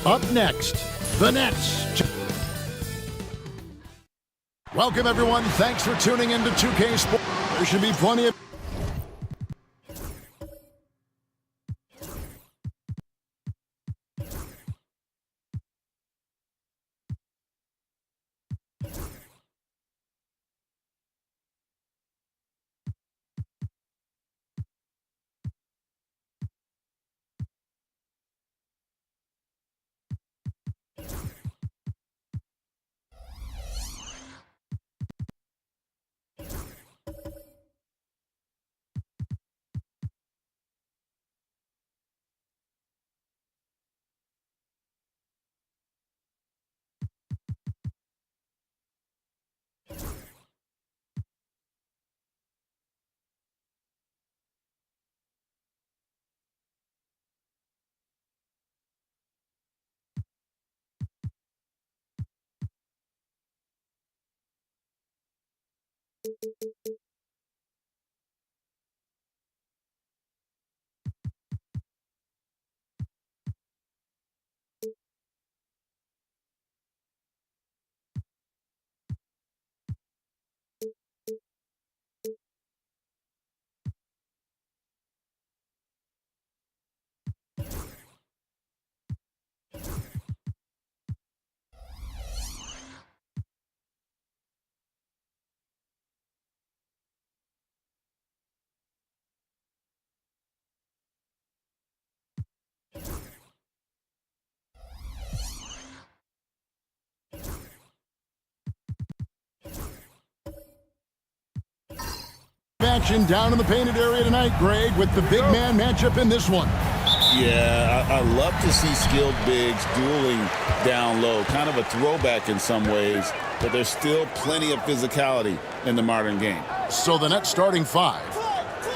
Up next, the Nets. Welcome, everyone. Thanks for tuning in to 2K Sports. There should be plenty of... Action down in the painted area tonight, Greg, with the big man matchup in this one. Yeah, I love to see skilled bigs dueling down low. Kind of a throwback in some ways, but there's still plenty of physicality in the modern game. So the Nets starting five.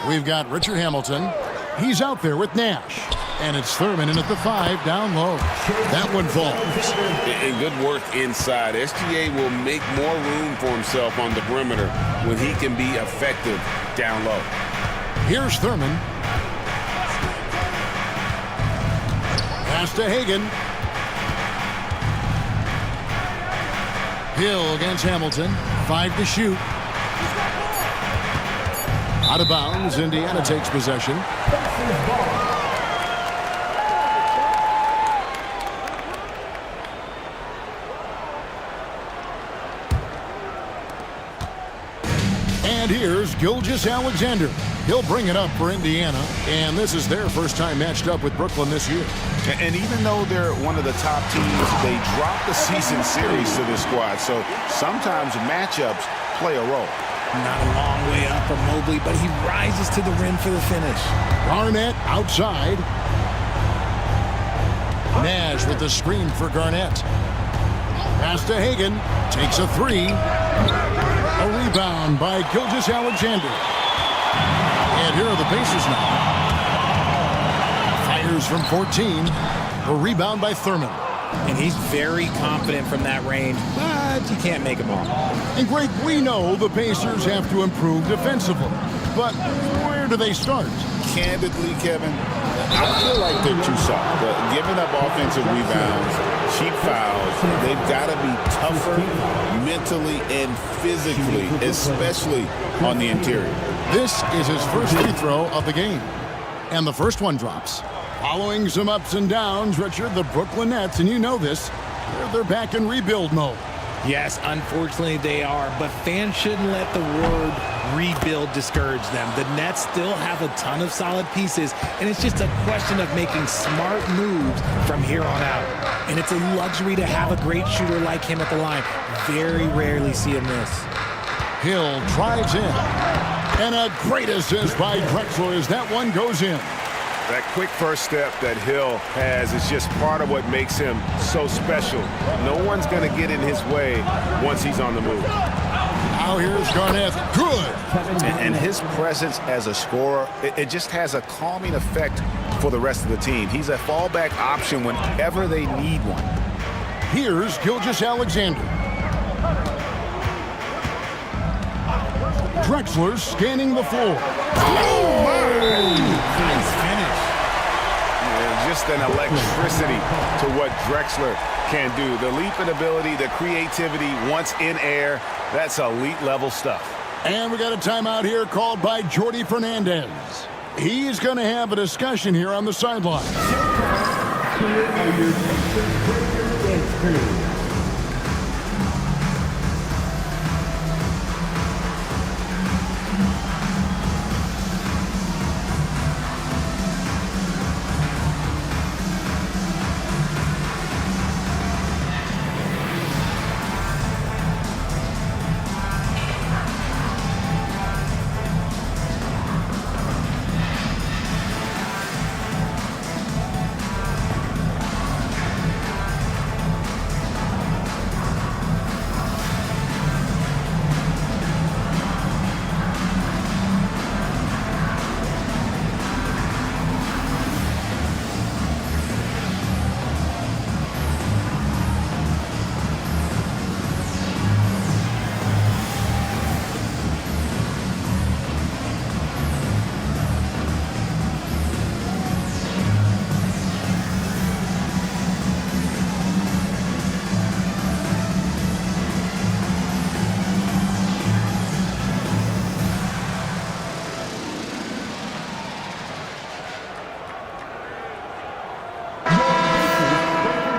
We've got Richard Hamilton. He's out there with Nash. And it's Thurman in at the 5 down low. That one falls. And good work inside. SGA will make more room for himself on the perimeter when he can be effective down low. Here's Thurman. Pass to Hagan. Hill against Hamilton. 5 to shoot. Out of bounds. Indiana takes possession. And here's Gilgeous-Alexander. He'll bring it up for Indiana, and this is their first time matched up with Brooklyn this year. And even though they're one of the top teams, they dropped the season series to this squad, so sometimes matchups play a role. Not a long way up for Mobley, but he rises to the rim for the finish. Garnett outside. Nash with the screen for Garnett. Pass to Hagan. Takes a 3. A rebound by Gilgeous-Alexander. And here are the Pacers now. Fires from 14. A rebound by Thurman. And he's very confident from that range, but you can't make them all. And Greg, we know the Pacers have to improve defensively. But where do they start? Candidly, Kevin, I feel like they're too soft. Giving up offensive rebounds, cheap fouls, they've got to be tougher mentally and physically, especially on the interior. This is his first free throw of the game. And the first one drops. Following some ups and downs, Richard, the Brooklyn Nets, and you know this, they're back in rebuild mode. Yes, unfortunately they are, but fans shouldn't let the word rebuild discourage them. The Nets still have a ton of solid pieces, and it's just a question of making smart moves from here on out. And it's a luxury to have a great shooter like him at the line. Very rarely see him miss. Hill drives in. And a great assist by Drexler as that one goes in. That quick first step that Hill has is just part of what makes him so special. No one's going to get in his way once he's on the move. Now here's Garnett. Good. And his presence as a scorer, it just has a calming effect for the rest of the team. He's a fallback option whenever they need one. Here's Gilgeous-Alexander. Drexler scanning the floor. Oh, nice finish. Just an electricity to what Drexler can do. The leaping ability, the creativity once in air, that's elite level stuff. And we got a timeout here called by Jordi Fernandez. He's going to have a discussion here on the sideline.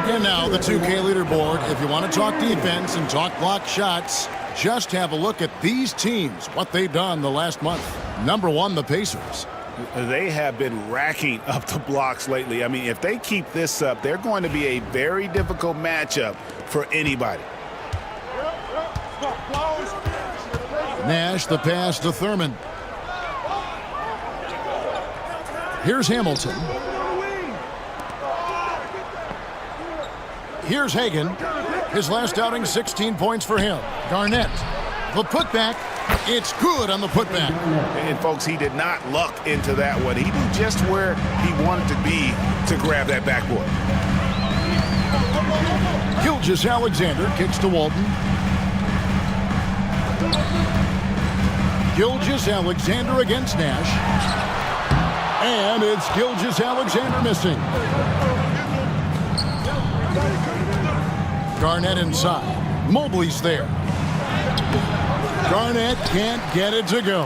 And now the 2K leaderboard. If you want to talk defense and talk block shots, just have a look at these teams, what they've done the last month. Number 1, the Pacers. They have been racking up the blocks lately. I mean, if they keep this up, they're going to be a very difficult matchup for anybody. Nash, the pass to Thurman. Here's Hamilton. Here's Hagan. His last outing, 16 points for him. Garnett, the putback. It's good on the putback. And, folks, he did not luck into that one. He knew just where he wanted to be to grab that backboard. Gilgeous-Alexander kicks to Walton. Gilgeous-Alexander against Nash. And it's Gilgeous-Alexander missing. Garnett inside. Mobley's there. Garnett can't get it to go.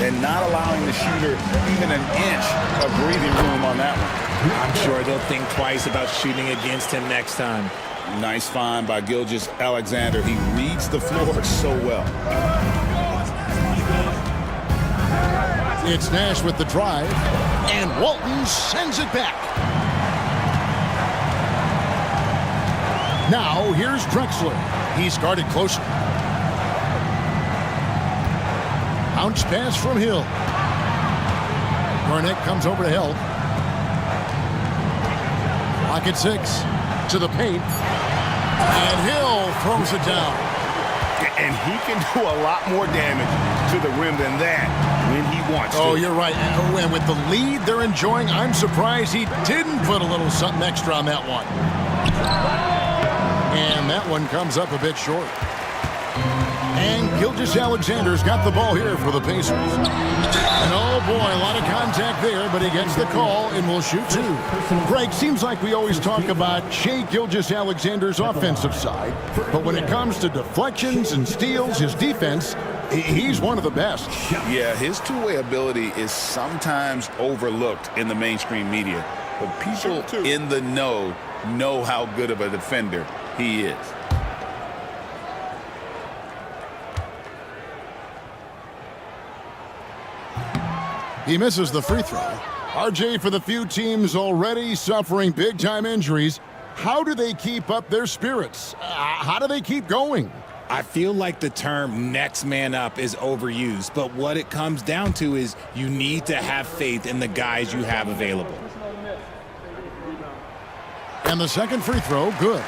And not allowing the shooter even an inch of breathing room on that one. I'm sure they'll think twice about shooting against him next time. Nice find by Gilgeous-Alexander. He reads the floor so well. It's Nash with the drive, and Walton sends it back. Now here's Drexler. He's guarded closer. Bounce pass from Hill. Garnett comes over to help. Clock at 6. To the paint. And Hill throws it down. And he can do a lot more damage to the rim than that when he wants to. Oh, you're right. And with the lead they're enjoying, I'm surprised he didn't put a little something extra on that one. And that one comes up a bit short. And Gilgeous-Alexander's got the ball here for the Pacers. And oh boy, a lot of contact there, but he gets the call and will shoot 2. Greg, seems like we always talk about Shai Gilgeous-Alexander's offensive side, but when it comes to deflections and steals, his defense, he's one of the best. Yeah, his two-way ability is sometimes overlooked in the mainstream media, but people in the know how good of a defender he is. He misses the free throw. RJ, for the few teams already suffering big-time injuries, how do they keep up their spirits? How do they keep going? I feel like the term next man up is overused, but what it comes down to is you need to have faith in the guys you have available. And the second free throw, good.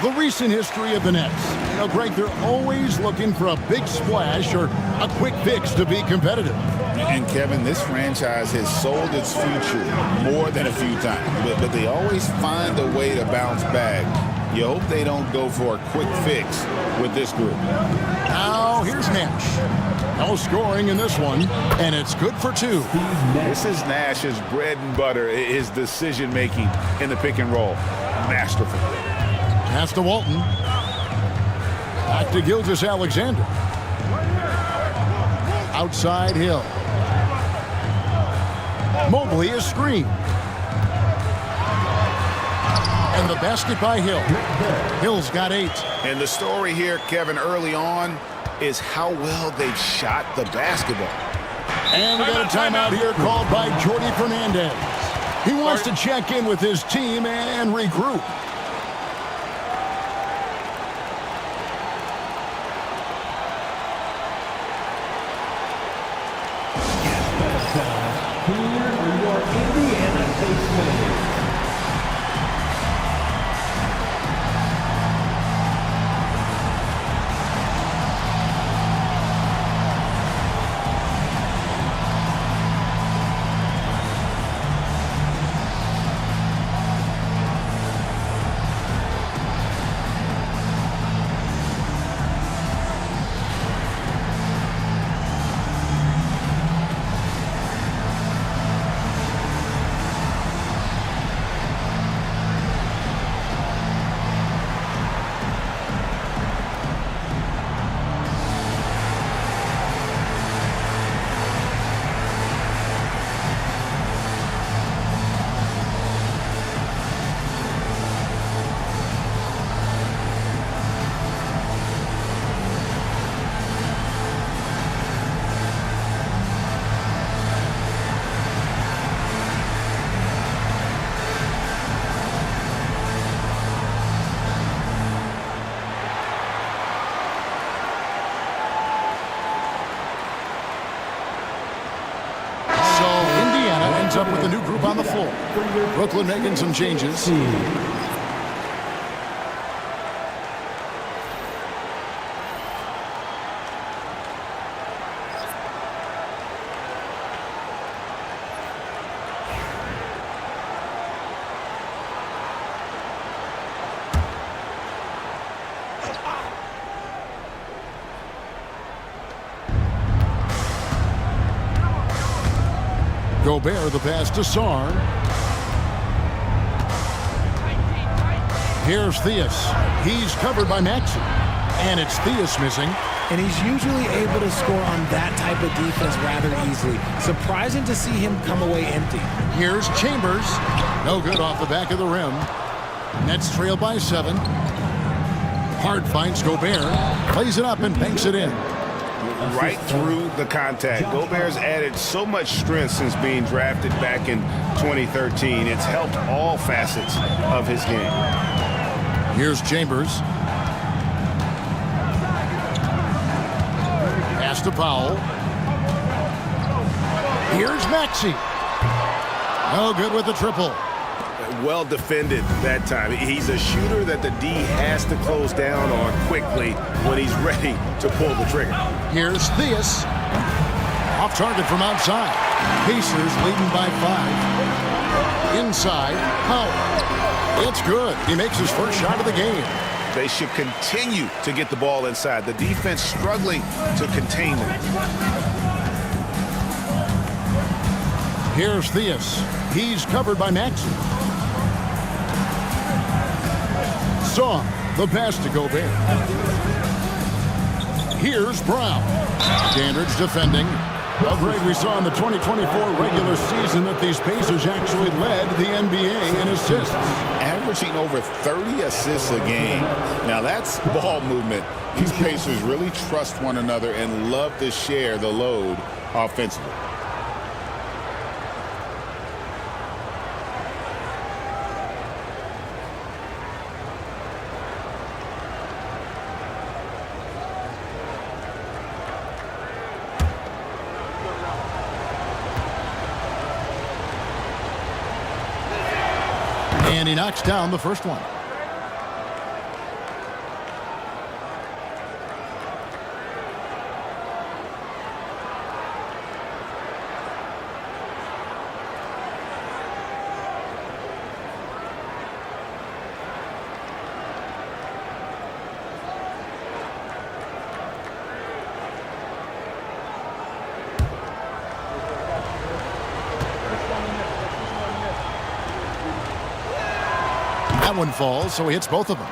The recent history of the Nets. You know, Greg, they're always looking for a big splash or a quick fix to be competitive. And Kevin, this franchise has sold its future more than a few times, but they always find a way to bounce back. You hope they don't go for a quick fix with this group. Now here's Nash. No scoring in this one, and it's good for 2. This is Nash's bread and butter, his decision-making in the pick and roll. Masterful. Pass to Walton. Back to Gilgeous-Alexander. Outside Hill. Mobley is screened. And the basket by Hill. Hill's got 8. And the story here, Kevin, early on is how well they've shot the basketball. And we got a timeout here called by Jordi Fernandez. He wants to check in with his team and regroup. Up with the new group on the floor. Brooklyn making some changes. Gobert, the pass to Sarr. Here's Theus. He's covered by Maxey. And it's Theus missing. And he's usually able to score on that type of defense rather easily. Surprising to see him come away empty. Here's Chambers. No good off the back of the rim. Nets trail by 7. Hard finds Gobert. Plays it up and banks it in. Right through the contact. Gobert's added so much strength since being drafted back in 2013. It's helped all facets of his game. Here's Chambers. Pass to Powell. Here's Maxey. No good with the triple. Well defended that time. He's a shooter that the D has to close down on quickly when he's ready to pull the trigger. Here's Theus. Off target from outside. Pacers leading by 5. Inside, Powell. It's good. He makes his first shot of the game. They should continue to get the ball inside. The defense struggling to contain them. Here's Theus. He's covered by Maxey. Saw the pass to Gobert. Here's Brown. Dandridge defending. How great we saw in the 2024 regular season that these Pacers actually led the NBA in assists. Averaging over 30 assists a game. Now that's ball movement. These Pacers really trust one another and love to share the load offensively. And he knocks down the first one. That one falls, so he hits both of them.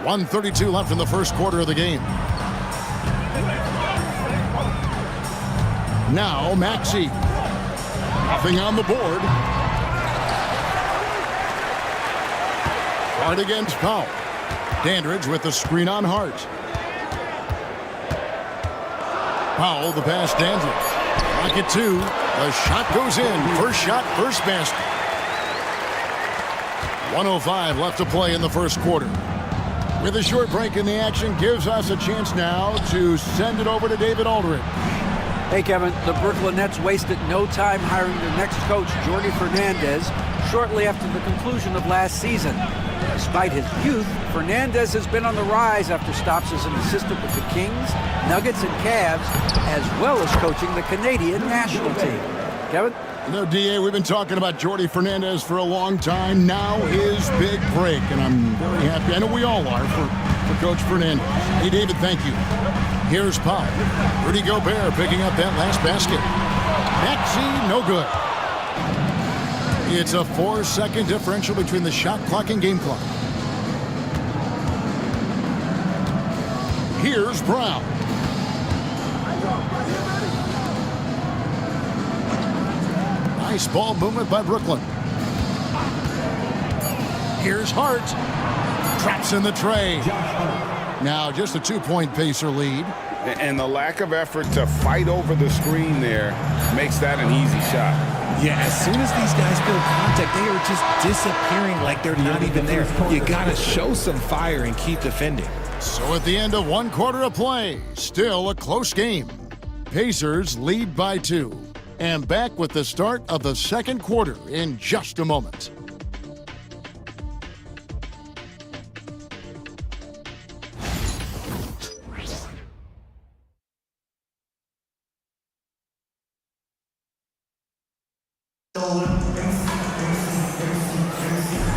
1:32 left in the first quarter of the game. Now Maxey. Nothing on the board. Hart against Powell. Dandridge with the screen on Hart. Powell, the pass, Dandridge. Rocket 2. The shot goes in. First shot, first basket. 1:05 left to play in the first quarter. With a short break in the action, gives us a chance now to send it over to David Aldridge. Hey, Kevin, the Brooklyn Nets wasted no time hiring their next coach, Jordi Fernandez, shortly after the conclusion of last season. Despite his youth, Fernandez has been on the rise after stops as an assistant with the Kings, Nuggets, and Cavs, as well as coaching the Canadian national team. Kevin? You know, DA, we've been talking about Jordi Fernandez for a long time. Now his big break, and I'm very happy. I know we all are for Coach Fernandez. Hey, David, thank you. Here's Powell. Rudy Gobert picking up that last basket. Maxey, no good. It's a 4-second differential between the shot clock and game clock. Here's Brown. Nice ball movement by Brooklyn. Here's Hart. Traps in the tray. Now just a 2-point Pacer lead. And the lack of effort to fight over the screen there makes that an easy shot. Yeah, as soon as these guys feel contact, they are just disappearing like they're not even there. You got to show some fire and keep defending. So at the end of one quarter of play, still a close game. Pacers lead by 2. And back with the start of the second quarter in just a moment.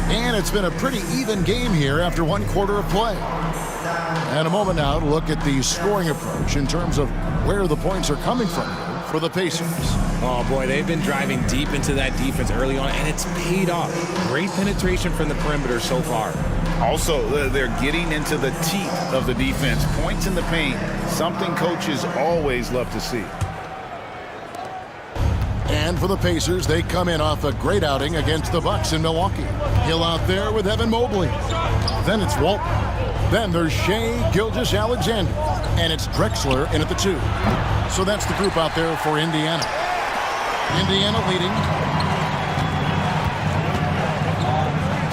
And it's been a pretty even game here after one quarter of play. And a moment now to look at the scoring approach in terms of where the points are coming from for the Pacers. Oh, boy, they've been driving deep into that defense early on, and it's paid off. Great penetration from the perimeter so far. Also, they're getting into the teeth of the defense. Points in the paint, something coaches always love to see. And for the Pacers, they come in off a great outing against the Bucks in Milwaukee. Hill out there with Evan Mobley. Then it's Walton. Then there's Shai Gilgeous-Alexander. And it's Drexler in at the 2. So that's the group out there for Indiana. Indiana leading.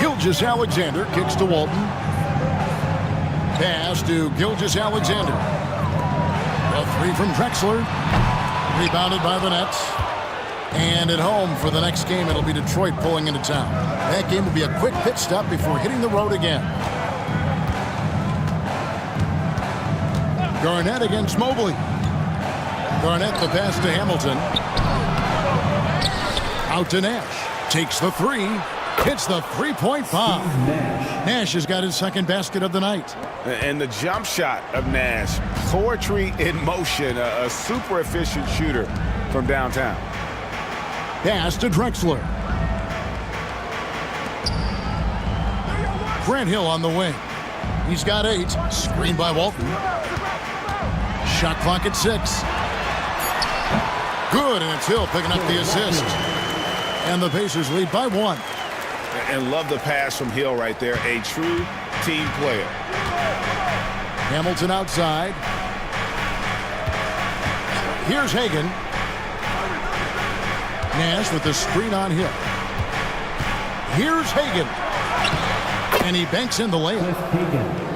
Gilgeous-Alexander kicks to Walton. Pass to Gilgeous-Alexander. A 3 from Drexler. Rebounded by the Nets. And at home for the next game, it'll be Detroit pulling into town. That game will be a quick pit stop before hitting the road again. Garnett against Mobley. Garnett the pass to Hamilton. Out to Nash. Takes the 3. Hits the three-point bomb. Nash has got his second basket of the night. And the jump shot of Nash. Poetry in motion. A super efficient shooter from downtown. Pass to Drexler. Grant Hill on the wing. He's got 8. Screen by Walton. Shot clock at 6. Good, and it's Hill picking up the assist. And the Pacers lead by 1. And love the pass from Hill right there. A true team player. Hamilton outside. Here's Hagan. Nash with the screen on Hill. Here's Hagan. And he banks in the layup.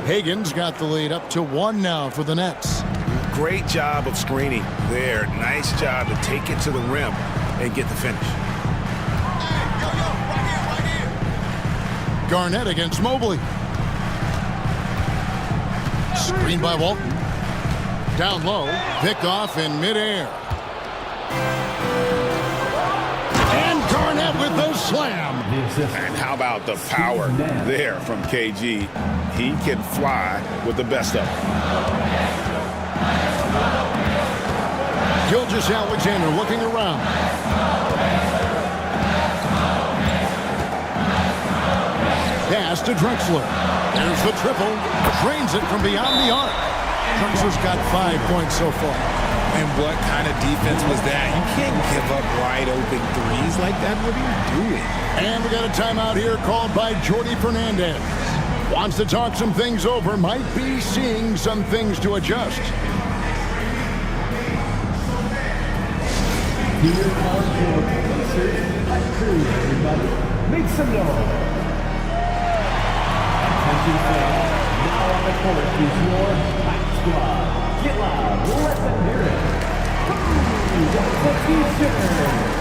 Hagan's got the lead up to 1 now for the Nets. Great job of screening there. Nice job to take it to the rim and get the finish. Garnett against Mobley. Screen by Walton. Down low. Picked off in midair. And Garnett with the slam. And how about the power there from KG? He can fly with the best of them. Gilgeous-Alexander looking around. Pass to Drexler. There's the triple. Drains it from beyond the arc. Drexler's got 5 points so far. And what kind of defense was that? You can't give up wide open threes like that. What are you doing? And we got a timeout here called by Jordi Fernandez. Wants to talk some things over. Might be seeing some things to adjust. Here are your Pacers and crew, everybody. Make some noise. Attention fans, now on the court is your Hype Squad. Get loud, let them hear it. What's the future?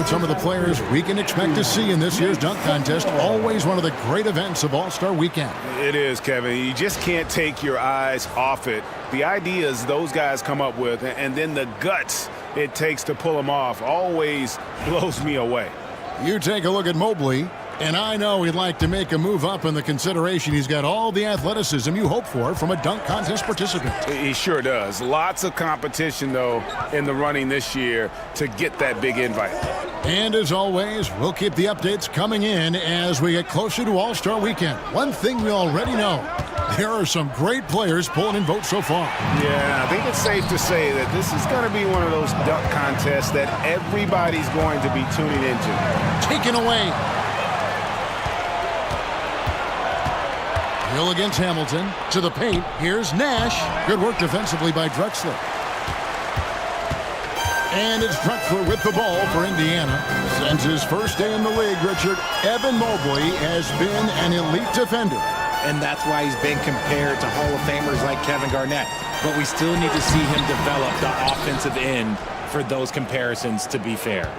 Some of the players we can expect to see in this year's dunk contest. Always one of the great events of All-Star Weekend. It is, Kevin. You just can't take your eyes off it. The ideas those guys come up with and then the guts it takes to pull them off always blows me away. You take a look at Mobley. And I know he'd like to make a move up in the consideration. He's got all the athleticism you hope for from a dunk contest participant. He sure does. Lots of competition, though, in the running this year to get that big invite. And as always, we'll keep the updates coming in as we get closer to All-Star Weekend. One thing we already know, there are some great players pulling in votes so far. Yeah, I think it's safe to say that this is going to be one of those dunk contests that everybody's going to be tuning into. Taken away. Hill against Hamilton. To the paint. Here's Nash. Good work defensively by Drexler. And it's Drexler with the ball for Indiana. Since his first day in the league, Richard, Evan Mobley has been an elite defender. And that's why he's been compared to Hall of Famers like Kevin Garnett. But we still need to see him develop the offensive end for those comparisons to be fair.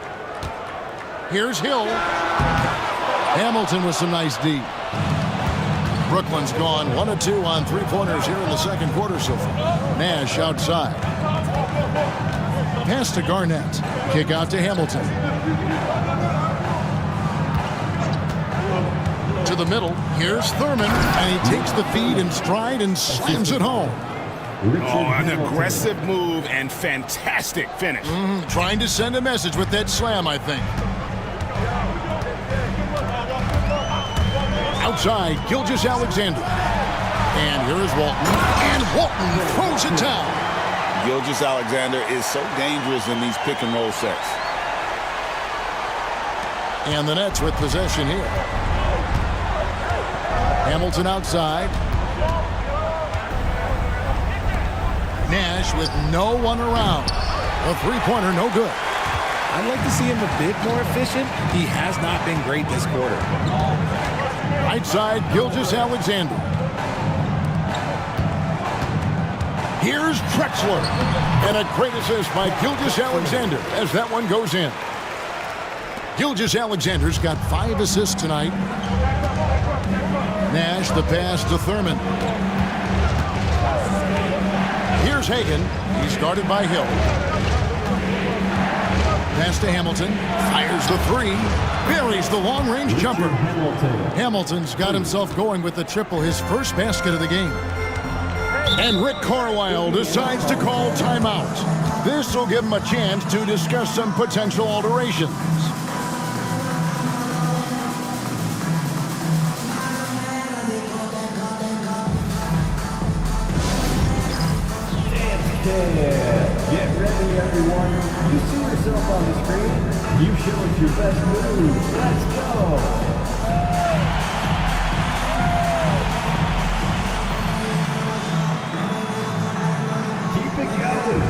Here's Hill. Hamilton with some nice D. Brooklyn's gone 1 of 2 on three-pointers here in the second quarter so far. Nash outside. Pass to Garnett. Kick out to Hamilton. To the middle. Here's Thurman. And he takes the feed in stride and slams it home. Oh, an aggressive move and fantastic finish. Trying to send a message with that slam, I think. Outside, Gilgeous-Alexander. And here is Walton. And Walton throws it down. Gilgeous-Alexander is so dangerous in these pick-and-roll sets. And the Nets with possession here. Hamilton outside. Nash with no one around. A three-pointer, no good. I'd like to see him a bit more efficient. He has not been great this quarter. Right side, Gilgeous-Alexander. Here's Drexler. And a great assist by Gilgeous-Alexander as that one goes in. Gilgeous-Alexander's got 5 assists tonight. Nash the pass to Thurman. Here's Hagan. He's guarded by Hill. Pass to Hamilton. Fires the three. Buries the long-range jumper. Hamilton's got himself going with the triple, his first basket of the game. And Rick Carlisle decides to call timeout. This will give him a chance to discuss some potential alterations. Get ready, everyone. You see yourself on the screen? You show us your best move. Let's go. Keep it going.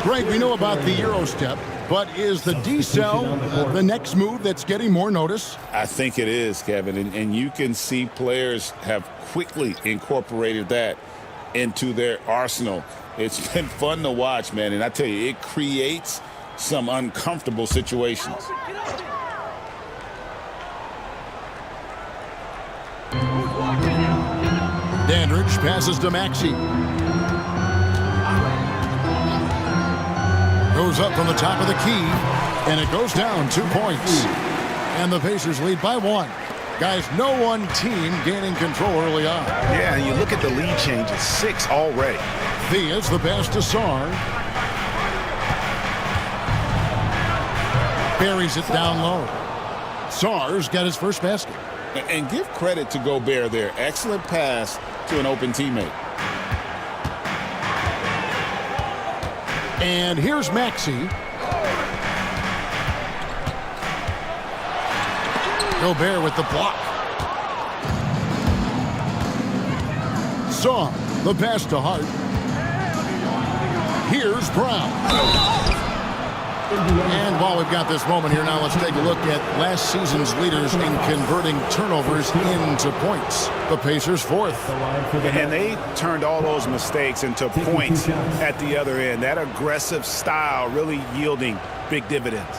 Greg, we know about the Euro step, but is the D-cell the next move that's getting more notice? I think it is, Kevin, and you can see players have quickly incorporated that into their arsenal. It's been fun to watch, man, and I tell you, it creates some uncomfortable situations. Dandridge passes to Maxey. Goes up from the top of the key, and it goes down 2 points. And the Pacers lead by 1. Guys, no one team gaining control early on. Yeah, and you look at the lead change, it's 6 already. Thea's the pass to Sarr. Buries it down low. Sarr's got his first basket. And give credit to Gobert there. Excellent pass to an open teammate. And here's Maxey. Gobert with the block. Sarr, the pass to Hart. Here's Brown. And while we've got this moment here now, let's take a look at last season's leaders in converting turnovers into points. The Pacers fourth. And they turned all those mistakes into points at the other end. That aggressive style really yielding big dividends.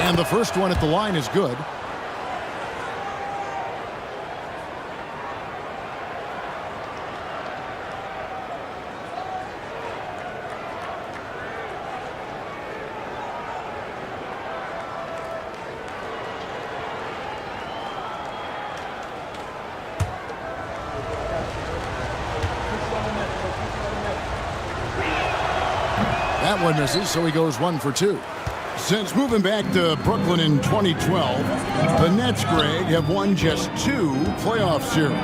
And the first one at the line is good. That one misses, so he goes 1 for 2. Since moving back to Brooklyn in 2012, the Nets, Greg, have won just 2 playoff series.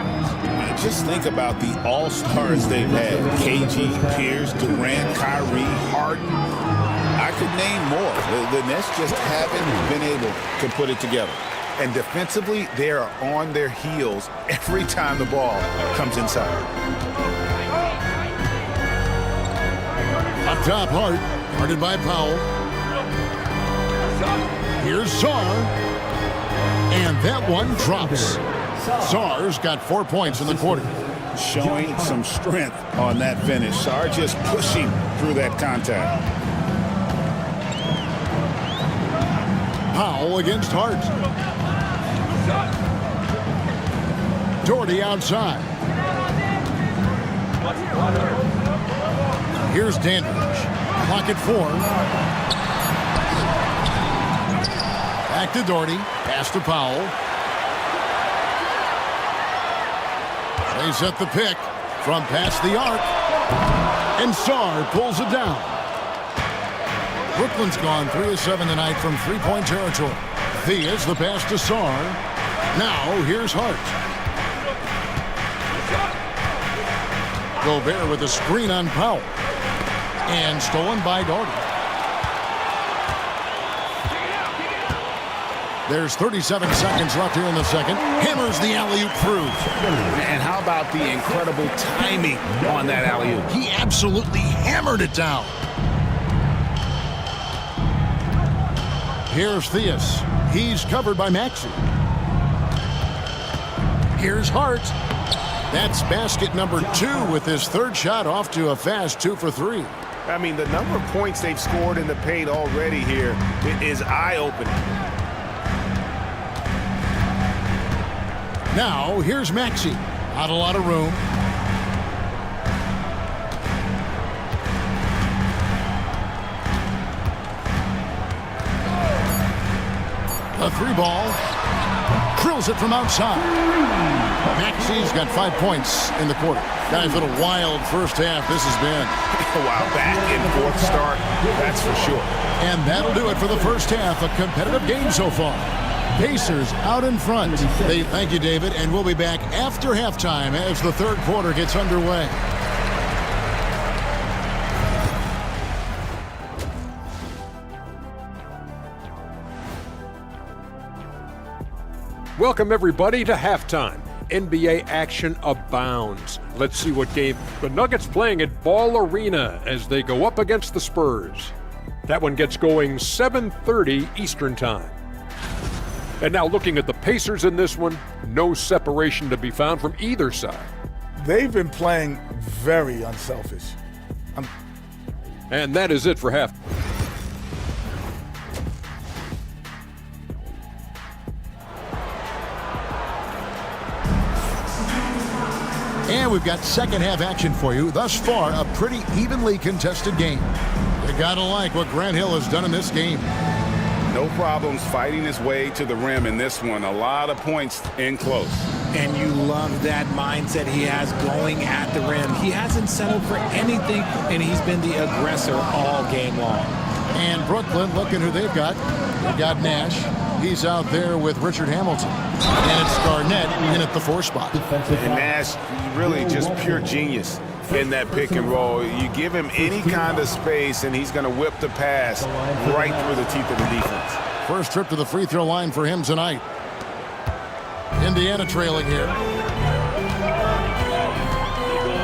Just think about the all-stars they've had. KG, Pierce, Durant, Kyrie, Harden. I could name more. The Nets just haven't been able to put it together. And defensively, they are on their heels every time the ball comes inside. Up top, Hart, guarded by Powell. Here's Sarr. And that one drops. Sarr's got 4 points in the quarter. Showing some strength on that finish. Sarr just pushing through that contact. Powell against Hart. Doherty outside. Here's Dandridge. Clock at 4. Back to Doherty. Pass to Powell. They set the pick from past the arc. And Sarr pulls it down. Brooklyn's gone 3 of 7 tonight from three-point territory. Thea's the pass to Sarr. Now here's Hart. Gobert with a screen on Powell. And stolen by Doherty. There's 37 seconds left here in the second. Hammers the alley-oop through. And how about the incredible timing on that alley-oop? He absolutely hammered it down. Here's Theus. He's covered by Maxey. Here's Hart. That's basket number 2 with his third shot off to a fast 2 for 3. I mean, the number of points they've scored in the paint already here is eye-opening. Now, here's Maxey. Not a lot of room. A 3-ball. Drills it from outside. Maxey's got 5 points in the quarter. Guys, what a wild first half this has been. Wow, back and forth start, that's for sure. And that'll do it for the first half. A competitive game so far. Pacers out in front. Thank you, David, and we'll be back after halftime as the third quarter gets underway. Welcome, everybody, to halftime. NBA action abounds. Let's see what game the Nuggets playing at Ball Arena as they go up against the Spurs. That one gets going 7:30 Eastern Time. And now looking at the Pacers in this one, no separation to be found from either side. They've been playing very unselfish. And that is it for half. And we've got second half action for you. Thus far, a pretty evenly contested game. You gotta like what Grant Hill has done in this game. No problems fighting his way to the rim in this one. A lot of points in close. And you love that mindset he has going at the rim. He hasn't settled for anything, and he's been the aggressor all game long. And Brooklyn, looking who they've got. They've got Nash. He's out there with Richard Hamilton. And it's Garnett in at the 4 spot. And Nash, really just pure genius in that pick and roll. You give him any kind of space, and he's going to whip the pass right through the teeth of the defense. First trip to the free throw line for him tonight. Indiana trailing here.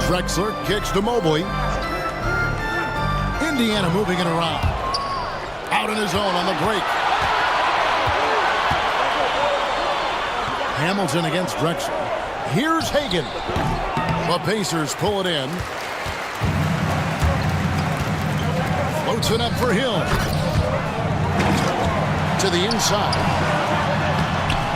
Drexler kicks to Mobley. Indiana moving it around. Out in his own on the break. Hamilton against Drexler. Here's Hagan. The Pacers pull it in. Floats it up for Hill. To the inside.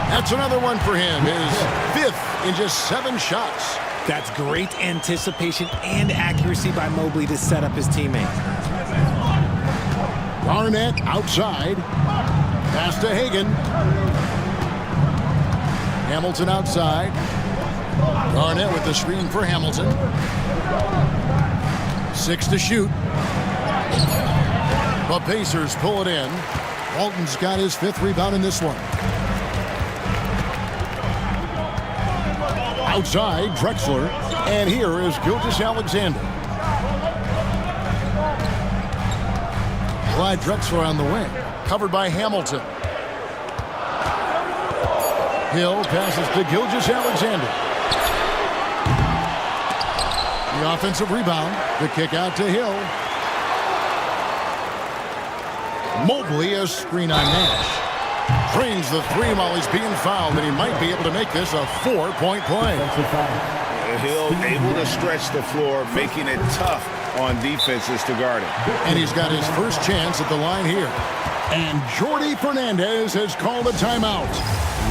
That's another one for him. His 5th in just 7 shots. That's great anticipation and accuracy by Mobley to set up his teammate. Garnett outside. Pass to Hagan. Hamilton outside. Garnett with the screen for Hamilton. 6 to shoot. The Pacers pull it in. Walton's got his 5th rebound in this one. Outside, Drexler. And here is Gilgeous-Alexander. Clyde Drexler on the wing. Covered by Hamilton. Hill passes to Gilgeous-Alexander. The offensive rebound. The kick out to Hill. Mobley, a screen on Nash. Drains the 3 while he's being fouled, and he might be able to make this a 4-point play. Hill able to stretch the floor, making it tough on defenses to guard him. And he's got his first chance at the line here. And Jordi Fernandez has called a timeout.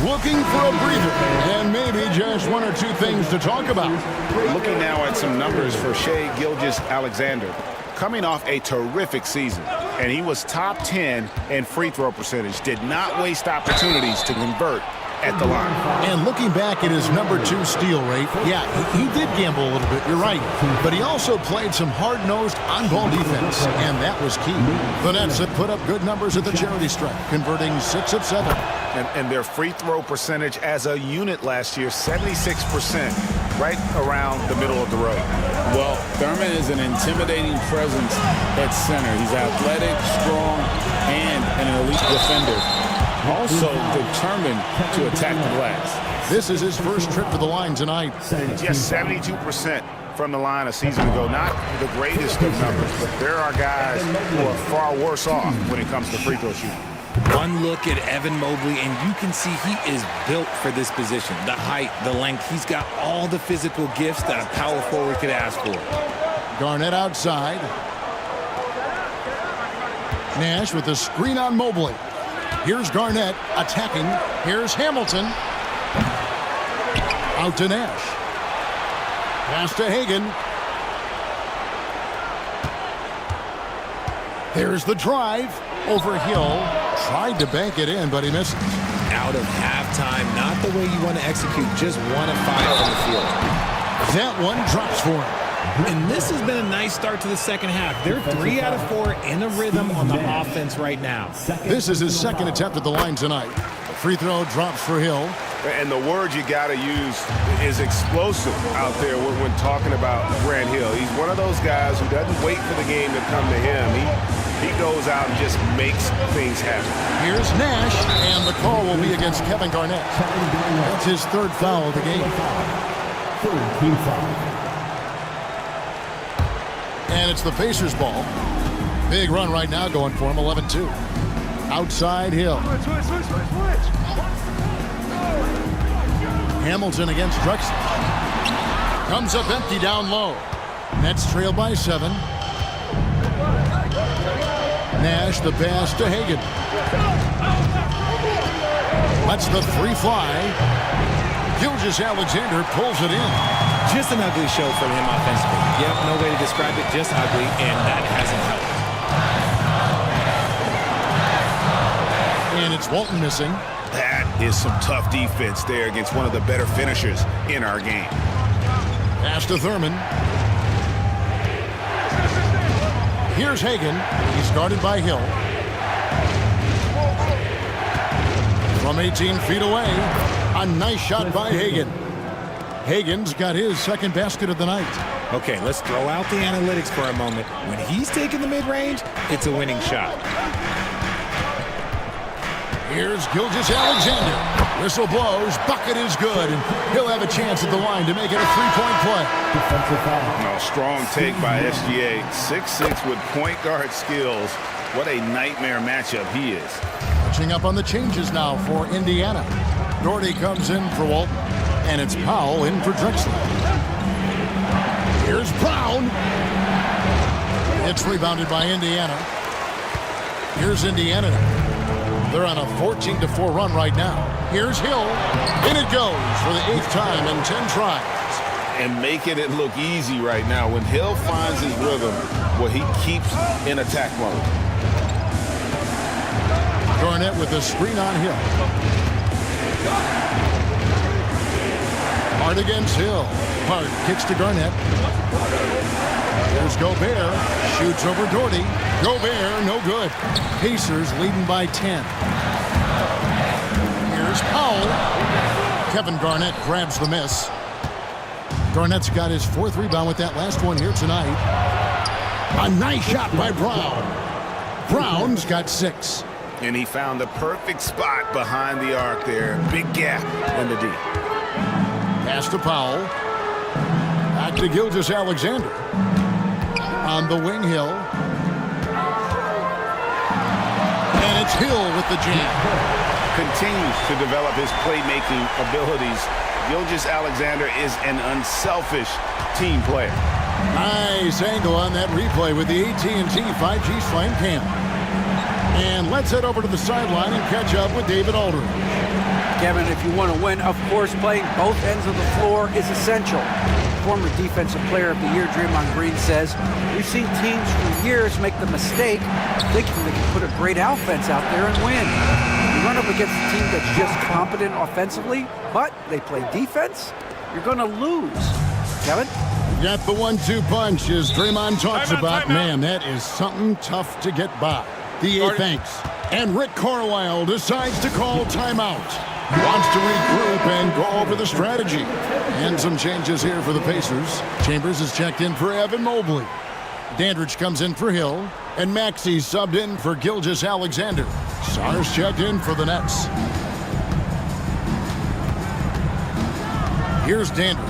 Looking for a breather and maybe just 1 or 2 things to talk about. Looking now at some numbers for Shai Gilgeous-Alexander. Coming off a terrific season, and he was top 10 in free throw percentage. Did not waste opportunities to convert at the line. And looking back at his number 2 steal rate, yeah, he did gamble a little bit, you're right. But he also played some hard-nosed on-ball defense, and that was key. The Nets have put up good numbers at the charity stripe, converting 6 of 7. And their free throw percentage as a unit last year, 76%, right around the middle of the road. Well, Thurman is an intimidating presence at center. He's athletic, strong, and an elite defender. Also determined to attack the glass. This is his first trip to the line tonight. Just 72% from the line a season ago. Not the greatest of numbers, but there are guys who are far worse off when it comes to free throw shooting. One look at Evan Mobley, and you can see he is built for this position. The height, the length, he's got all the physical gifts that a power forward could ask for. Garnett outside. Nash with the screen on Mobley. Here's Garnett attacking. Here's Hamilton. Out to Nash. Pass to Hagan. There's the drive. Over Hill. Tried to bank it in, but he misses. Out of halftime, not the way you want to execute, just 1 of 5 from the field. That one drops for him. And this has been a nice start to the second half. They're 3 out of 4 in a rhythm on the offense right now. This is his 2nd attempt at the line tonight. Free throw drops for Hill. And the word you got to use is explosive out there when talking about Grant Hill. He's one of those guys who doesn't wait for the game to come to him. He goes out and just makes things happen. Here's Nash, and the call will be against Kevin Garnett. That's his 3rd foul of the game. And it's the Pacers ball. Big run right now going for him, 11-2. Outside Hill. Hamilton against Drexler. Comes up empty down low. Nets trail by 7. Nash the pass to Hagan. Lets the 3 fly. Gilgeous-Alexander pulls it in. Just an ugly show for him offensively. Yep, no way to describe it, just ugly, and that hasn't helped. And it's Walton missing. That is some tough defense there against one of the better finishers in our game. Pass to Thurman. Here's Hagan. He's guarded by Hill. From 18 feet away, a nice shot by Hagan. Hagan's got his second basket of the night. Okay, let's throw out the analytics for a moment. When he's taking the mid-range, it's a winning shot. Here's Gilgeous-Alexander. Whistle blows, bucket is good, and he'll have a chance at the line to make it a three-point play. Strong take by SGA. 6'6" with point guard skills. What a nightmare matchup he is. Catching up on the changes now for Indiana. Doherty comes in for Walton, and it's Powell in for Drexler. Here's Brown. It's rebounded by Indiana. Here's Indiana now. They're on a 14-4 run right now. Here's Hill. In it goes for the 8th time in 10 tries. And making it look easy right now. When Hill finds his rhythm, well, he keeps in attack mode. Garnett with the screen on Hill. Hart against Hill. Hart kicks to Garnett. There's Gobert. Shoots over Doherty. Gobert, no good. Pacers leading by 10. Here's Powell. Kevin Garnett grabs the miss. Garnett's got his 4th rebound with that last one here tonight. A nice shot by Brown. Brown's got 6. And he found the perfect spot behind the arc there. Big gap in the D. Pass to Powell. Back to Gilgeous-Alexander. On the wing, Hill. And it's Hill with the jam. Continues to develop his playmaking abilities. Gilgeous-Alexander is an unselfish team player. Nice angle on that replay with the AT&T 5G Slam Cam. And let's head over to the sideline and catch up with David Aldridge. Kevin, if you want to win, of course, playing both ends of the floor is essential. Former Defensive Player of the Year Draymond Green says, we've seen teams for years make the mistake of thinking they can put a great offense out there and win. You run up against a team that's just competent offensively, but they play defense, you're going to lose. Kevin? Got the 1-2 punch as Draymond talks about. Man, that is something tough to get by. The 8th thanks. And Rick Carlisle decides to call timeout. Wants to regroup and go over the strategy. And some changes here for the Pacers. Chambers is checked in for Evan Mobley. Dandridge comes in for Hill. And Maxey subbed in for Gilgeous-Alexander. Sars checked in for the Nets. Here's Dandridge.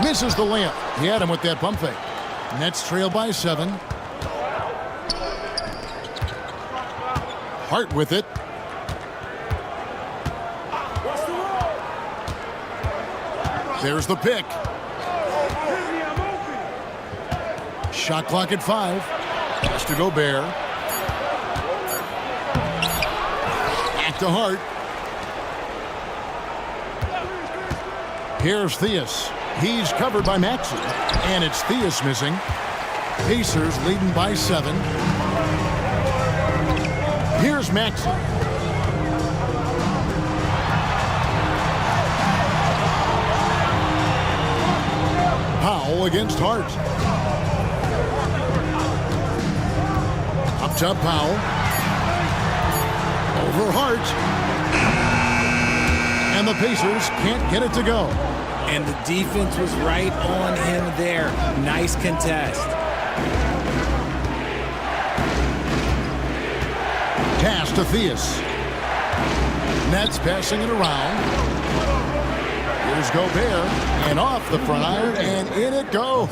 Misses the layup. He had him with that pump fake. Nets trail by 7. Hart with it. There's the pick. Shot clock at 5. Pass to Gobert. Back to Hart. Here's Theus. He's covered by Maxey. And it's Theus missing. Pacers leading by 7. Here's Maxey. Powell against Hart. Up top, Powell. Over Hart. And the Pacers can't get it to go. And the defense was right on him there. Nice contest. Pass to Theus. Nets passing it around. Here's Gobert. And off the front iron, and in it goes.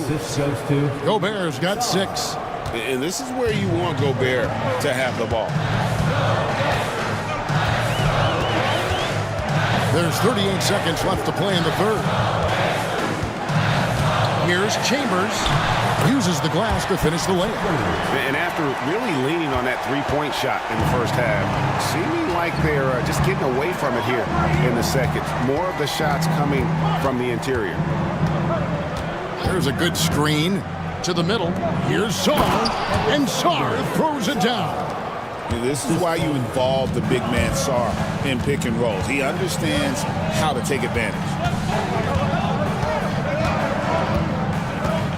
Gobert's got 6. And this is where you want Gobert to have the ball. There's 38 seconds left to play in the 3rd. Here's Chambers. Uses the glass to finish the layup. And after really leaning on that three-point shot in the first half, seeming like they're just getting away from it here in the second. More of the shots coming from the interior. There's a good screen to the middle. Here's Sarr, and Sarr throws it down. This is why you involve the big man Sarr in pick and rolls. He understands how to take advantage.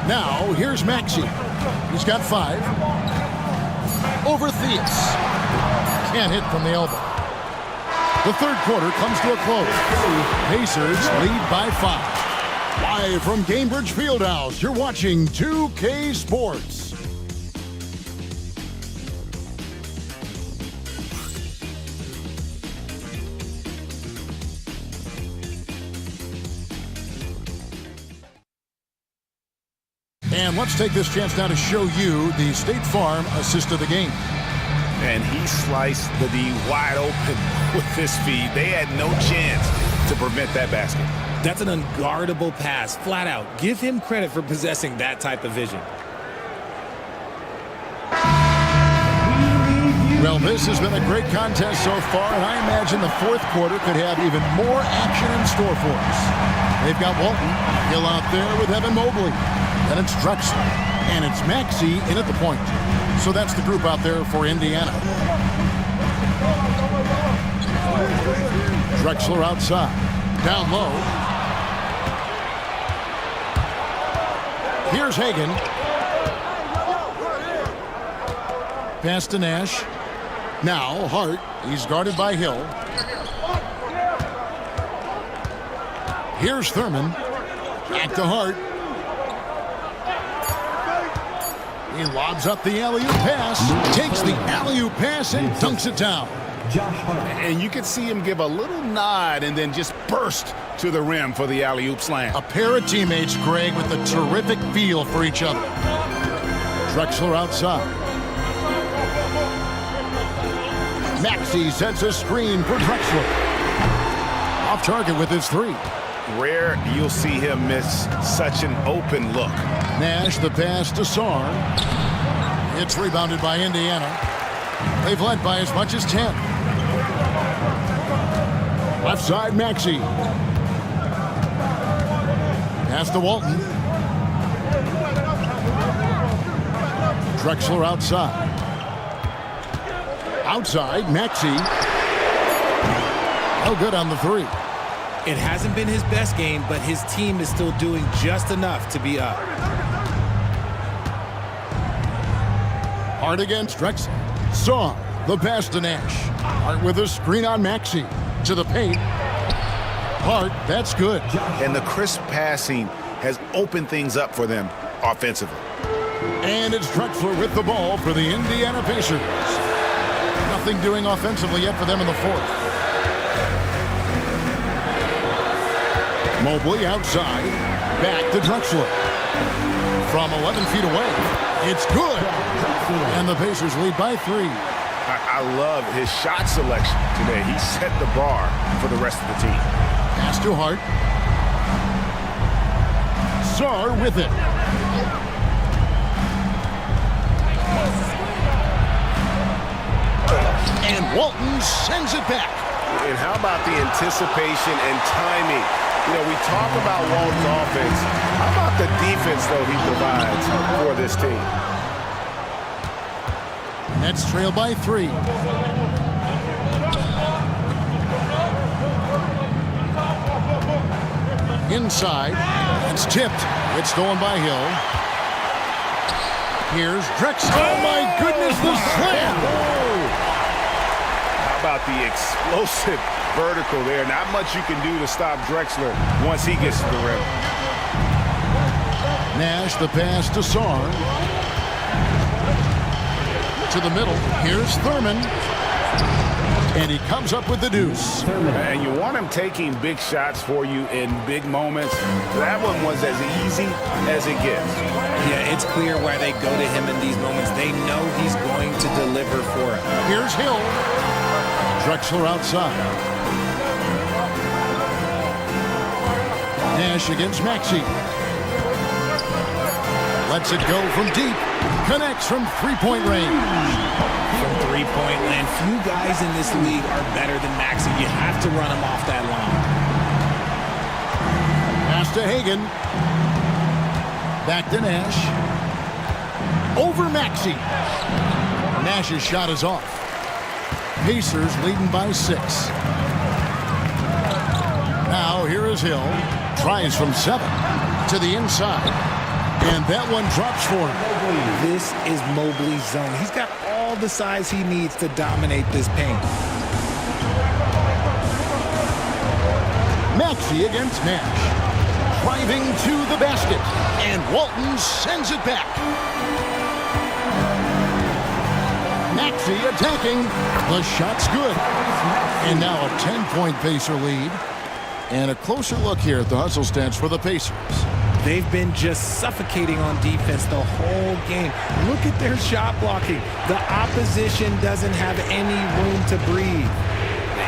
Now, here's Maxey. He's got 5. Over Theus. Can't hit from the elbow. The third quarter comes to a close. Pacers lead by 5. Live from Gainbridge Fieldhouse, you're watching 2K Sports. And let's take this chance now to show you the State Farm assist of the game. And he sliced the D wide open with his feed. They had no chance to prevent that basket. That's an unguardable pass, flat out. Give him credit for possessing that type of vision. Well, this has been a great contest so far, and I imagine the fourth quarter could have even more action in store for us. They've got Walton, Hill out there with Evan Mobley. Then it's Drexler, and it's Maxey in at the point. So that's the group out there for Indiana. Drexler outside, down low. Here's Hagan. Pass to Nash. Now Hart. He's guarded by Hill. Here's Thurman. Back to Hart. He lobs up the alley-oop pass. Takes the alley-oop pass and dunks it down. And you can see him give a little nod and then just burst to the rim for the alley-oop slam. A pair of teammates, Greg, with a terrific feel for each other. Drexler outside. Maxey sets a screen for Drexler. Off target with his 3. Rare you'll see him miss such an open look. Nash the pass to Sarr. It's rebounded by Indiana. They've led by as much as 10. Left side, Maxey. Pass to Walton. Drexler outside. Outside, Maxey. No good on the 3. It hasn't been his best game, but his team is still doing just enough to be up. Hart against Drexler. Sarr, the pass to Nash. Hart with a screen on Maxey. To the paint. Hart, that's good. And the crisp passing has opened things up for them offensively. And it's Drexler with the ball for the Indiana Pacers. Nothing doing offensively yet for them in the fourth. Mobley outside. Back to Drexler. From 11 feet away. It's good. And the Pacers lead by 3. I love his shot selection today. He set the bar for the rest of the team. Pass to Hart. Sarr with it. And Walton sends it back. And how about the anticipation and timing? You know, we talk about Walton's offense. How about the defense, though, he provides for this team? Nets trail by 3. Inside. It's tipped. It's stolen by Hill. Here's Drexler. Oh, my goodness, the slam. How about the explosive vertical there? Not much you can do to stop Drexler once he gets to the rim. Nash the pass to Sarr. To the middle. Here's Thurman. And he comes up with the deuce. And you want him taking big shots for you in big moments. That one was as easy as it gets. Yeah, it's clear why they go to him in these moments. They know he's going to deliver for him. Here's Hill. Drexler outside. Nash against Maxey. Lets it go from deep. Connects from three-point range. From three-point land, few guys in this league are better than Maxey. You have to run him off that line. Pass to Hagan. Back to Nash. Over Maxey. Nash's shot is off. Pacers leading by 6. Now here is Hill. Tries from 7 to the inside. And that one drops for him. This is Mobley's zone. He's got all the size he needs to dominate this paint. Maxey against Nash. Driving to the basket. And Walton sends it back. Maxey attacking. The shot's good. And now a 10-point Pacer lead. And a closer look here at the hustle stats for the Pacers. They've been just suffocating on defense the whole game. Look at their shot blocking. The opposition doesn't have any room to breathe.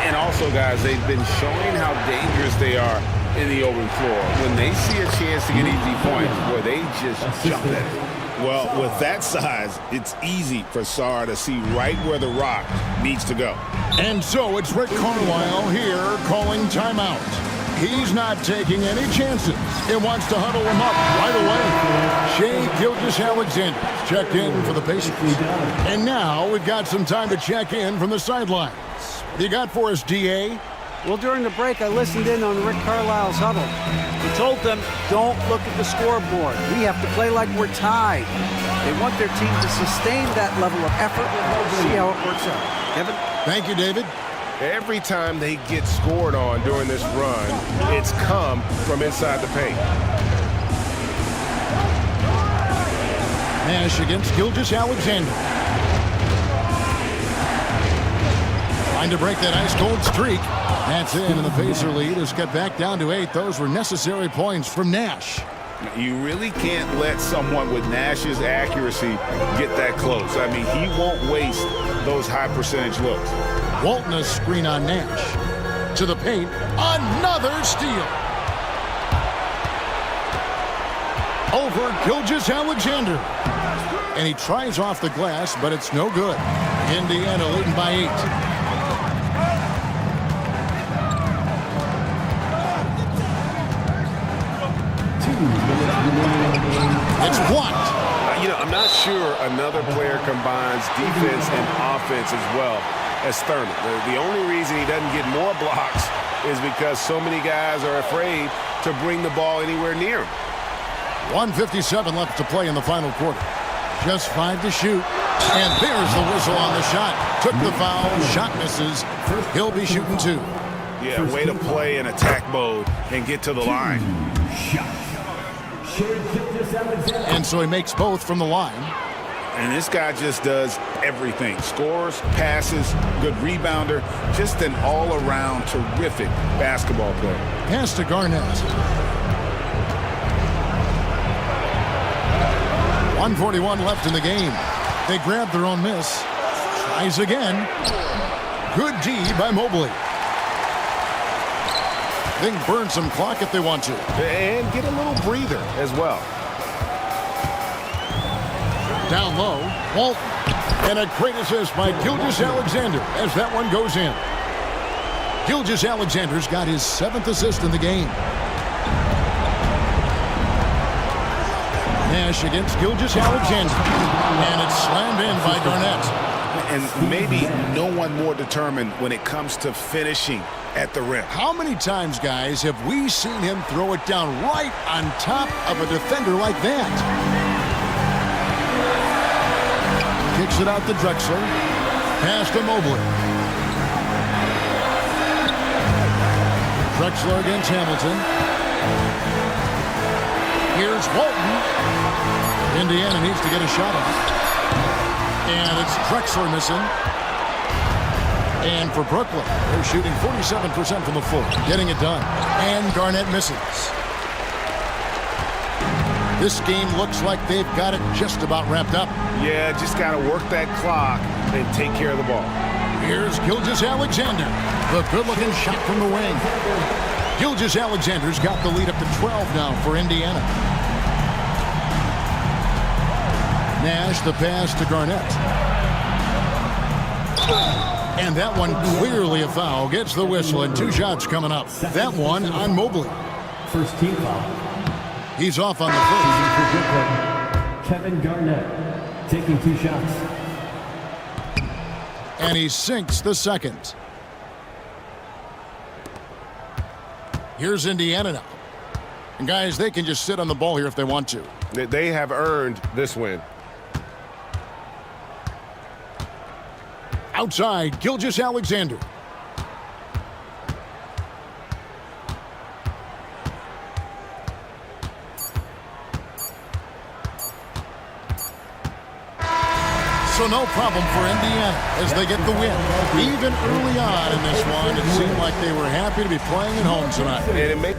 And also, guys, they've been showing how dangerous they are in the open floor. When they see a chance to get easy points, boy, they just jump at it. Well, with that size, it's easy for Sarr to see right where the rock needs to go. And so it's Rick Carlisle here calling timeout. He's not taking any chances. He wants to huddle him up right away. Shai Gilgeous-Alexander checked in for the Pacers. And now we've got some time to check in from the sidelines. What you got for us, D.A.? Well, during the break, I listened in on Rick Carlisle's huddle. He told them, don't look at the scoreboard. We have to play like we're tied. They want their team to sustain that level of effort. See how it works out. Kevin? Thank you, David. Every time they get scored on during this run, it's come from inside the paint. Nash against Gilgeous-Alexander. Trying to break that ice-cold streak. That's in, and the Pacer lead has got back down to 8. Those were necessary points from Nash. You really can't let someone with Nash's accuracy get that close. I mean, he won't waste those high-percentage looks. Walton a screen on Nash. To the paint. Another steal. Over Gilgeous-Alexander. And he tries off the glass, but it's no good. Indiana leading by 8. It's blocked. I'm not sure another player combines defense and offense as well as Thurman. The only reason he doesn't get more blocks is because so many guys are afraid to bring the ball anywhere near him. 1:57 left to play in the final quarter. Just 5 to shoot. And there's the whistle on the shot. Took the foul. Shot misses. He'll be shooting 2. Yeah, way to play in attack mode and get to the line. And so he makes both from the line. And this guy just does everything. Scores, passes, good rebounder. Just an all-around terrific basketball player. Pass to Garnett. 1:41 left in the game. They grab their own miss. Tries again. Good D by Mobley. They can burn some clock if they want to. And get a little breather as well. Down low, Walton. And a great assist by Gilgeous-Alexander as that one goes in. Gilgeous-Alexander's got his 7th assist in the game. Nash against Gilgeous-Alexander. And it's slammed in by Garnett. And maybe no one more determined when it comes to finishing at the rim. How many times, guys, have we seen him throw it down right on top of a defender like that? Kicks it out to Drexler. Pass to Mobley. Drexler against Hamilton. Here's Walton. Indiana needs to get a shot off. And it's Drexler missing. And for Brooklyn, they're shooting 47% from the floor, getting it done. And Garnett misses. This game looks like they've got it just about wrapped up. Yeah, just got to work that clock and take care of the ball. Here's Gilgeous-Alexander. The good-looking shot from the wing. Gilgeous-Alexander's got the lead up to 12 now for Indiana. Nash, the pass to Garnett. And that one clearly a foul. Gets the whistle and 2 shots coming up. That one on Mobley. First team foul. He's off on the first. Kevin Garnett taking 2 shots. And he sinks the second. Here's Indiana now. And guys, they can just sit on the ball here if they want to. They have earned this win. Outside, Gilgeous-Alexander. So no problem for Indiana as they get the win. Even early on in this one, it seemed like they were happy to be playing at home tonight. And it